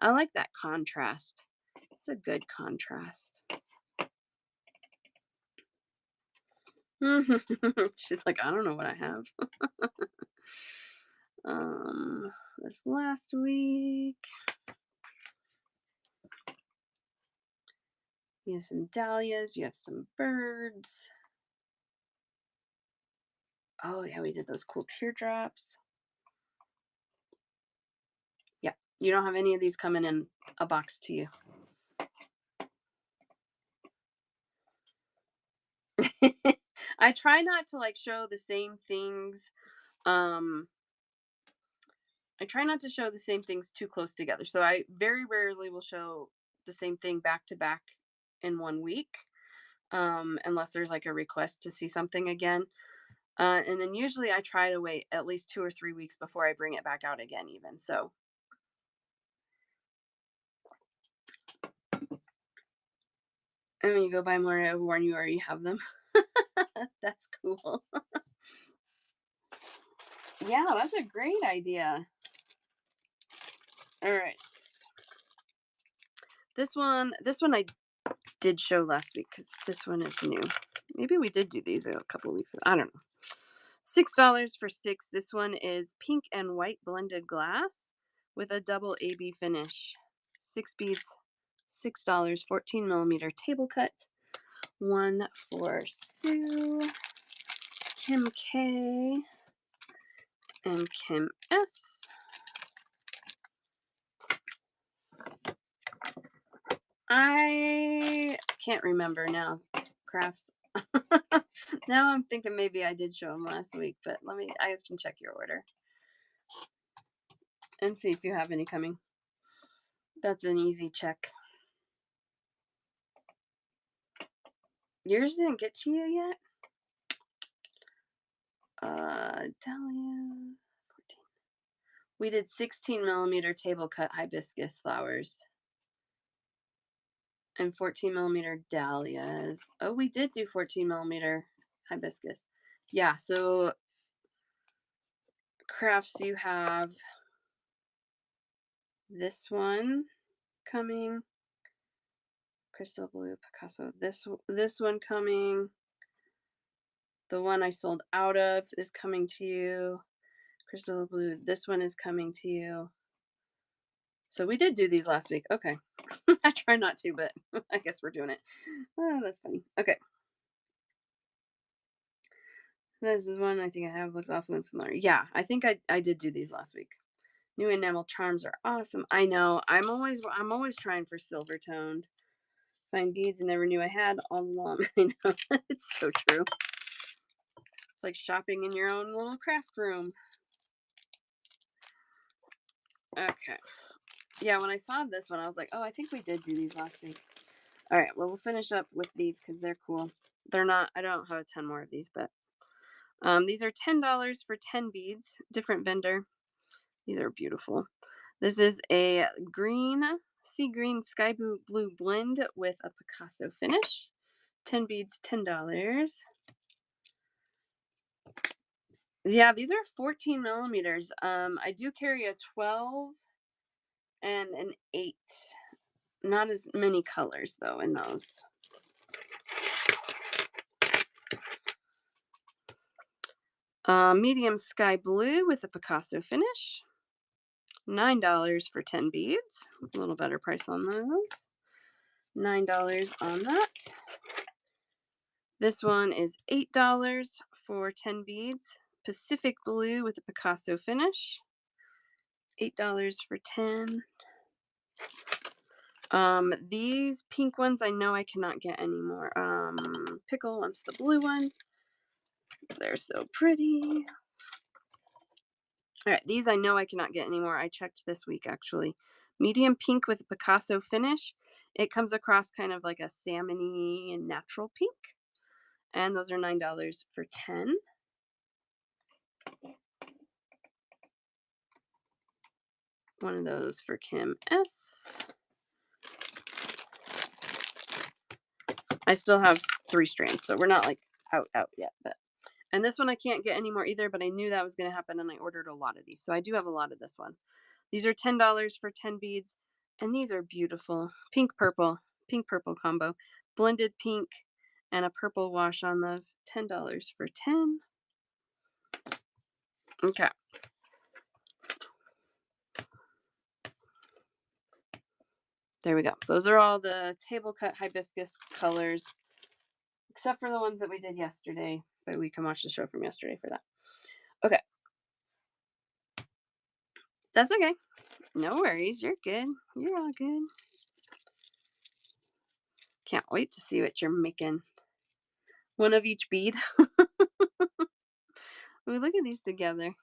I like that contrast. It's a good contrast. She's like, I don't know what I have. This last week, you have some dahlias, you have some birds. Oh yeah, we did those cool teardrops. Yeah, you don't have any of these coming in a box to you. I try not to like show the same things. I try not to show the same things too close together. So I very rarely will show the same thing back to back in one week, unless there's like a request to see something again. And then usually I try to wait at least 2 or 3 weeks before I bring it back out again, even. So, and when you go buy more, I warn you already have them. That's cool. Yeah, that's a great idea. All right. This one I did show last week because this one is new. Maybe we did do these a couple of weeks ago. I don't know. $6 for 6. This one is pink and white blended glass with a double AB finish. 6 beads, $6. 14 millimeter table cut. One for Sue, Kim K, and Kim S. I can't remember now. Crafts. Now I'm thinking maybe I did show them last week, but I can check your order and see if you have any coming. That's an easy check. Yours didn't get to you yet? Dahlia. 14. We did 16mm table cut hibiscus flowers and 14mm dahlias. Oh, we did do 14mm hibiscus. Yeah, so crafts, you have this one coming, crystal blue Picasso. This one coming. The one I sold out of is coming to you. Crystal blue. This one is coming to you. So we did do these last week. Okay. I try not to, but I guess we're doing it. Oh, that's funny. Okay. This is one I think I have. Looks awfully familiar. Yeah, I think I did do these last week. New enamel charms are awesome. I know. I'm always trying for silver toned. Find beads I never knew I had all along. I know. It's so true. It's like shopping in your own little craft room. Okay. Yeah, when I saw this one, I was like, oh, I think we did do these last week. All right, well, we'll finish up with these because they're cool. They're not, I don't have a ton more of these, but these are $10 for 10 beads, different vendor. These are beautiful. This is a sea green, sky blue blend with a Picasso finish. 10 beads, $10. Yeah, these are 14mm. I do carry a 12 and an 8. Not as many colors though in those. Medium sky blue with a Picasso finish. $9 for 10 beads. A little better price on those. $9 on that. This one is $8 for 10 beads. Pacific blue with a Picasso finish. $8 for 10. These pink ones I know I cannot get anymore. Pickle wants the blue one. They're so pretty. All right, these I know I cannot get anymore. I checked this week actually. Medium pink with a Picasso finish. It comes across kind of like a salmony and natural pink. And those are $9 for 10. One of those for Kim S. I still have 3 strands, so we're not like out yet, but and this one I can't get anymore either, but I knew that was going to happen and I ordered a lot of these. So I do have a lot of this one. These are $10 for 10 beads, and these are beautiful. Pink purple combo. Blended pink and a purple wash on those. $10 for 10. Okay. There we go. Those are all the table cut hibiscus colors, except for the ones that we did yesterday, but we can watch the show from yesterday for that. Okay. That's okay. No worries. You're good. You're all good. Can't wait to see what you're making. One of each bead. We look at these together.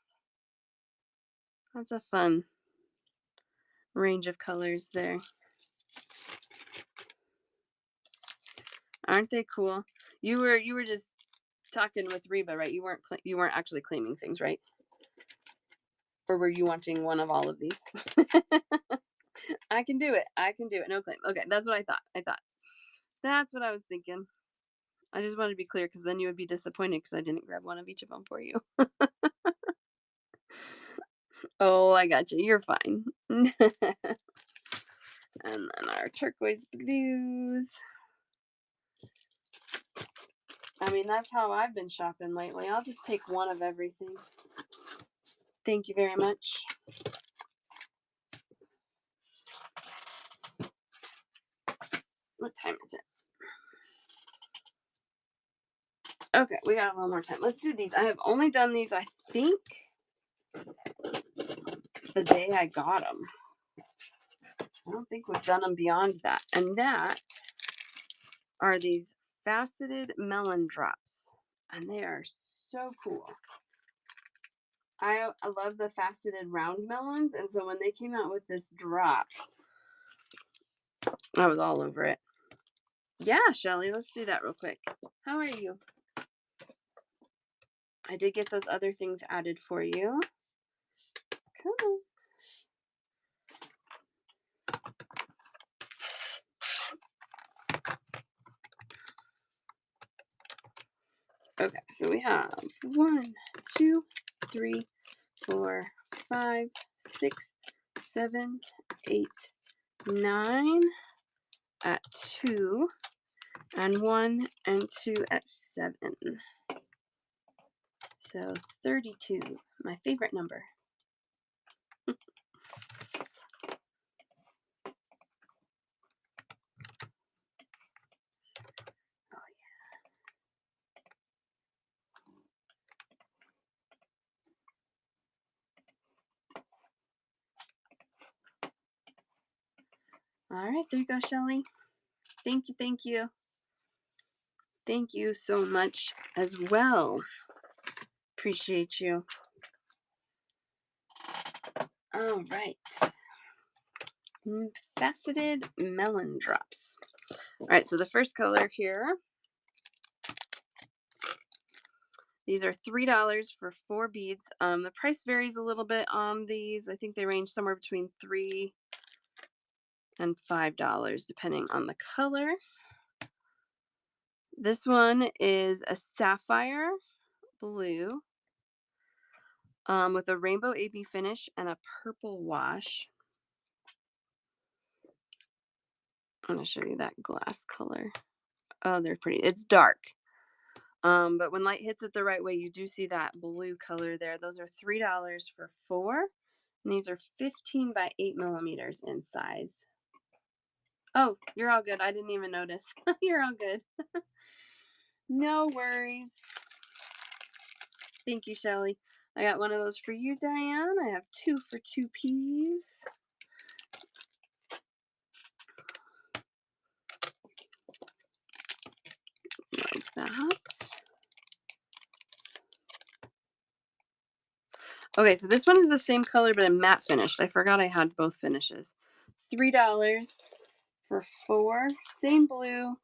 That's a fun range of colors there. Aren't they cool? You were just talking with Reba, right? You weren't actually claiming things, right? Or were you wanting one of all of these? I can do it. No claim. Okay, that's what I thought. That's what I was thinking. I just wanted to be clear because then you would be disappointed because I didn't grab one of each of them for you. Oh, I got you. You're fine. And then our turquoise blues. I mean, that's how I've been shopping lately. I'll just take one of everything. Thank you very much. What time is it? Okay, we got a little more time. Let's do these. I have only done these, I think, the day I got them. I don't think we've done them beyond that. And that are these faceted melon drops. And they are so cool. I love the faceted round melons. And so when they came out with this drop, I was all over it. Yeah, Shelly, let's do that real quick. How are you? I did get those other things added for you. Come on. Okay, so we have 1, 2, 3, 4, 5, 6, 7, 8, 9 at 2, and 1 and 2 at 7. So 32, my favorite number. Oh, yeah. All right, there you go, Shelly. Thank you, thank you. Thank you so much as well. Appreciate you. All right. Faceted melon drops. All right, so the first color here, these are $3 for 4 beads. The price varies a little bit on these. I think they range somewhere between $3 and $5 depending on the color. This one is a sapphire blue with a rainbow AB finish and a purple wash. I'm going to show you that glass color. Oh, they're pretty. It's dark. But when light hits it the right way, you do see that blue color there. Those are $3 for 4. And these are 15 by 8 millimeters in size. Oh, you're all good. I didn't even notice. You're all good. No worries. Thank you, Shelly. I got one of those for you, Diane. I have 2 for 2 peas. Love that. Okay, so this one is the same color, but a matte finish. I forgot I had both finishes. $3 for 4. Same blue,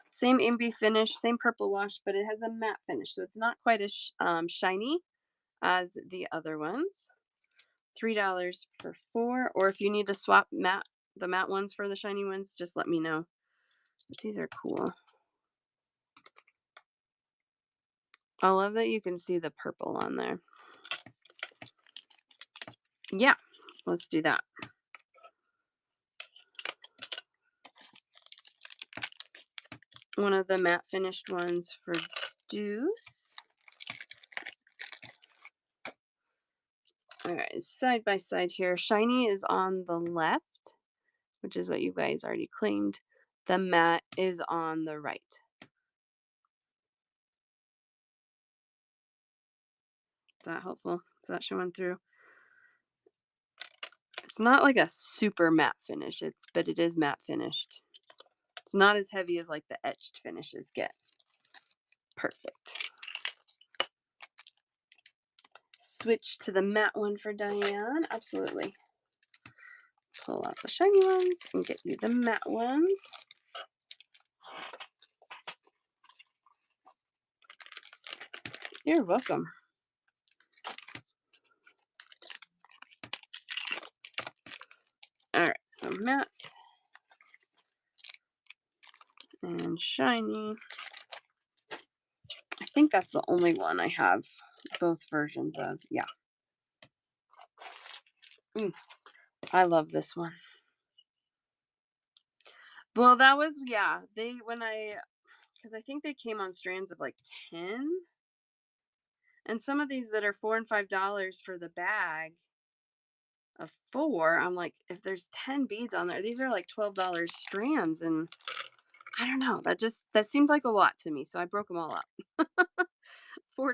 same MB finish, same purple wash, but it has a matte finish, so it's not quite as shiny as the other ones. $3 for 4, or if you need to swap the matte ones for the shiny ones, just let me know. But these are cool. I love that you can see the purple on there. Yeah, let's do that. One of the matte finished ones for Deuce. All right, side by side here. Shiny is on the left, which is what you guys already claimed. The matte is on the right. Is that helpful? Is that showing through? It's not like a super matte finish, but it is matte finished. It's not as heavy as like the etched finishes get. Perfect. Switch to the matte one for Diane. Absolutely. Pull out the shiny ones and get you the matte ones. You're welcome. All right, so matte and shiny. I think that's the only one I have both versions of. Yeah. I love this one. Well, that was, yeah, because I think they came on strands of like 10. And some of these that are $4 and $5 for the bag of 4, I'm like, if there's 10 beads on there, these are like $12 strands. And I don't know, that seemed like a lot to me. So I broke them all up. $4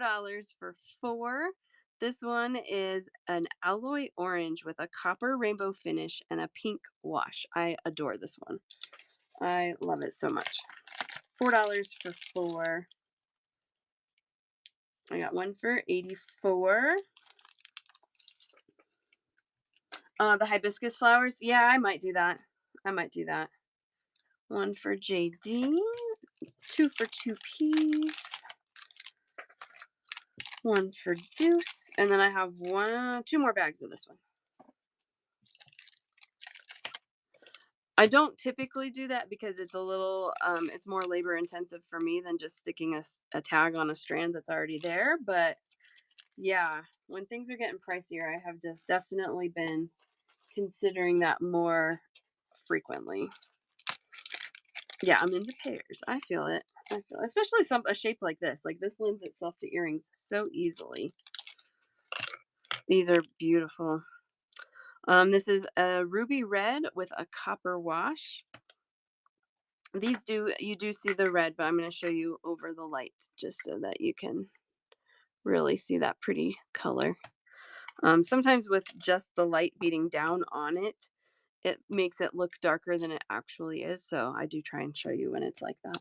for 4. This one is an alloy orange with a copper rainbow finish and a pink wash. I adore this one. I love it so much. $4 for 4. I got one for 84. The hibiscus flowers. Yeah, I might do that. I might do that. One for JD. 2 for 2 piece. One for Deuce. And then I have 2 more bags of this one. I don't typically do that because it's a little, it's more labor intensive for me than just sticking a tag on a strand that's already there. But yeah, when things are getting pricier, I have just definitely been considering that more frequently. Yeah, I'm into pairs. I feel it. Especially a shape like this. Like this lends itself to earrings so easily. These are beautiful. This is a ruby red with a copper wash. You do see the red, but I'm going to show you over the light just so that you can really see that pretty color. Sometimes with just the light beating down on it, it makes it look darker than it actually is. So I do try and show you when it's like that.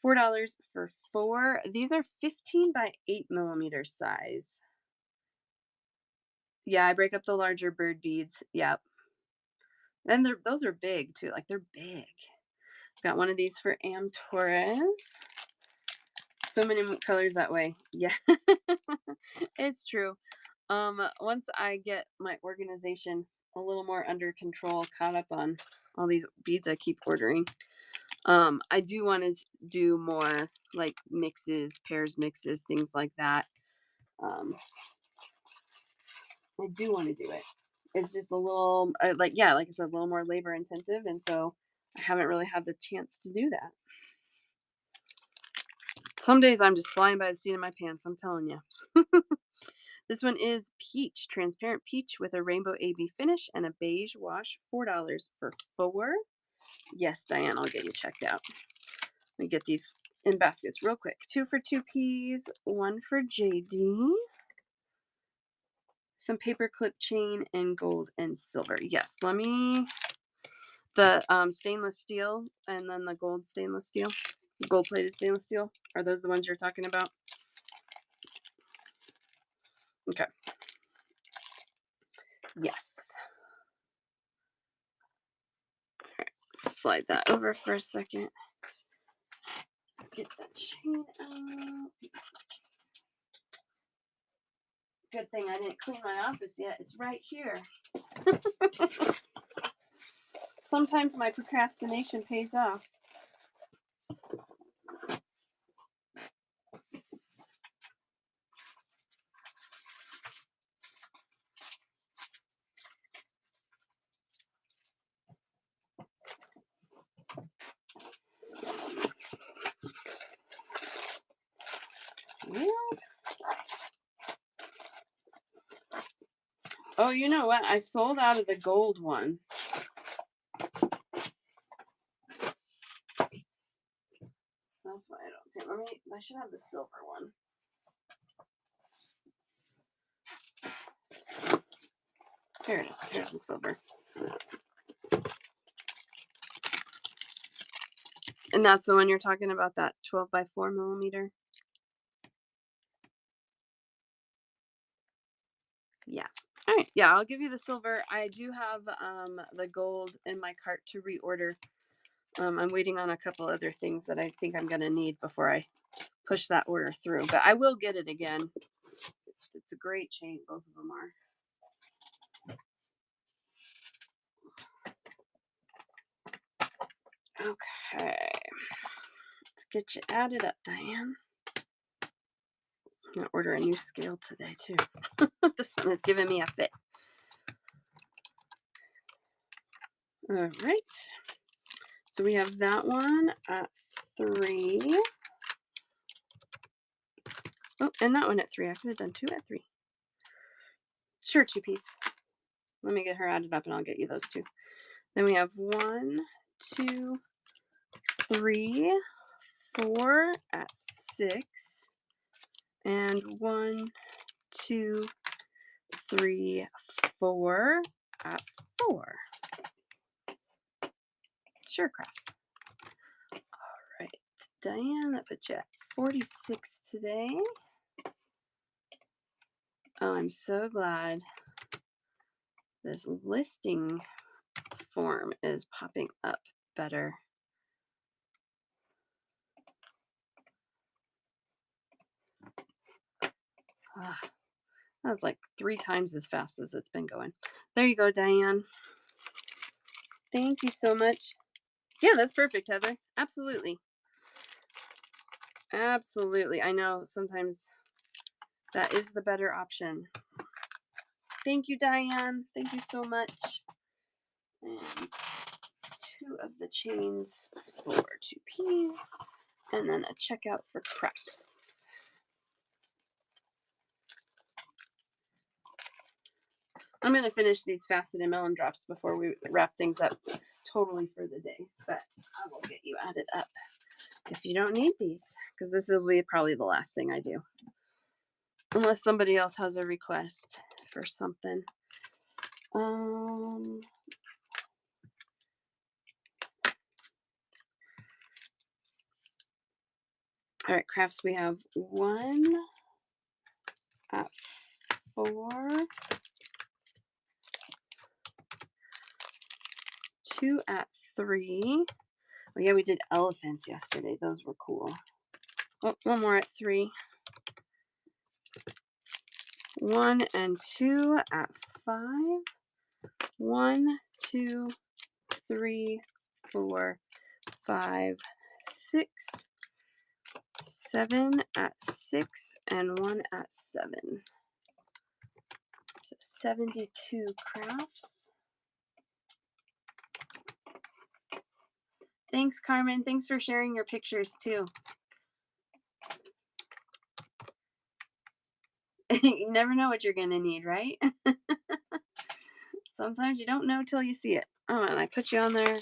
$4 for 4. These are 15 by 8 millimeter size. Yeah, I break up the larger bird beads. Yep. And those are big too. Like they're big. Got one of these for Am Torres. So many colors that way. Yeah, it's true. Once I get my organization a little more under control, caught up on all these beads I keep ordering, I do want to do more like mixes, pairs mixes, things like that. I do want to do it. It's just a little, like I said, a little more labor intensive, and so I haven't really had the chance to do that. Some days I'm just flying by the seat of my pants, I'm telling you. This one is peach, transparent peach with a rainbow AB finish and a beige wash. $4 for 4. Yes, Diane, I'll get you checked out. Let me get these in baskets real quick. 2 for 2 peas, 1 for JD. Some paper clip chain and gold and silver. Yes, the stainless steel and then the gold stainless steel, gold plated stainless steel. Are those the ones you're talking about? Okay. Yes. All right. Slide that over for a second. Get that chain out. Good thing I didn't clean my office yet. It's right here. Sometimes my procrastination pays off. Yeah. Oh, you know what? I sold out of the gold one. That's why I don't see it. I should have the silver one. Here it is. Here's the silver. And that's the one you're talking about, that 12 by 4 millimeter? Yeah. All right. Yeah, I'll give you the silver. I do have the gold in my cart to reorder. I'm waiting on a couple other things that I think I'm going to need before I push that order through. But I will get it again. It's a great chain. Both of them are. Okay. Let's get you added up, Diane. I'm going to order a new scale today, too. This one is giving me a fit. All right. So we have that one at 3. Oh, and that one at 3. I could have done 2 at 3. Sure, 2 piece. Let me get her added up and I'll get you those 2. Then we have 1, 2, 3, 4 at 6. And 1, 2, 3, 4 at 4. Sure, crafts. All right, Diane, that put you at 46 today. Oh, I'm so glad this listing form is popping up better. Ah, that was like 3 times as fast as it's been going. There you go, Diane. Thank you so much. Yeah, that's perfect, Heather. Absolutely. Absolutely. I know sometimes that is the better option. Thank you, Diane. Thank you so much. And 2 of the chains for 2 Ps, and then a checkout for crafts. I'm going to finish these faceted melon drops before we wrap things up totally for the day, but I will get you added up if you don't need these, because this will be probably the last thing I do. Unless somebody else has a request for something. All right, crafts, we have 1 at 4, 2 at 3. Oh yeah, we did elephants yesterday. Those were cool. Oh, 1 more at 3. 1 and 2 at 5. 1, 2, 3, 4, 5, 6, 7 at 6, and 1 at 7. So 72 crafts. Thanks, Carmen. Thanks for sharing your pictures too. You never know what you're gonna need, right? Sometimes you don't know till you see it. Oh, and I put you on there.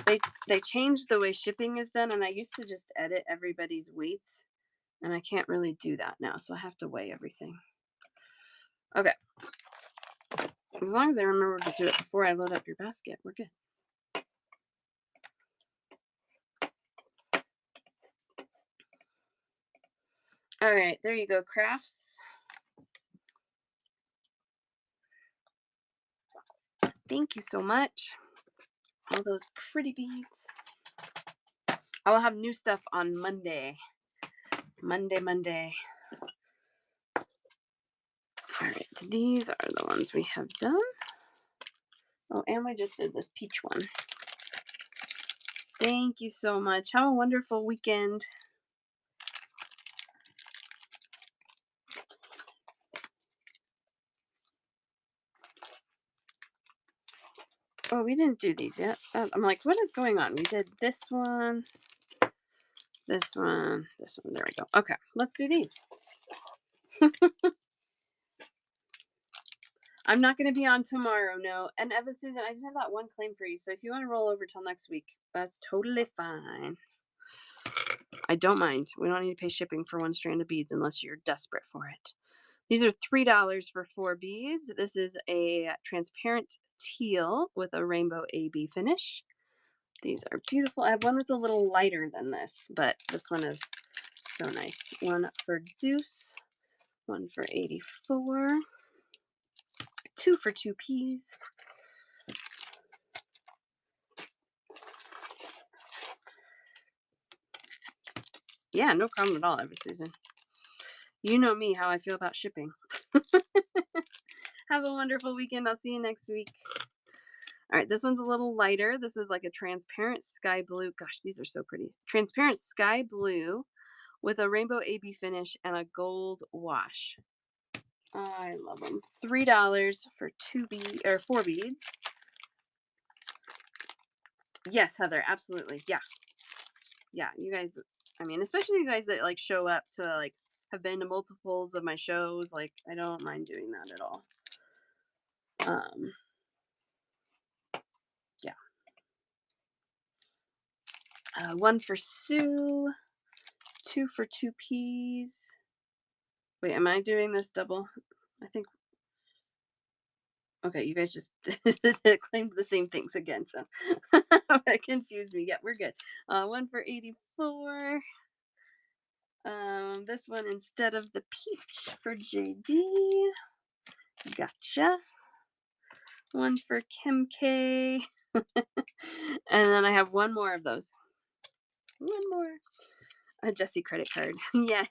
They changed the way shipping is done, and I used to just edit everybody's weights, and I can't really do that now, so I have to weigh everything. Okay. As long as I remember to do it before I load up your basket, we're good. All right, there you go, crafts. Thank you so much. All those pretty beads. I will have new stuff on Monday. Monday. All right, these are the ones we have done. Oh, and we just did this peach one. Thank you so much. Have a wonderful weekend. Oh, we didn't do these yet. I'm like, what is going on? We did this one, this one, this one. There we go. Okay, let's do these. I'm not going to be on tomorrow, no. And Eva Susan, I just have that one claim for you. So if you want to roll over till next week, that's totally fine. I don't mind. We don't need to pay shipping for 1 strand of beads unless you're desperate for it. These are $3 for 4 beads. This is a transparent teal with a rainbow AB finish. These are beautiful. I have one that's a little lighter than this, but this one is so nice. 1 for Deuce, 1 for 84, 2 for 2 Ps. Yeah, no problem at all, Eva Susan. You know me, how I feel about shipping. Have a wonderful weekend. I'll see you next week. All right, this one's a little lighter. This is like a transparent sky blue. Gosh, these are so pretty. Transparent sky blue with a rainbow AB finish and a gold wash. I love them. $3 for 4 beads. Yes, Heather, absolutely. Yeah, you guys. I mean, especially you guys that like show up to like have been to multiples of my shows. Like, I don't mind doing that at all. Yeah. 1 for Sue, 2 for 2 Ps. Wait, am I doing this double? I think okay, you guys just claimed the same things again, so that confused me. Yeah, we're good. One for 84. This one instead of the peach for JD. Gotcha. One for Kim K. And then I have one more of those. One more. A Jessie credit card. Yes.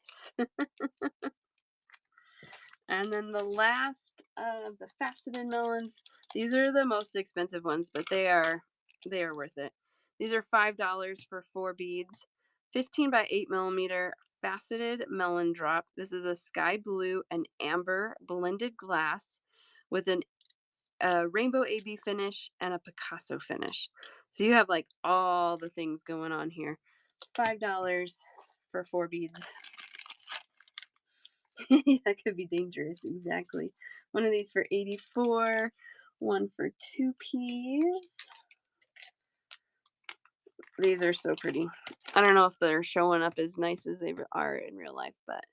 And then the last of the faceted melons. These are the most expensive ones, but they are worth it. These are $5 for 4 beads. 15 by 8 millimeter faceted melon drop. This is a sky blue and amber blended glass with a rainbow AB finish and a Picasso finish. So you have like all the things going on here. $5 for 4 beads. That could be dangerous, exactly. One of these for 84, one for 2 Ps. These are so pretty. I don't know if they're showing up as nice as they are in real life, but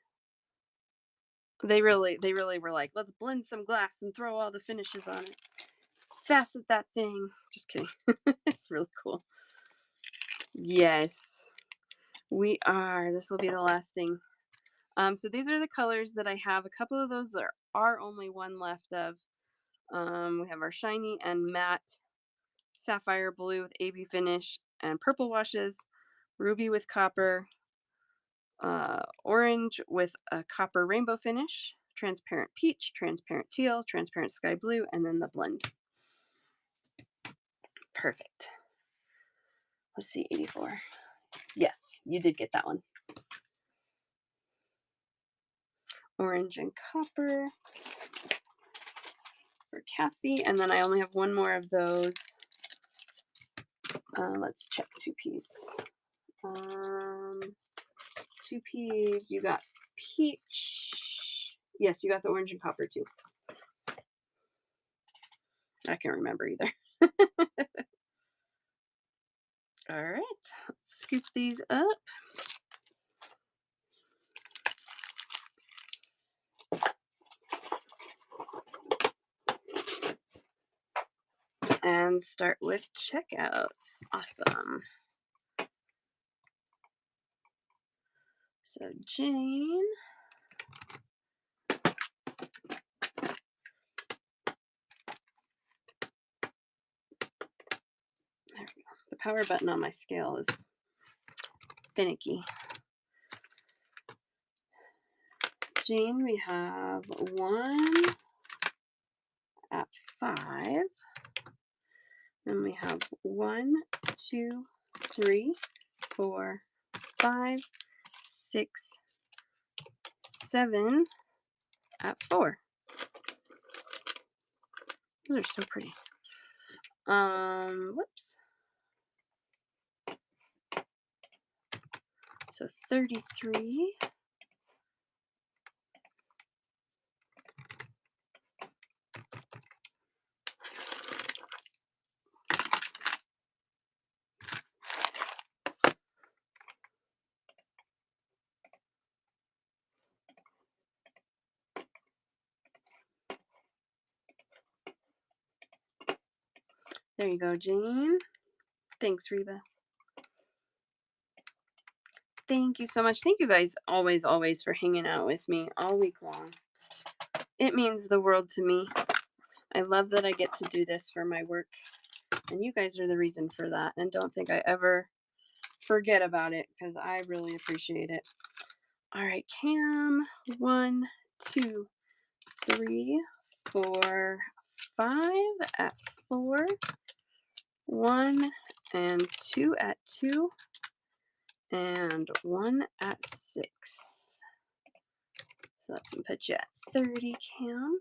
they really were like, let's blend some glass and throw all the finishes on it. Facet that thing. Just kidding. It's really cool. Yes, we are. This will be the last thing. So these are the colors that I have. A couple of those there are only one left of. We have our shiny and matte sapphire blue with AB finish and purple washes, ruby with copper, orange with a copper rainbow finish, transparent peach, transparent teal, transparent sky blue, and then the blend. Perfect. Let's see, 84. Yes, you did get that one. Orange and copper for Kathy. And then I only have one more of those. Let's check 2Ps. 2Ps, you got peach. Yes, you got the orange and copper too. I can't remember either. All right, let's scoop these up. And start with checkouts. Awesome. So Jane. There we go. The power button on my scale is finicky. Jane, we have 1 at 5. Then we have 1, 2, 3, 4, 5, 6, 7 at 4. Those are so pretty. Whoops. So 33. There you go, Jane. Thanks, Reba. Thank you so much. Thank you guys always for hanging out with me all week long. It means the world to me. I love that I get to do this for my work. And you guys are the reason for that. And don't think I ever forget about it because I really appreciate it. All right, Cam. 1, 2, 3, 4, 5 at 4. 1 and 2 at 2. And 1 at 6. So that's going to put you at 30, Cam.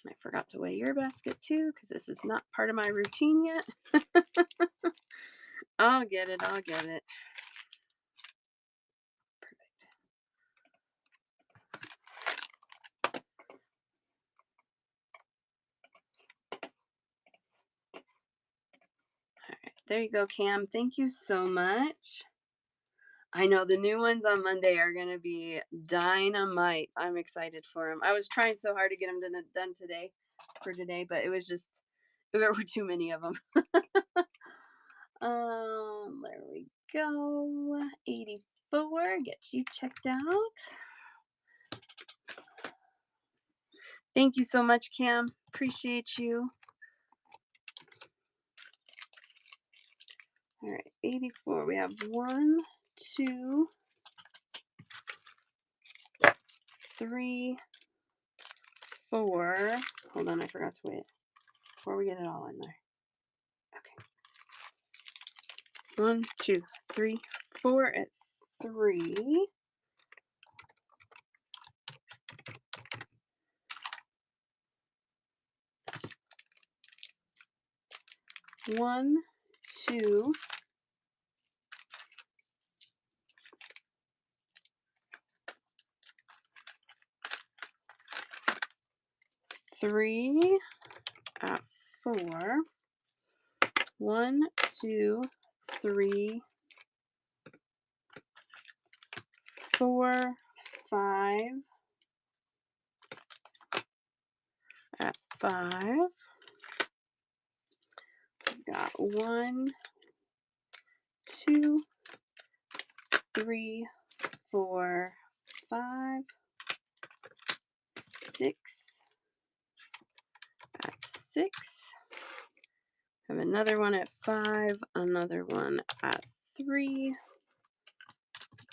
I forgot to weigh your basket too because this is not part of my routine yet. I'll get it. Perfect. All right, there you go, Cam. Thank you so much. I know the new ones on Monday are gonna be dynamite. I'm excited for them. I was trying so hard to get them done today for today, but it was just there were too many of them. There we go. 84. Get you checked out. Thank you so much, Cam. Appreciate you. All right, 84. We have 1, 2, 3, 4. Hold on, I forgot to wait before we get it all in there. Okay. 1, 2, 3, 4 at 3. 1, 2, 3 at 4. 1, 2, 3, 4, 5 at 5. We've got 1, 2, 3, 4, 5, 6 at 6. Have another one at 5, another one at 3.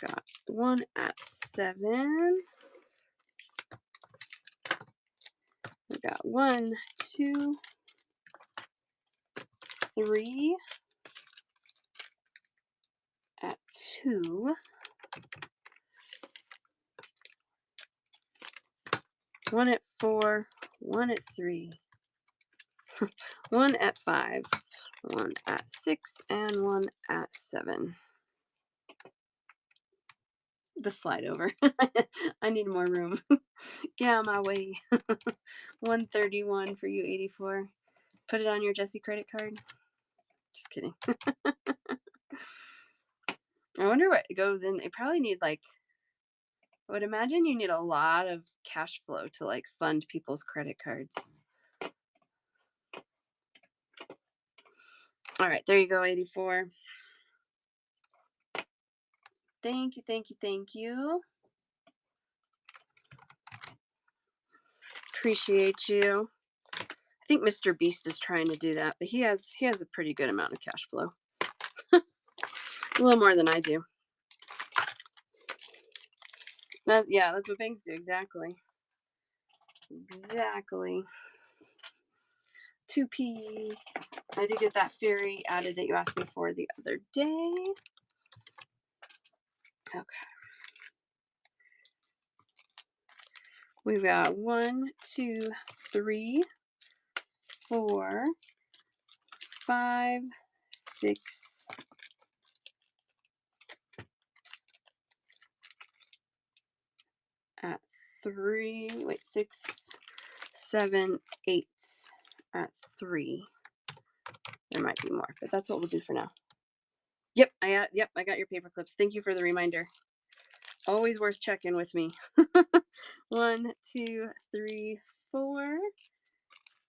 Got one at 7. We got 1, 2, 3 at 2. 1 at 4, 1 at 3, 1 at 5, 1 at 6, and 1 at 7. The slide over. I need more room. Get out of my way. 131 for you, 84. Put it on your Jessie credit card. Just kidding. I wonder what goes in. They probably need like, I would imagine you need a lot of cash flow to like fund people's credit cards. All right, there you go, 84. Thank you, thank you, thank you. Appreciate you. I think Mr. Beast is trying to do that, but he has a pretty good amount of cash flow. A little more than I do. Yeah, that's what banks do. Exactly. 2 P's. I did get that fairy added that you asked me for the other day. Okay. We've got 1, 2, 3, 4, 5, 6, at 3. Wait, 6, 7, 8 at 3. There might be more, but that's what we'll do for now. Yep, I got your paper clips. Thank you for the reminder. Always worth checking with me. 1, 2, 3, 4,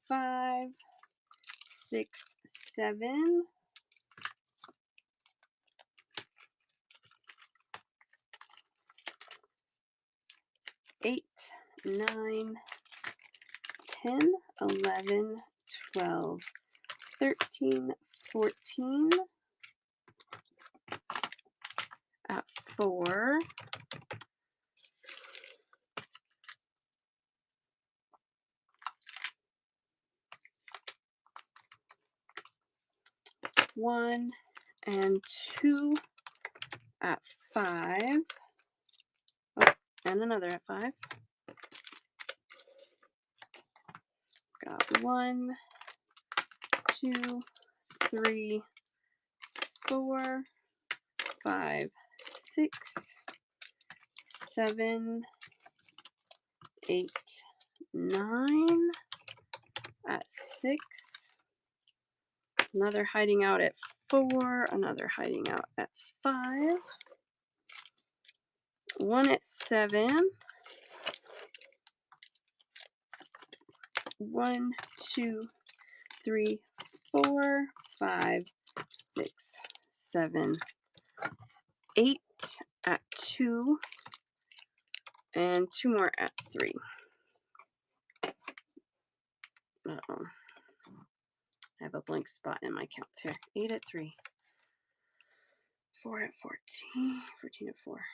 5, 6, 7. 8, 9, 10, 11, 12, 13, 14 at 4. 1 and 2 at 5. Oh, and another at 5. Got 1, 2, 3, 4, 5, 6, 7, 8, 9 at 6. Another hiding out at 4, another hiding out at 5. 1 at 7. 1, 2, 3, 4, 5, 6, 7, 8 at 2, and 2 more at 3. Uh-oh. I have a blank spot in my counts here. 8 at 3. 4 at 14. 14 at 4.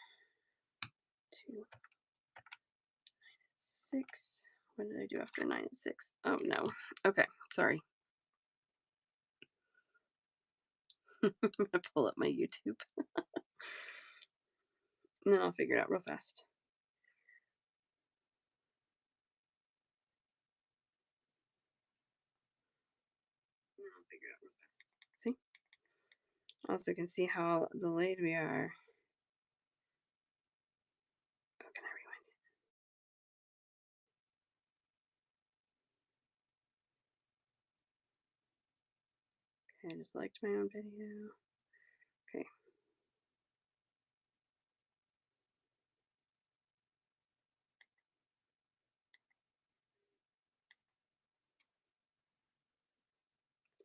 2. 9 at 6. What did I do after 9 at 6? Oh, no. Okay, sorry. I'm going to pull up my YouTube. And then I'll figure it out real fast. See? Also can see how delayed we are. Oh, can I rewind it? Okay, I just liked my own video. Okay.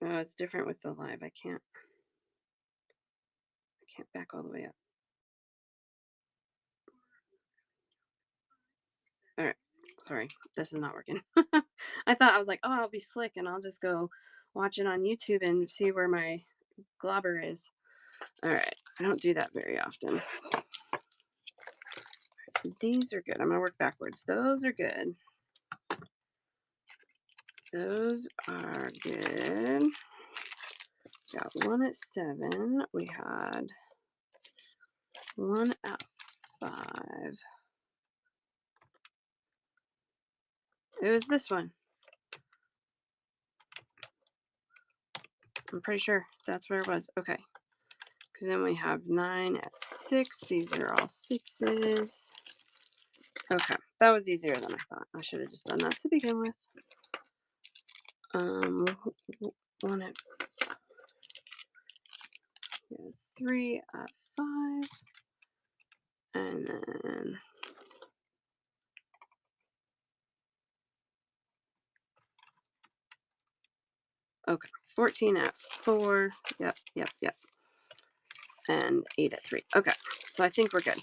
Oh, it's different with the live. I can't back all the way up. All right. Sorry, this is not working. I thought I was like, oh, I'll be slick and I'll just go watch it on YouTube and see where my globber is. All right. I don't do that very often. So these are good. I'm going to work backwards. Those are good. Those are good. Got 1 at 7. We had 1 at 5. It was this one. I'm pretty sure that's where it was. Okay. Because then we have 9 at 6. These are all 6s. Okay. That was easier than I thought. I should have just done that to begin with. 1 at 3 at 5. And then okay, 14 at 4. Yep. And 8 at 3. Okay, so I think we're good.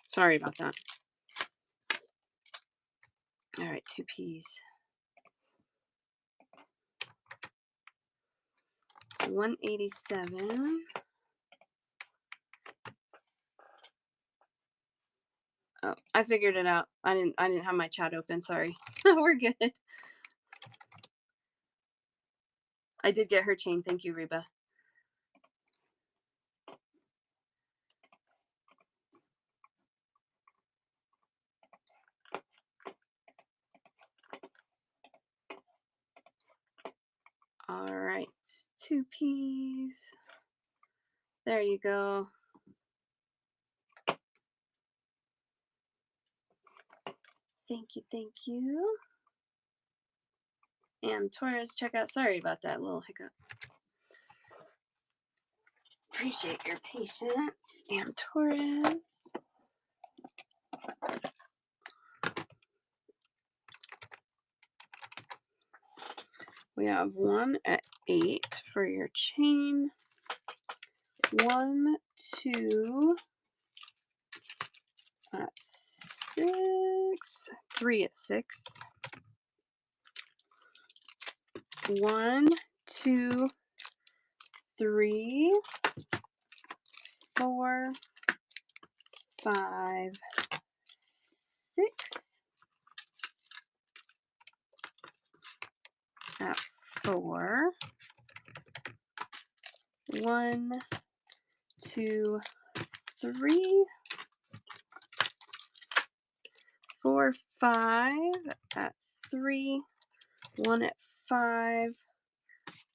Sorry about that. All right, 2 P's. So 187. Oh, I figured it out. I didn't have my chat open. Sorry. We're good. I did get her chain. Thank you, Reba. All right, 2 P's. There you go. Thank you. And Taurus, check out. Sorry about that little hiccup. Appreciate your patience. And Taurus. We have 1 at 8 for your chain. 1, 2 at 6. 3 at 6. 1, 2, 3, 4, 5, 6 at 4. 1, 2, 3, 4, 5 at 3. 1 at 5.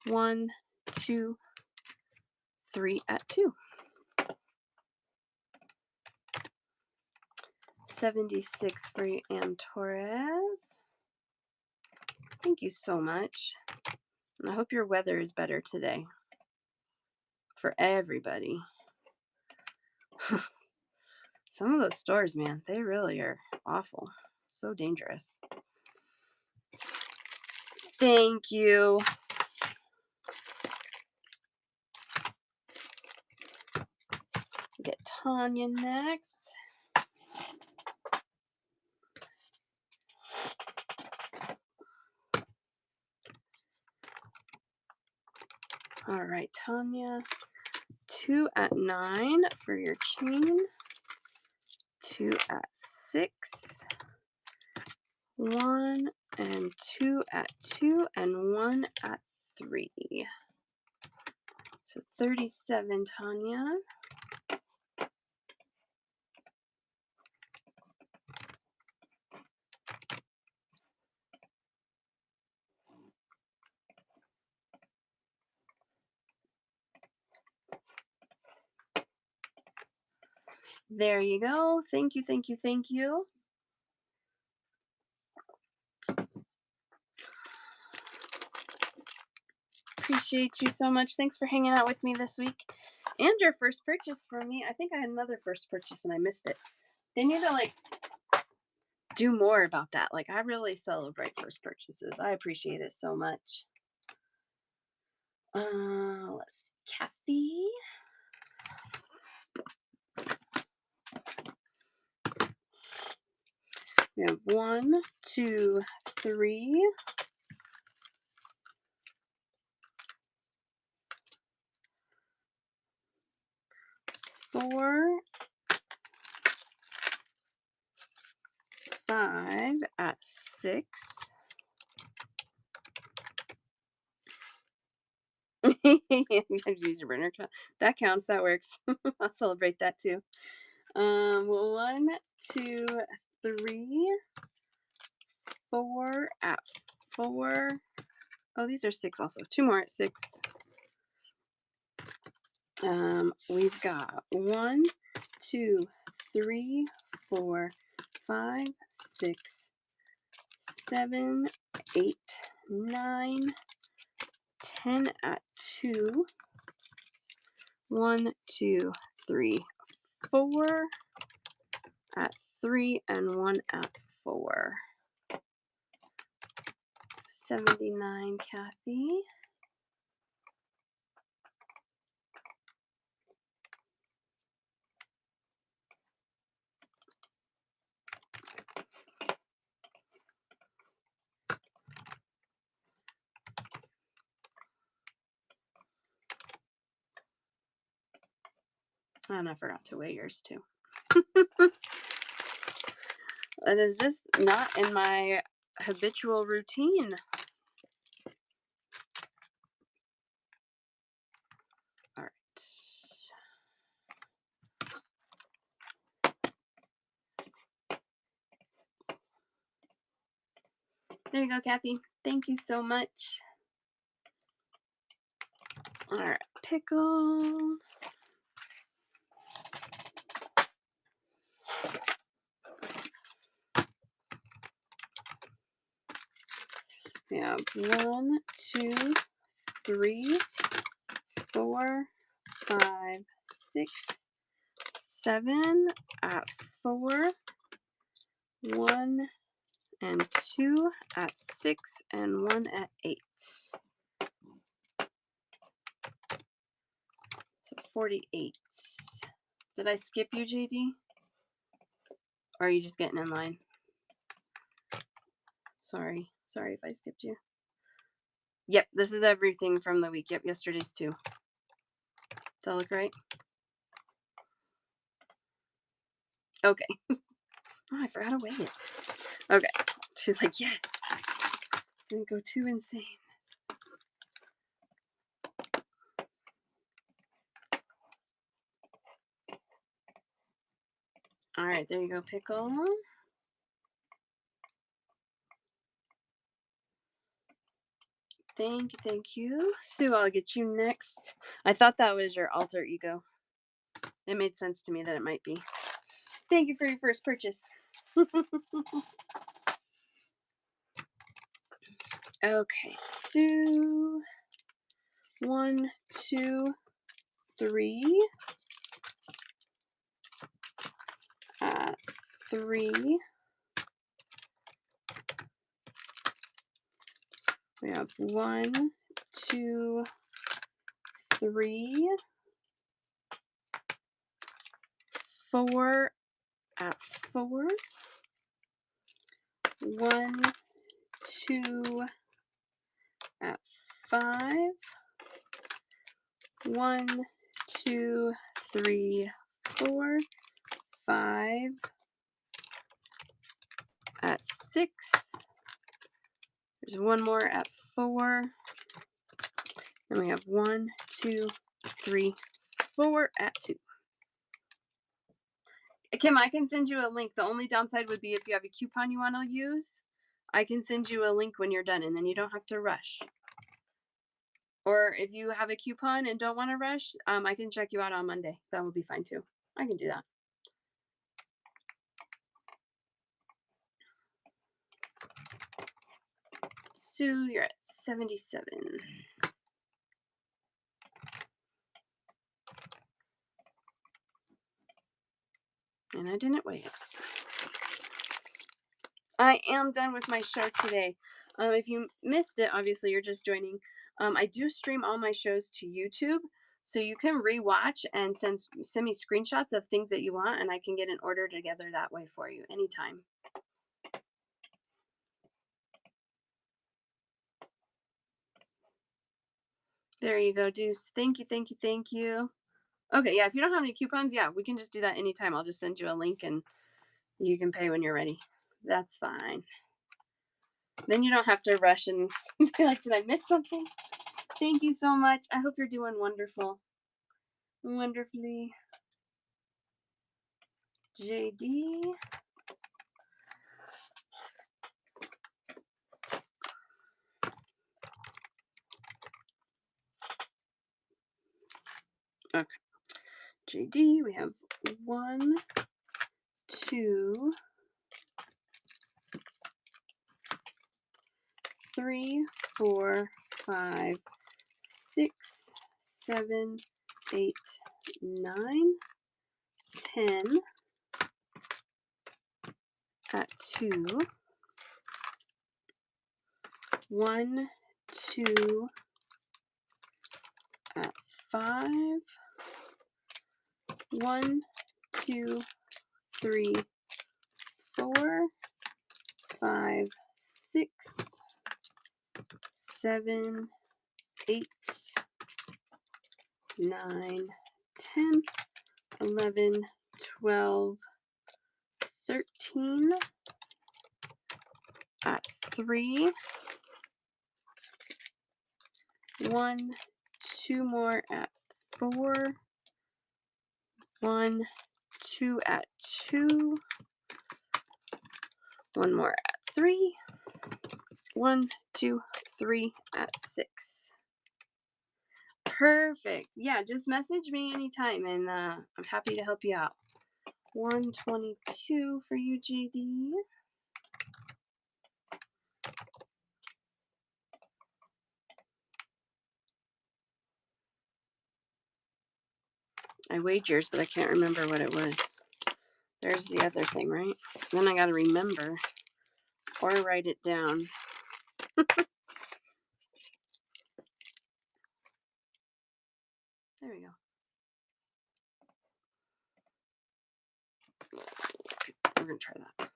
1, 2, 3 at 2. 76 for you, Am Torres. Thank you so much. And I hope your weather is better today for everybody. Some of those stores, man, they really are awful. So dangerous. Thank you. Get Tanya next. All right, Tanya. 2 at 9 for your chain. 2 at 6. 1 and 2 at 2 and 1 at 3. So 37, Tanya. There you go. Thank you, thank you, thank you. Appreciate you so much. Thanks for hanging out with me this week. And your first purchase for me. I think I had another first purchase and I missed it. They need to like do more about that. Like I really celebrate first purchases. I appreciate it so much. Let's see. Kathy. We have 1, 2, 3. 4, 5 at 6. You have to use your burner. That counts. That works. I'll celebrate that too. 1, 2, 3, 4 at 4. Oh, these are 6 also. 2 more at 6. We've got 1, 2, 3, 4, 5, 6, 7, 8, 9, 10 at 2. 1, 2, 3, 4 at 3 and 1 at 4. 79, Kathy. And I forgot to weigh yours too. It is just not in my habitual routine. All right. There you go, Kathy. Thank you so much. All right, pickle. We have 1, 2, 3, 4, 5, 6, 7 at 4. 1 and 2 at 6 and 1 at 8. So 48. Did I skip you, JD? Or are you just getting in line? Sorry if I skipped you. Yep, this is everything from the week. Yep, yesterday's too. Does that look right? Okay. Oh, I forgot to weigh it. Okay. She's like, yes. Didn't go too insane. All right, there you go, pickle. Thank you. Sue, I'll get you next. I thought that was your alter ego. It made sense to me that it might be. Thank you for your first purchase. Okay, Sue. 1, 2, 3. 3. We have 1, 2, 3, 4 at 4, 1, 2 at 5, 1, 2, 3, 4, 5 at 6. There's one more at 4. Then we have 1, 2, 3, 4 at 2. Kim, I can send you a link. The only downside would be if you have a coupon you want to use, I can send you a link when you're done, and then you don't have to rush. Or if you have a coupon and don't want to rush, I can check you out on Monday. That would be fine too. I can do that. Sue, you're at 77. And I didn't wait. I am done with my show today. If you missed it, obviously you're just joining. I do stream all my shows to YouTube, so you can rewatch and send me screenshots of things that you want, and I can get an order together that way for you anytime. There you go, Deuce. Thank you, thank you, thank you. Okay, yeah, if you don't have any coupons, yeah, we can just do that anytime. I'll just send you a link and you can pay when you're ready. That's fine. Then you don't have to rush and be like, did I miss something? Thank you so much. I hope you're doing wonderful. Wonderfully. JD. Okay. JD, we have 1, 2, 3, 4, 5, 6, 7, 8, 9, 10 at 2. 1, 2 at 5. 1, 2, 3, 4, 5, 6, 7, 8, 9, 10, 11, 12, 13 at 3. 1, 2 more at 4. 1, 2 at 2. 1 more at 3. 1, 2, 3 at 6. Perfect. Yeah, just message me anytime, and I'm happy to help you out. 122 for you, JD. I weighed yours, but I can't remember what it was. There's the other thing, right? Then I got to remember or write it down. There we go. We're going to try that.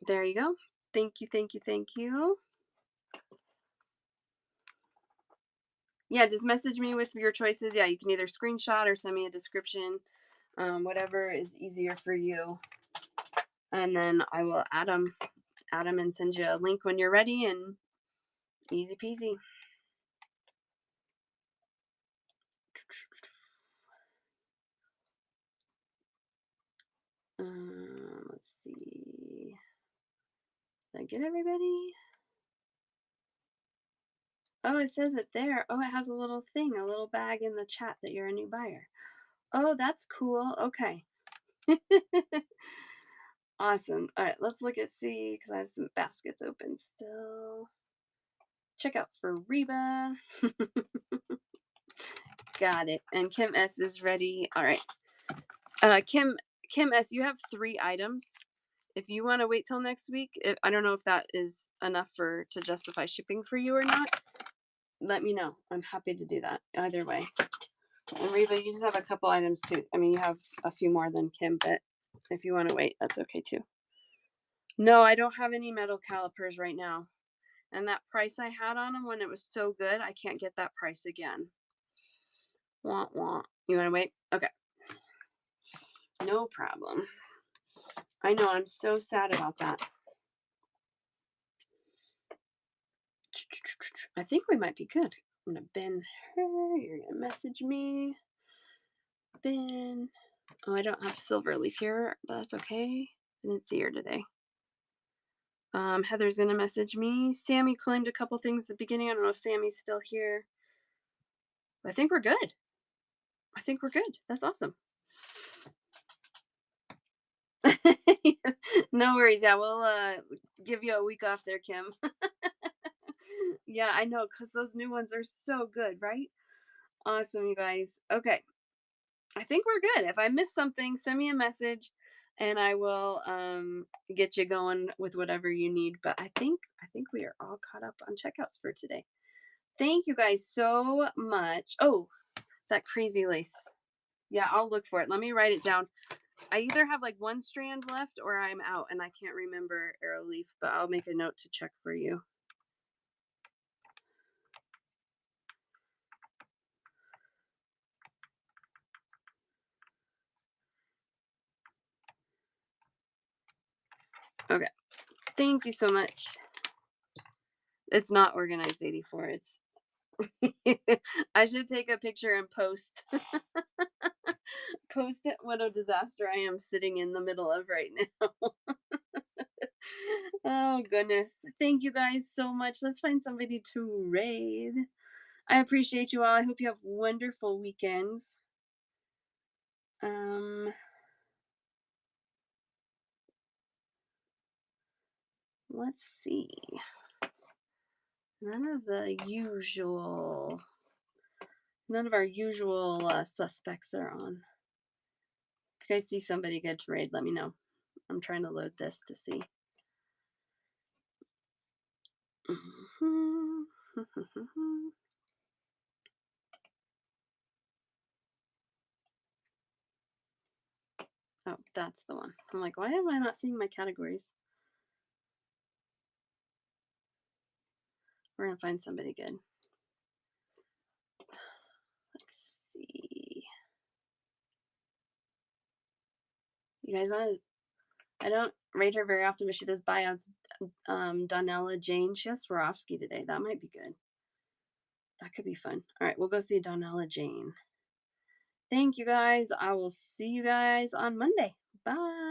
There you go. Thank you, thank you, thank you. Yeah, just message me with your choices. Yeah, you can either screenshot or send me a description, whatever is easier for you. And then I will add them and send you a link when you're ready, and easy peasy. Let's see. Did I get everybody? Oh, it says it there. Oh, it has a little thing, a little bag in the chat that you're a new buyer. Oh, that's cool. Okay. Awesome. All right, let's look at see, because I have some baskets open still. Check out for Reba. Got it. And Kim S is ready. All right. Kim S, you have 3 items. If you want to wait till next week, I don't know if that is enough to justify shipping for you or not. Let me know. I'm happy to do that. Either way. And Reva, you just have a couple items too. I mean, you have a few more than Kim, but if you want to wait, that's okay too. No, I don't have any metal calipers right now. And that price I had on them when it was so good, I can't get that price again. Want. You want to wait? Okay. No problem. I know, I'm so sad about that. I think we might be good. I'm going to bin her. You're going to message me. Bin. Oh, I don't have Silverleaf here, but that's okay. I didn't see her today. Heather's going to message me. Sammy claimed a couple things at the beginning. I don't know if Sammy's still here. I think we're good. That's awesome. No worries. Yeah, we'll give you a week off there, Kim. Yeah, I know, because those new ones are so good, right? Awesome, you guys. Okay. I think we're good. If I miss something, send me a message and I will get you going with whatever you need. But I think we are all caught up on checkouts for today. Thank you guys so much. Oh, that crazy lace. Yeah, I'll look for it. Let me write it down. I either have like one strand left or I'm out and I can't remember arrow leaf, but I'll make a note to check for you. Okay. Thank you so much. It's not organized 84. It's I should take a picture and post it what a disaster I am sitting in the middle of right now. Oh goodness. Thank you guys so much. Let's find somebody to raid. I appreciate you all. I hope you have wonderful weekends. Let's see. None of our usual suspects are on. If you guys see somebody good to raid, let me know. I'm trying to load this to see. Oh, that's the one. I'm like, why am I not seeing my categories? We're gonna find somebody good. Let's see. You guys want to? I don't rate her very often, but she does buyouts. Donnella Jane. She has Swarovski today. That might be good. That could be fun. All right, we'll go see Donnella Jane. Thank you guys. I will see you guys on Monday. Bye.